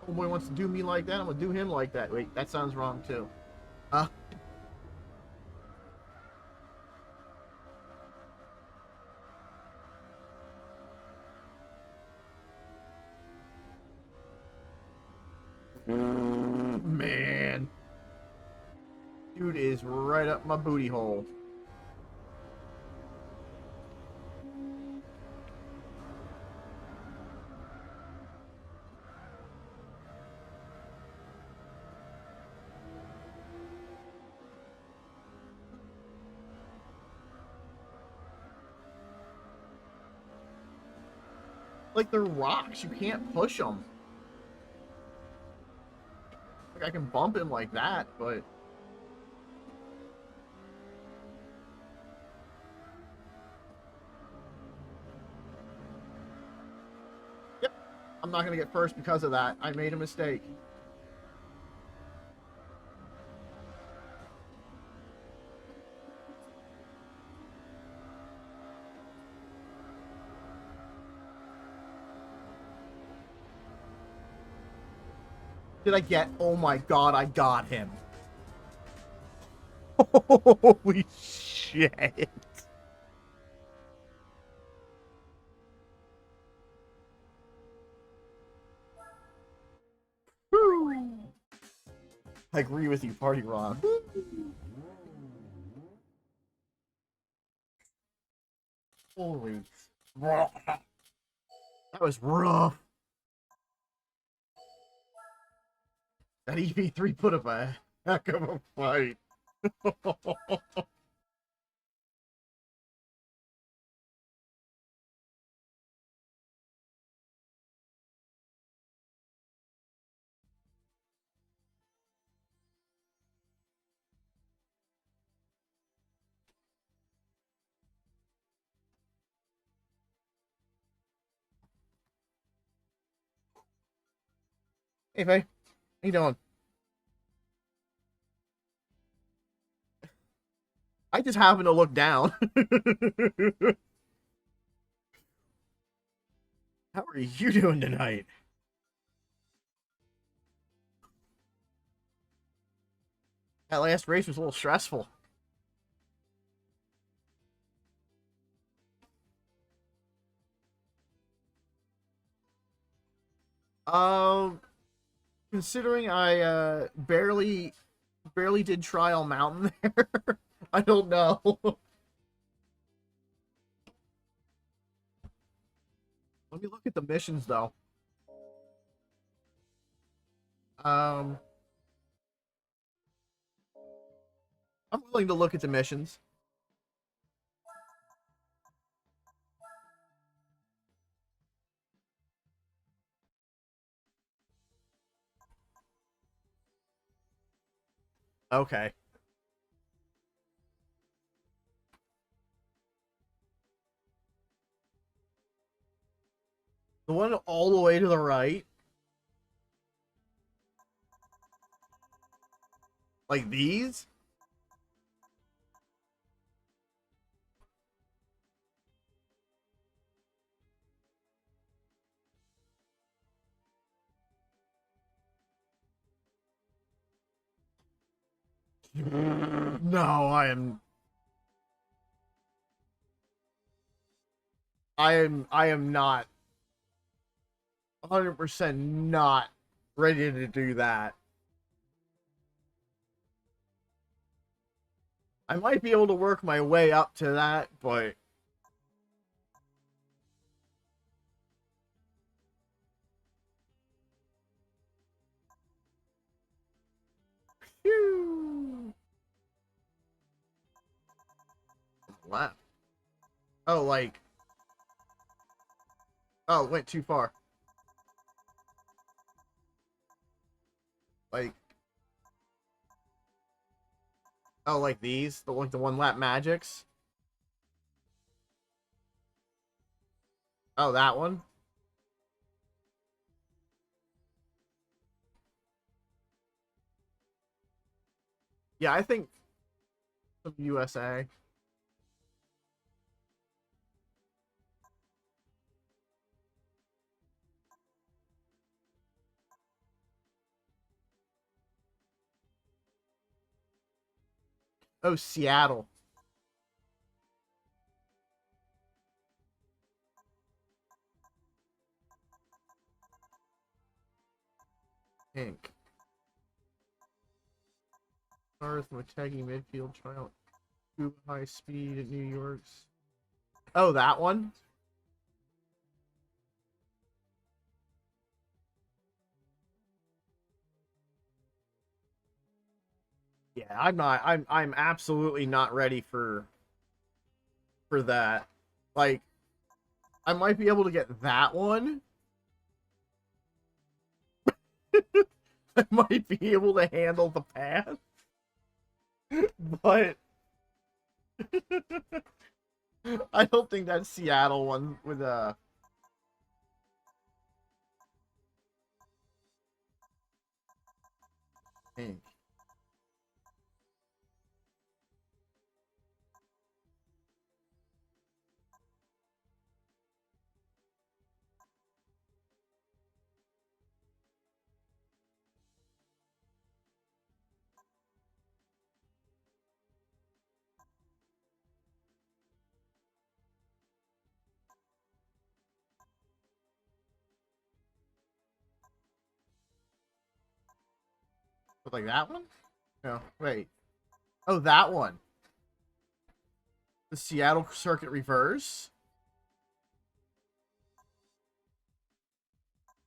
Homeboy wants to do me like that, I'm gonna do him like that. Wait, that sounds wrong too. Uh. Man. Dude is right up my booty hole. Like they're rocks, you can't push them. Like I can bump him like that, but yep, I'm not gonna get first because of that. I made a mistake. Did I get? Oh my god, I got him. Holy shit. I agree with you, Party Ron. Holy. That was rough. That EV3 put up a heck of a fight. Hey, Faye. How you doing? I just happened to look down. How are you doing tonight? That last race was a little stressful. Um, considering I barely did Trial Mountain there, I don't know. Let me look at the missions though. Um, I'm willing to look at the missions. Okay. The one all the way to the right. Like these? No, I am not 100% not ready to do that. I might be able to work my way up to that, but phew. Left. Oh, like, oh, went too far. Like, oh, like these, the one lap magics. Oh, that one. Yeah, I think some USA. Oh, Seattle. Pink. Earth, Motegi midfield trial. Too high speed at New York's. Oh, that one. Yeah, I'm not. I'm absolutely not ready for that. Like, I might be able to get that one. I might be able to handle the path, but I don't think that Seattle one with pink. But like that one? No, wait. Oh, that one. The Seattle Circuit Reverse.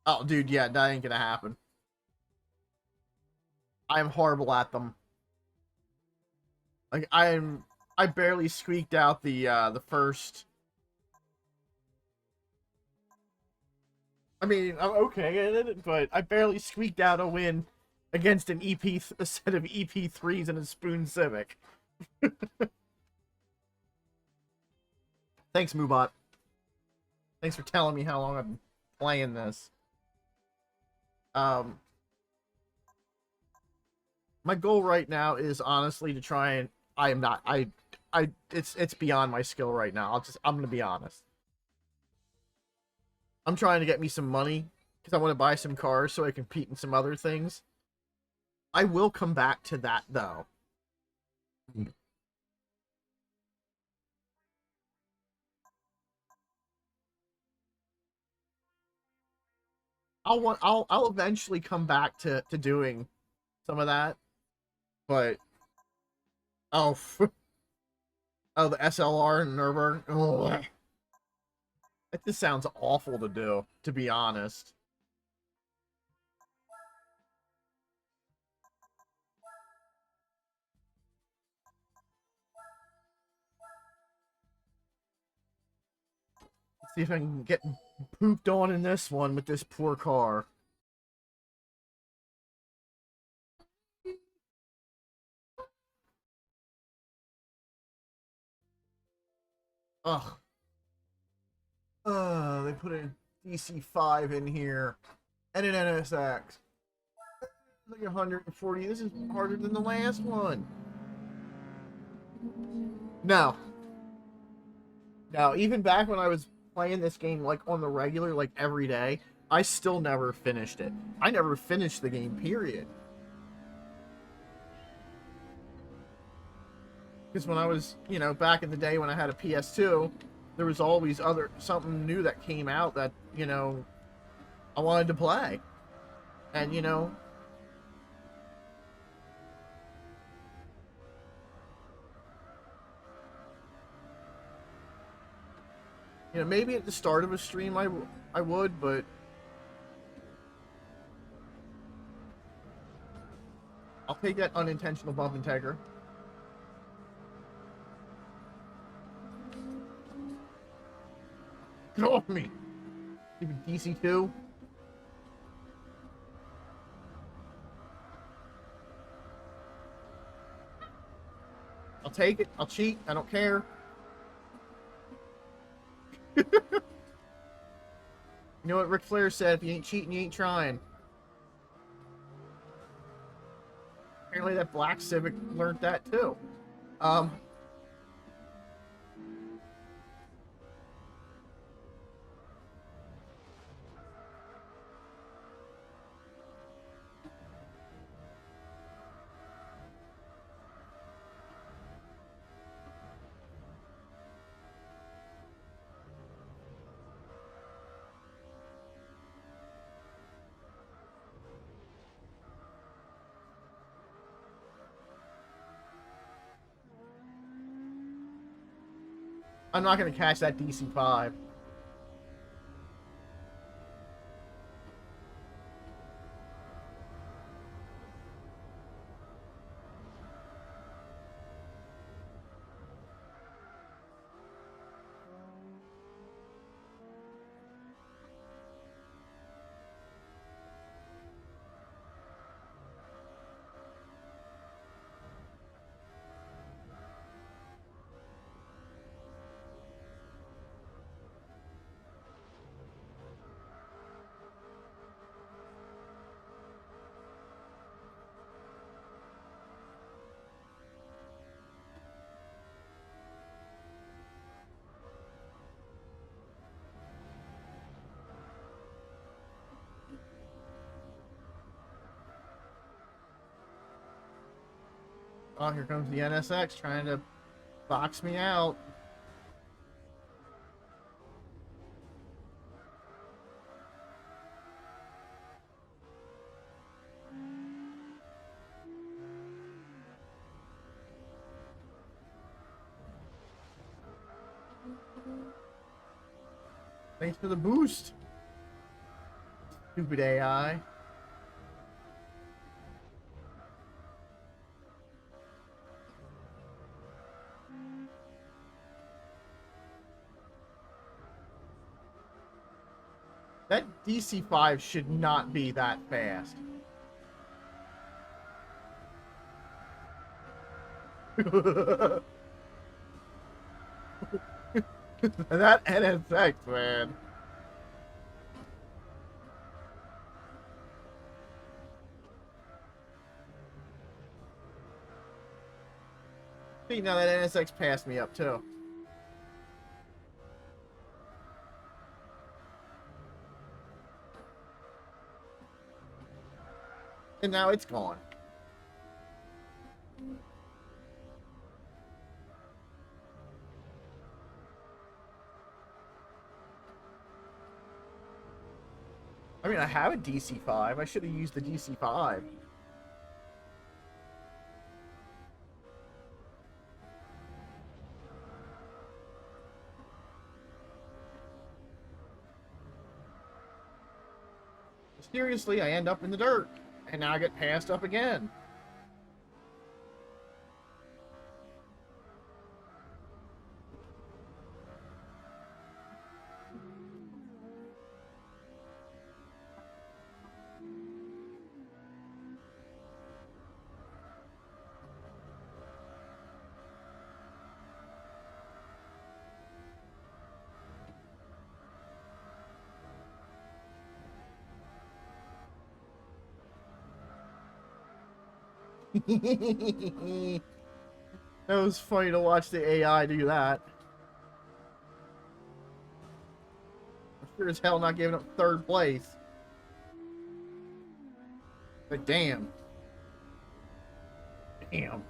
Oh, dude, yeah, that ain't gonna happen. I'm horrible at them. Like I barely squeaked out the first. I mean, I'm okay at it, but I barely squeaked out a win against a set of EP3s and a Spoon Civic. Thanks, Moobot. Thanks for telling me how long I've been playing this. Um, my goal right now is honestly to try and I am not I it's beyond my skill right now. I'm gonna be honest. I'm trying to get me some money because I want to buy some cars so I can compete in some other things. I will come back to that though. I'll eventually come back to doing some of that, but oh oh the SLR and Nürburgring. Oh, it just sounds awful to do, to be honest. Let's see if I can get pooped on in this one with this poor car. Ugh. They put in DC5 in here. And an NSX. Like 140. This is harder than the last one. No. No, even back when I was playing this game like on the regular, like every day, I still never finished it. I never finished the game, period. Because when I was, you know, back in the day when I had a PS2, there was always something new that came out that, you know, I wanted to play. And, you know, maybe at the start of a stream I would, but I'll take that unintentional bump integra. Get off me! Even DC2. I'll take it. I'll cheat. I don't care. You know what Ric Flair said? If you ain't cheating, you ain't trying. Apparently that black Civic learned that too. I'm not going to catch that DC5. Oh, here comes the NSX trying to box me out. Thanks for the boost. Stupid AI. That DC5 should not be that fast. That NSX, man. See, now that NSX passed me up, too. And now it's gone. I mean, I have a DC5. I should have used the DC5. Seriously, I end up in the dirt. And now I get passed up again. That was funny to watch the AI do that. I'm sure as hell not giving up third place. But damn. Damn.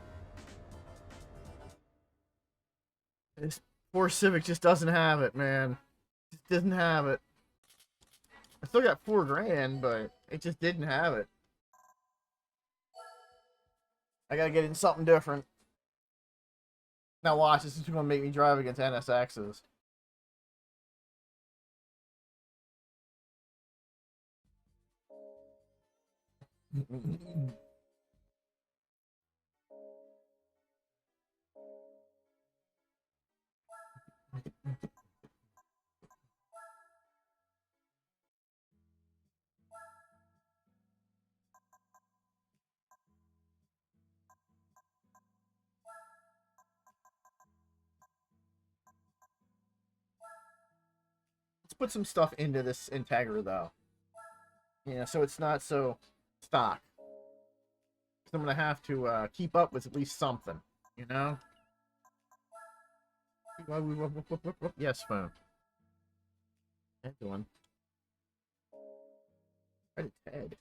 This poor Civic just doesn't have it, man. Just doesn't have it. I still got $4 grand, but it just didn't have it. I gotta get in something different. Now watch, this is gonna make me drive against NSXs. Let's put some stuff into this Integra though. Yeah, so it's not so stock. I'm gonna have to keep up with at least something, you know? Yes, phone. How you doing? Right, Ted.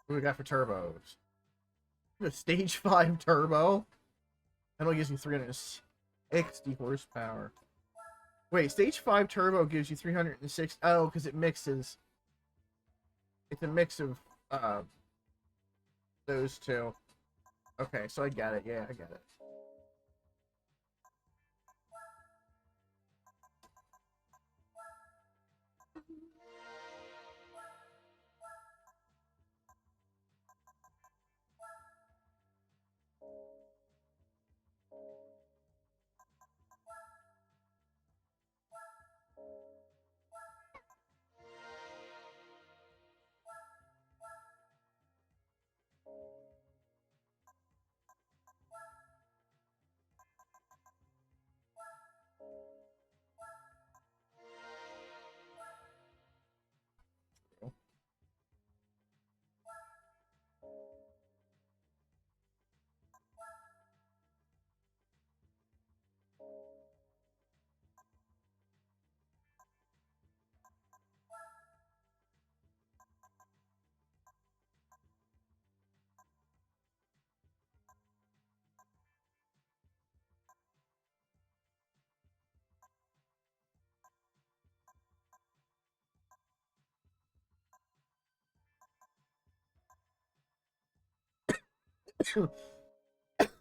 What do we got for turbos? A stage 5 turbo? That only gives you 360 horsepower. Wait, stage 5 turbo gives you 306. Oh, because it mixes. It's a mix of those two. Okay, so I got it. Yeah, I got it.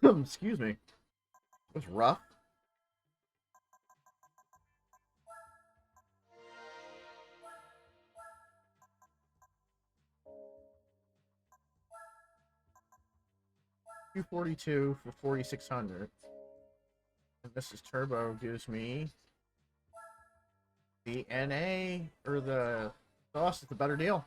Excuse me. It was rough. $242 for 4,600. And this is turbo gives me the NA or the sauce is the better deal.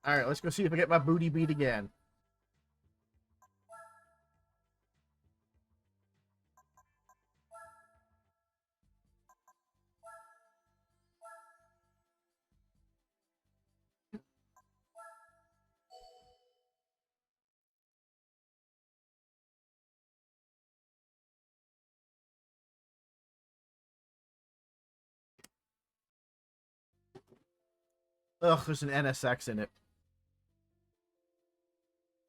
All right, let's go see if I get my booty beat again. Ugh, there's an NSX in it.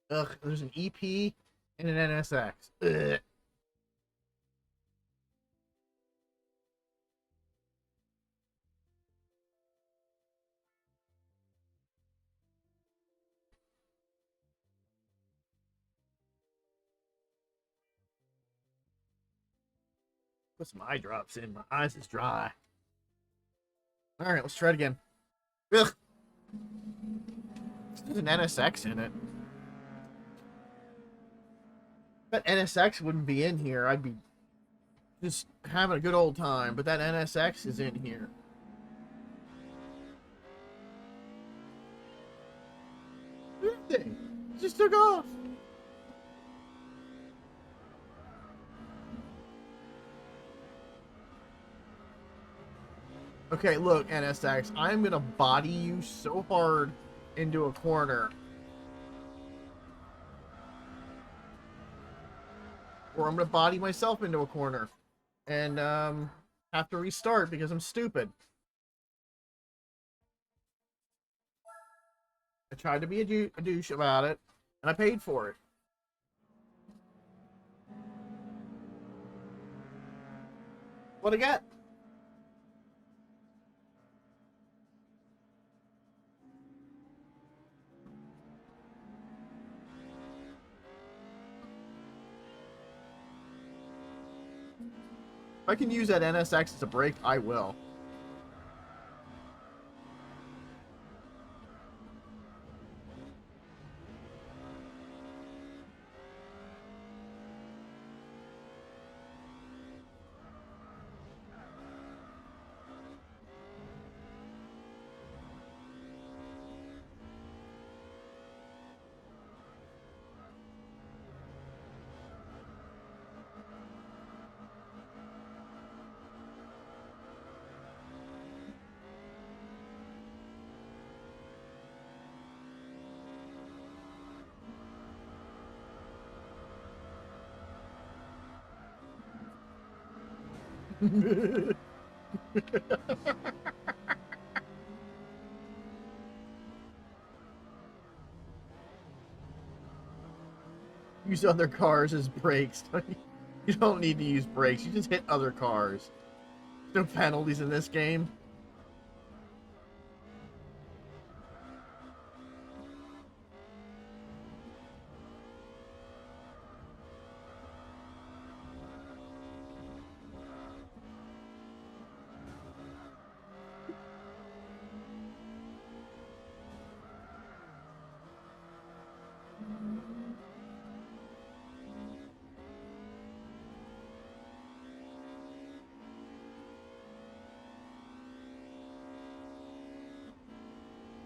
Ugh, there's an EP and an NSX. Ugh. Put some eye drops in. My eyes is dry. All right, let's try it again. Ugh. There's an NSX in it. That NSX wouldn't be in here. I'd be just having a good old time. But that NSX is in here. It just took off. Okay, look, NSX, I'm gonna body you so hard into a corner. Or I'm gonna body myself into a corner. And, have to restart because I'm stupid. I tried to be a douche about it, and I paid for it. What'd I get? If I can use that NSX as a brake, I will. Use other cars as brakes. You don't need to use brakes. You just hit other cars. There's no penalties in this game.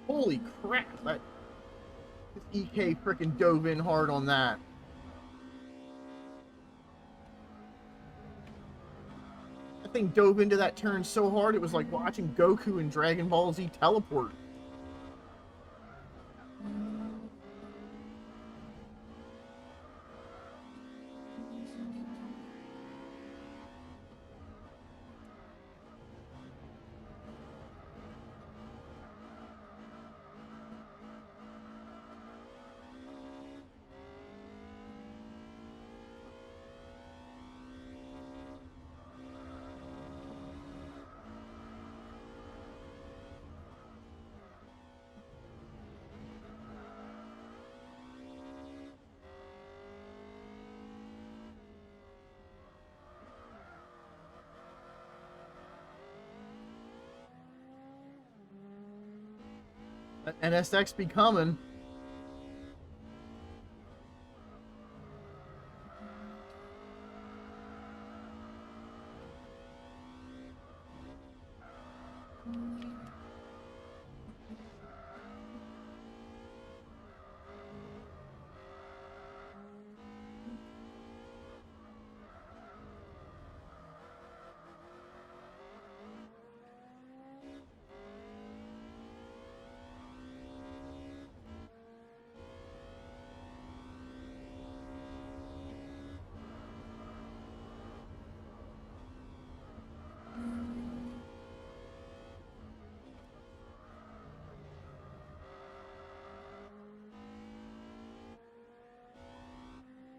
Holy crap! This EK frickin' dove in hard on that. That thing dove into that turn so hard it was like watching Goku in Dragon Ball Z teleport. That NSX be coming.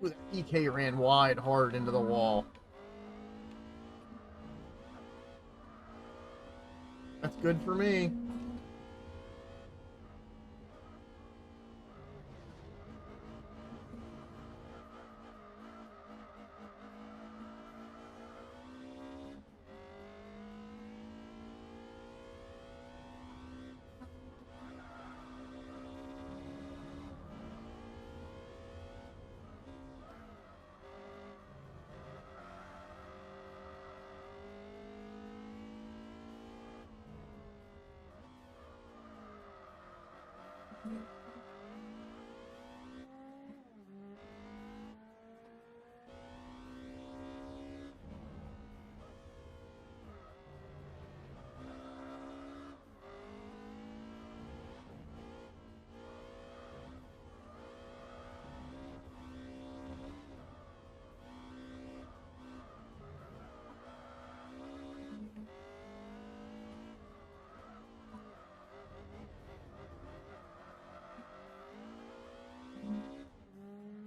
Ooh, that EK ran wide hard into the wall. That's good for me.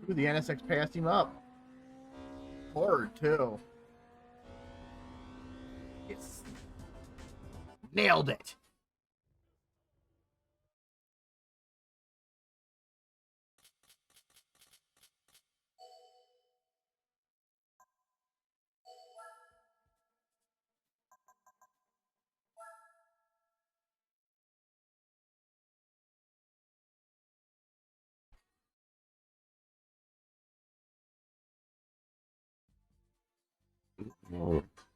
Ooh, the NSX passed him up. Hard, too. Yes. Nailed it.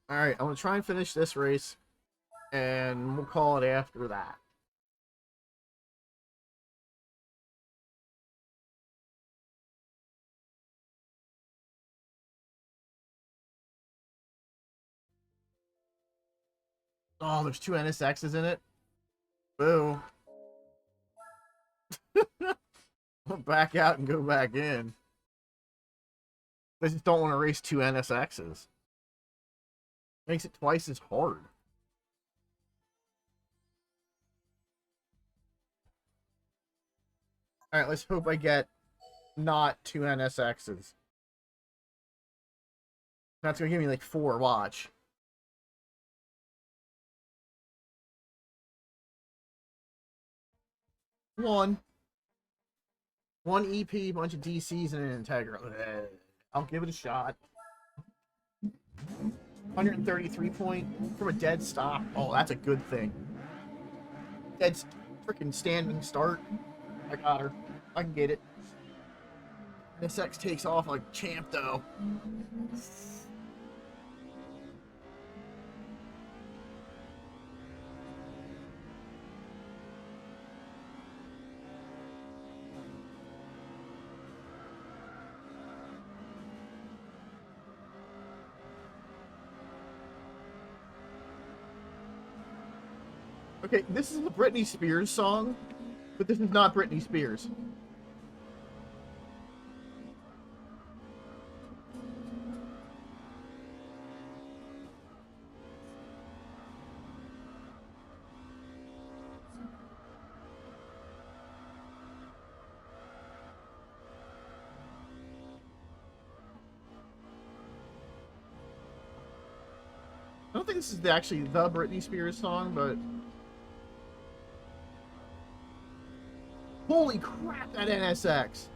Alright, I'm going to try and finish this race, and we'll call it after that. Oh, there's 2 NSXs in it? Boo. I'll back out and go back in. I just don't want to race 2 NSXs. Makes it twice as hard. Alright, let's hope I get not 2 NSXs. That's gonna give me like 4, watch. One EP, bunch of DCs, and an Integra. I'll give it a shot. 133 point from a dead stop. Oh, that's a good thing. Dead freaking standing start. I got her. I can get it. This X takes off like champ, though. Okay, this is the Britney Spears song, but this is not Britney Spears. I don't think this is actually the Britney Spears song, but... Holy crap, that NSX!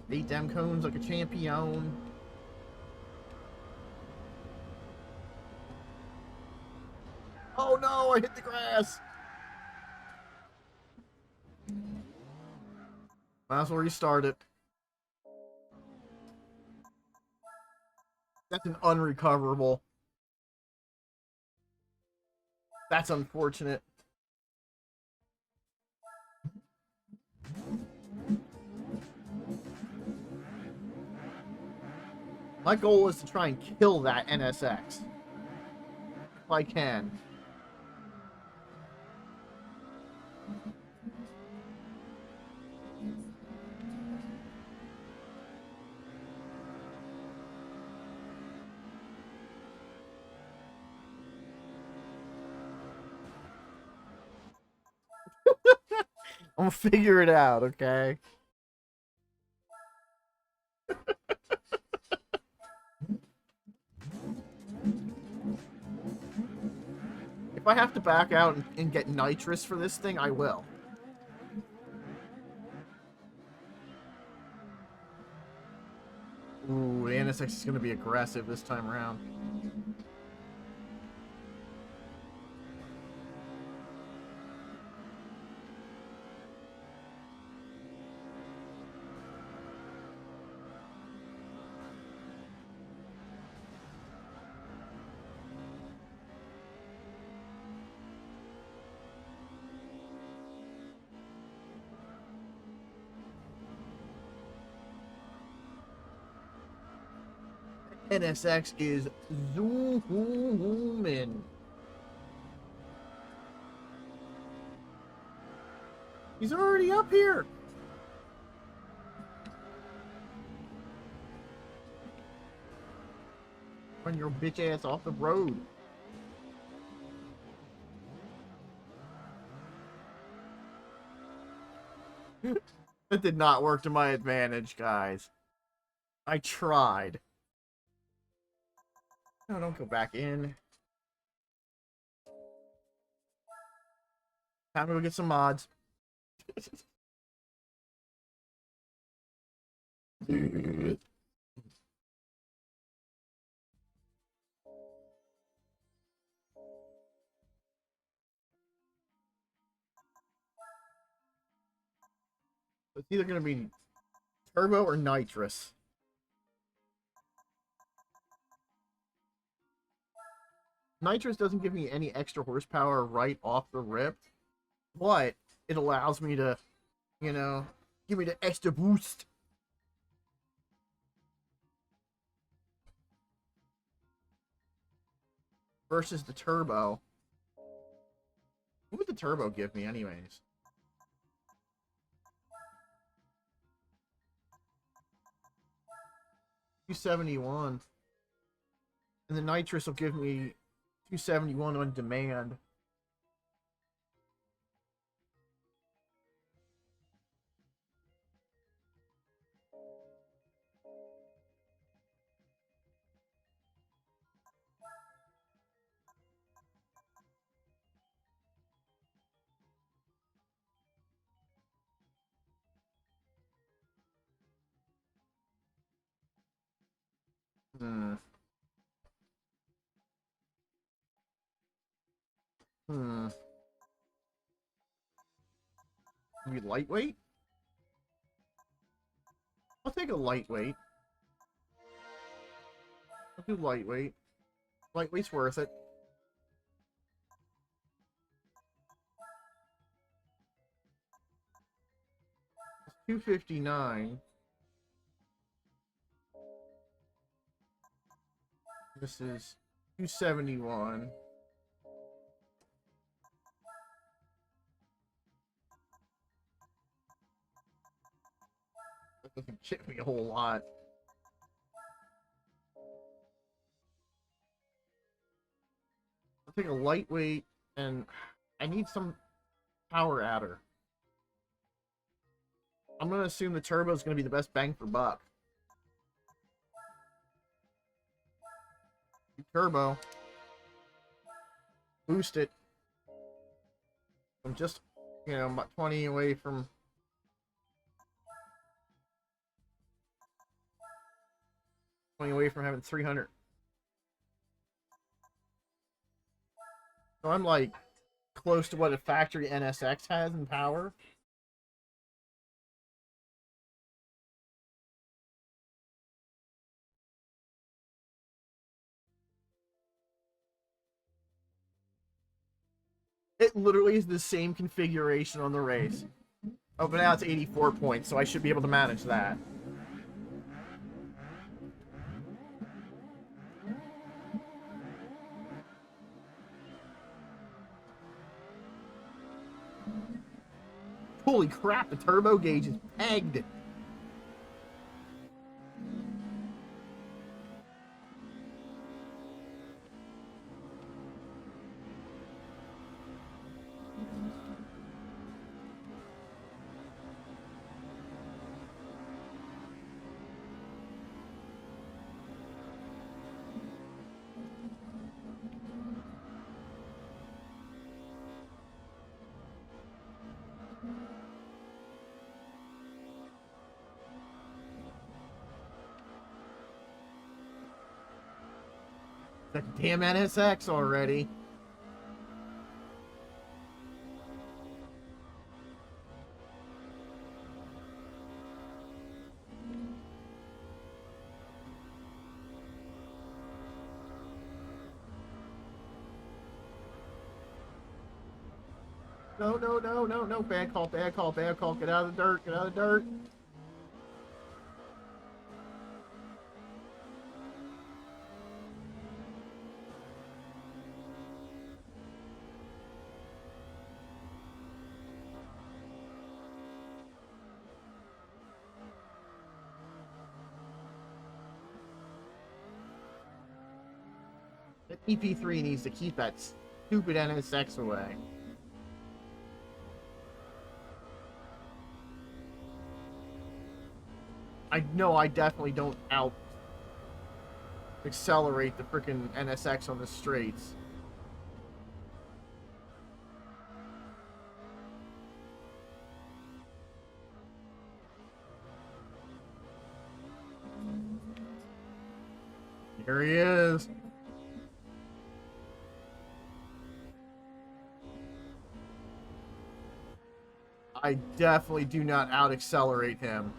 Beat them cones like a champion. Oh no, I hit the grass! Might as well restart it. That's an unrecoverable. That's unfortunate. My goal is to try and kill that NSX. If I can. I'm gonna figure it out, okay? I have to back out and get nitrous for this thing, I will. Ooh, the NSX is going to be aggressive this time around. NSX is zooming. He's already up here. Run your bitch ass off the road. That did not work to my advantage, guys. I tried. No, don't go back in. Time to go get some mods. It's either going to be turbo or nitrous. Nitrous doesn't give me any extra horsepower right off the rip, but it allows me to, you know, give me the extra boost. Versus the turbo. What would the turbo give me anyways? 271. And the nitrous will give me 271 on demand. Hmm. Maybe lightweight? I'll take a lightweight. I'll do lightweight. Lightweight's worth it. It's 259. This is 271. That doesn't chip me a whole lot. I'll take a lightweight, and I need some power adder. I'm going to assume the turbo is going to be the best bang for buck. Turbo. Boost it. I'm just, you know, about 20 away from... having 300. So I'm like close to what a factory NSX has in power. It literally is the same configuration on the race. Oh, but now it's 84 points, so I should be able to manage that. Holy crap, the turbo gauge is pegged. That damn NSX already. No, no, no, no, no. Bad call, bad call, bad call. Get out of the dirt, get out of the dirt. The EP3 needs to keep that stupid NSX away. I know I definitely don't out accelerate the freaking NSX on the straights. Here he is. I definitely do not out accelerate him.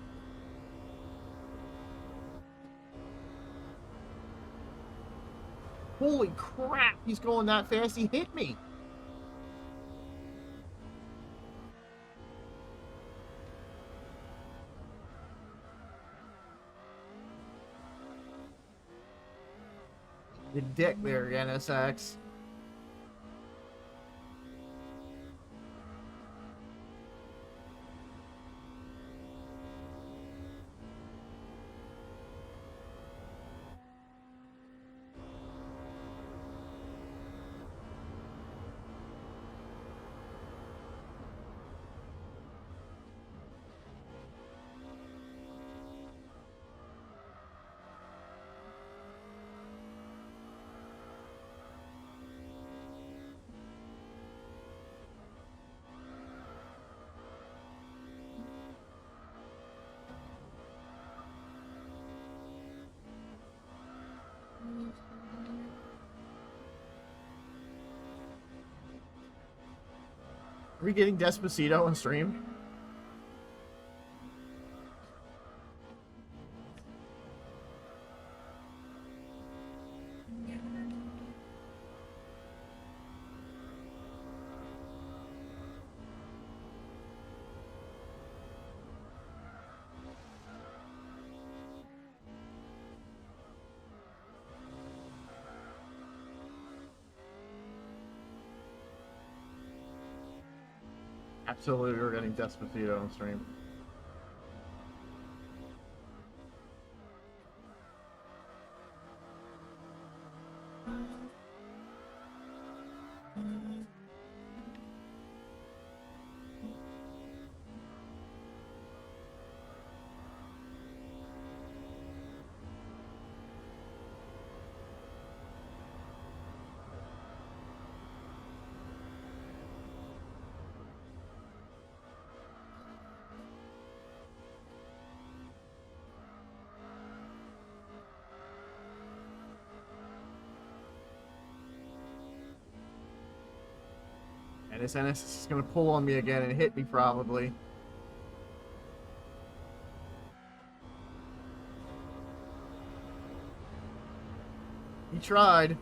Holy crap, he's going that fast, he hit me. The dick there, NSX. Are we getting Despacito on stream? Absolutely, we're getting Despacito on stream. And this NS is going to pull on me again and hit me probably. He tried.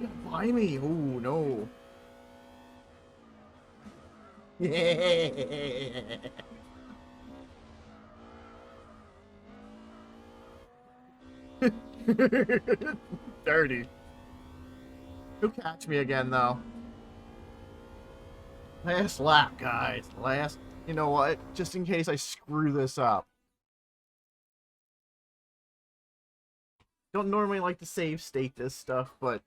Get by me. Oh, no. Yeah. Dirty. He'll catch me again, though. Last lap, guys. Last. You know what? Just in case I screw this up. Don't normally like to save state this stuff, but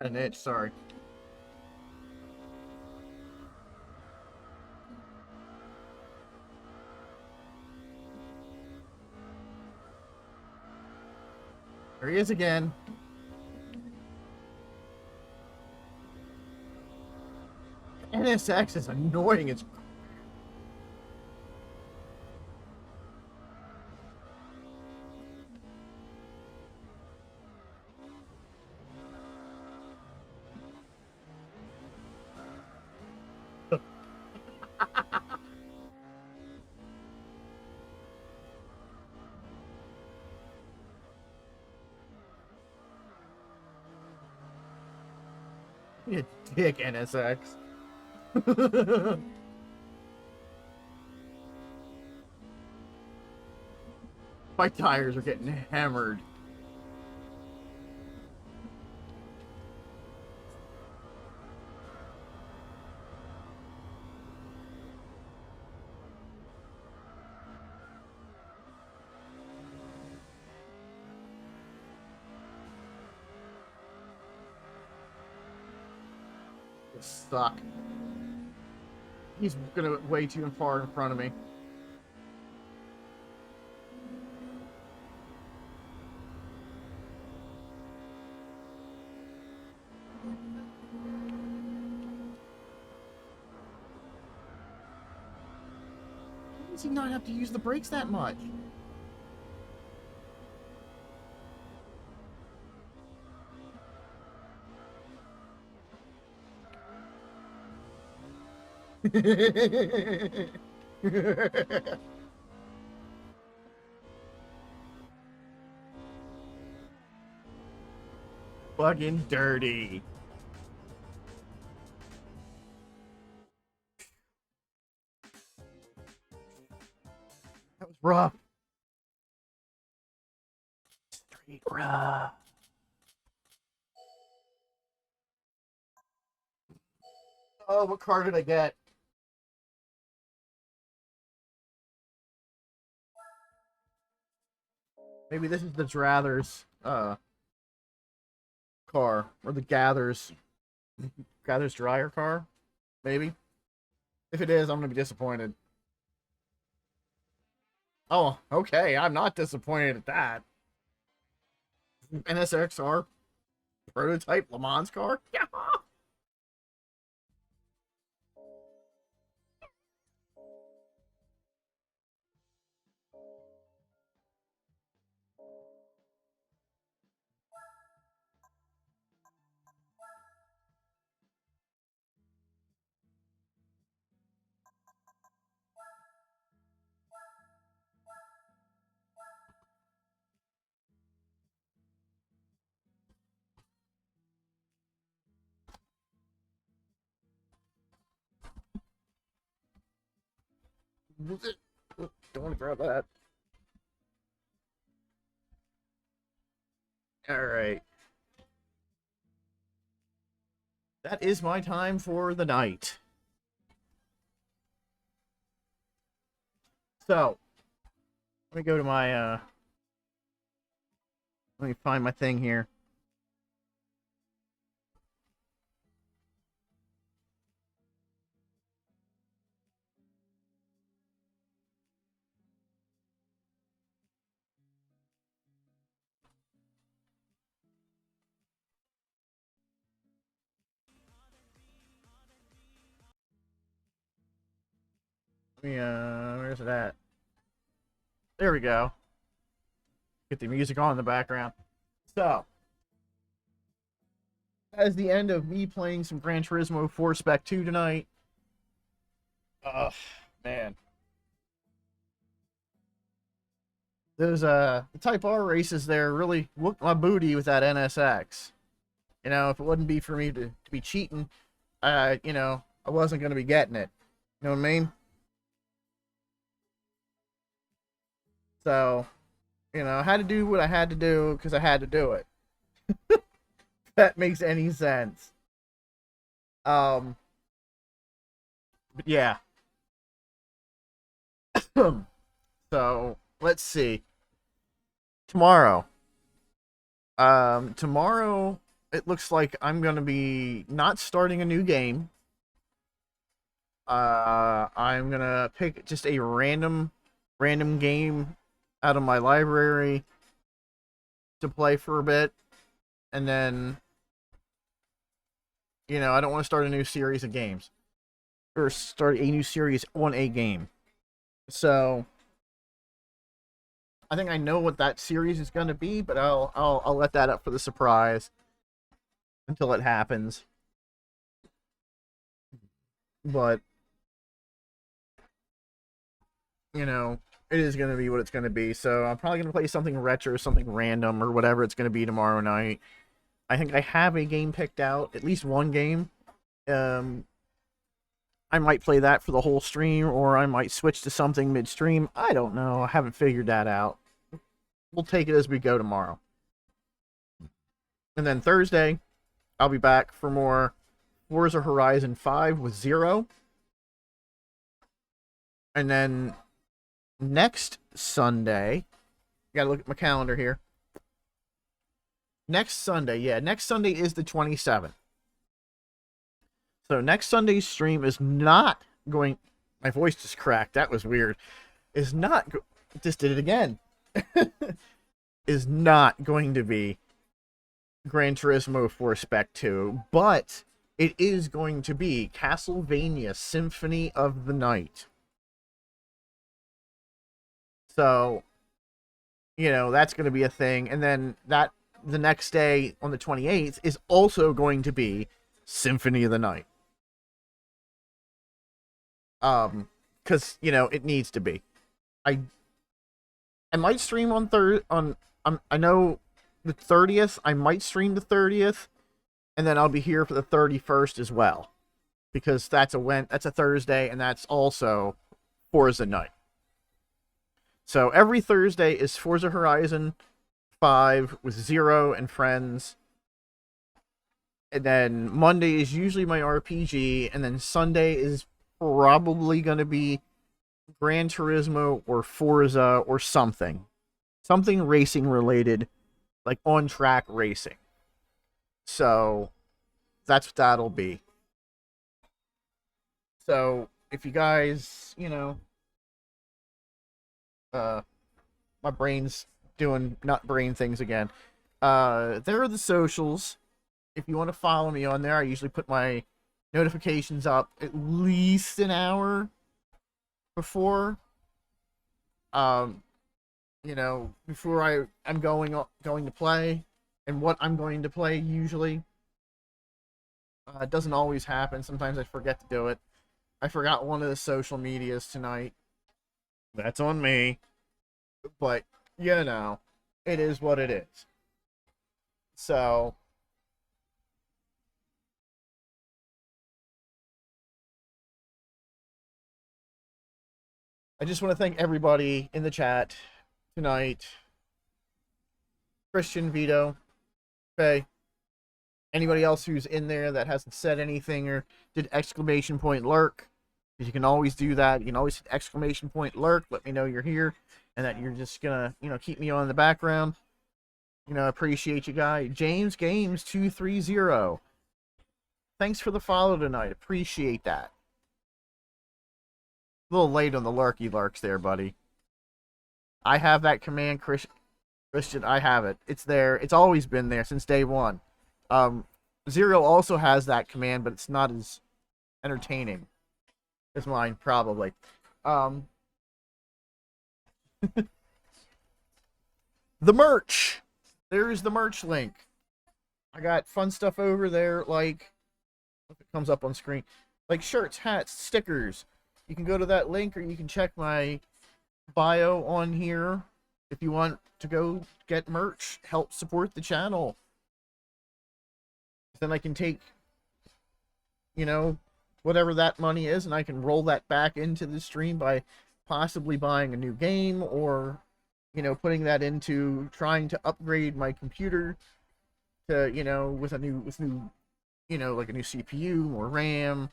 An itch, sorry. There he is again. NSX is annoying. It's you dick, NSX. My tires are getting hammered. They suck. He's gonna way too far in front of me. Why does he not have to use the brakes that much? Fucking dirty. That was rough. Street rough. Oh, what car did I get? Maybe this is the Drathers car, or the Gathers dryer car, maybe. If it is, I'm gonna be disappointed. Oh, okay, I'm not disappointed at that. NSXR prototype Le Mans car? Yeah. Don't want to grab that. Alright. That is my time for the night. So, let me go to my, let me find my thing here. Let me, where's it at? There we go. Get the music on in the background. So, that is the end of me playing some Gran Turismo 4 Spec 2 tonight. Ugh, man. Those, the Type R races there really whooped my booty with that NSX. You know, if it wouldn't be for me to be cheating, you know, I wasn't going to be getting it. You know what I mean? So, you know, I had to do what I had to do because I had to do it. If that makes any sense. But yeah. So, let's see. Tomorrow. Tomorrow it looks like I'm going to be not starting a new game. I'm going to pick just a random game out of my library to play for a bit. And then, I don't want to start a new series of games. Or start a new series on a game. So, I think I know what that series is going to be, but I'll let that up for the surprise until it happens. But it is going to be what it's going to be. So I'm probably going to play something retro, something random, or whatever it's going to be tomorrow night. I think I have a game picked out, at least one game. I might play that for the whole stream, or I might switch to something midstream. I don't know. I haven't figured that out. We'll take it as we go tomorrow. And then Thursday, I'll be back for more Forza Horizon 5 with Zero. And then next Sunday, gotta look at my calendar here. Next Sunday is the 27th. So next Sunday's stream is not going... My voice just cracked. That was weird. Is not... Just did it again. Is not going to be Gran Turismo 4 Spec 2, but it is going to be Castlevania Symphony of the Night. So, that's going to be a thing. And then the next day, on the 28th, is also going to be Symphony of the Night. Because, it needs to be. I might stream on I know the 30th. I might stream the 30th, and then I'll be here for the 31st as well, because that's a Thursday, and that's also Forza night. So every Thursday is Forza Horizon 5 with Zero and friends. And then Monday is usually my RPG, and then Sunday is probably going to be Gran Turismo or Forza or something. Something racing related, like on-track racing. So that's what that'll be. So if you guys, my brain's doing not brain things again. There are the socials. If you want to follow me on there, I usually put my notifications up at least an hour before. Before I'm going to play, and what I'm going to play usually. It doesn't always happen. Sometimes I forget to do it. I forgot one of the social medias tonight. That's on me. But, it is what it is. So, I just want to thank everybody in the chat tonight. Christian, Vito, Faye, anybody else who's in there that hasn't said anything or did exclamation point lurk. You can always do that. You can always hit exclamation point lurk. Let me know you're here and that you're just gonna, keep me on in the background. Appreciate you guys. James Games 230. Thanks for the follow tonight. Appreciate that. A little late on the lurky lurks there, buddy. I have that command, Christian. I have it. It's there. It's always been there since day one. Zero also has that command, but it's not as entertaining as mine, probably. The merch. There's the merch link. I got fun stuff over there, like, if it comes up on screen, like shirts, hats, stickers. You can go to that link, or you can check my bio on here if you want to go get merch, help support the channel. Then I can take, whatever that money is, and I can roll that back into the stream by possibly buying a new game, or, putting that into trying to upgrade my computer to, with new, like a new CPU or RAM,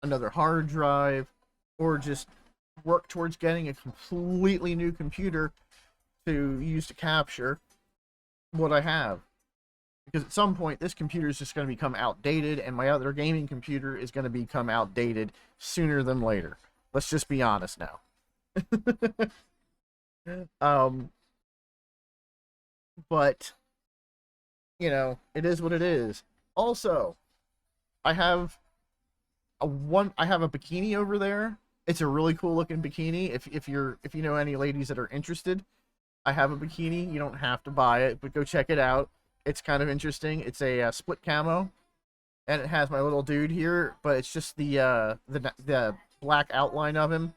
another hard drive, or just work towards getting a completely new computer to use to capture what I have. Because at some point, this computer is just going to become outdated, and my other gaming computer is going to become outdated sooner than later. Let's just be honest now. But, you know, it is what it is. Also, I have I have a bikini over there. It's a really cool looking bikini. If you know any ladies that are interested, I have a bikini. You don't have to buy it, but go check it out. It's kind of interesting. It's a split camo, and it has my little dude here, but it's just the black outline of him.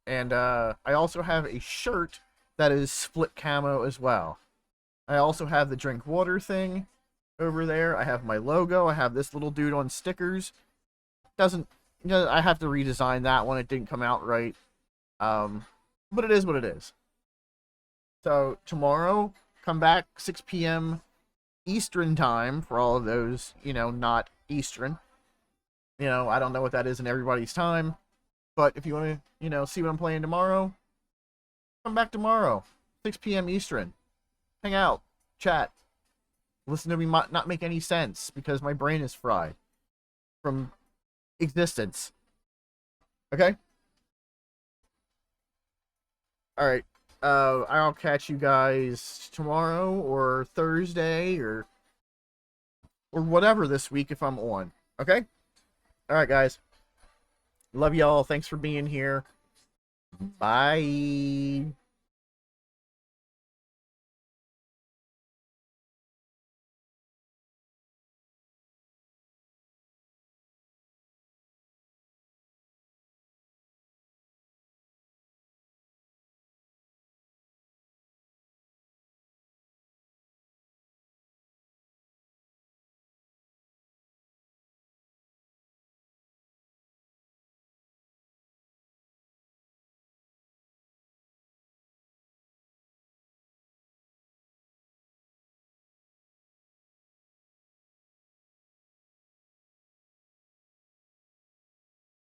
And I also have a shirt that is split camo as well. I also have the drink water thing over there. I have my logo. I have this little dude on stickers. Doesn't, you know, I have to redesign that one. It didn't come out right. But it is what it is. So tomorrow, come back 6 p.m. Eastern time for all of those, you know, not Eastern. You know, I don't know what that is in everybody's time. But if you want to, you know, see what I'm playing tomorrow, come back tomorrow, 6 p.m. Eastern. Hang out, chat, listen to me not make any sense because my brain is fried from existence. Okay? Alright. I'll catch you guys tomorrow or Thursday or whatever this week if I'm on. Okay? Alright, guys. Love y'all. Thanks for being here. Bye.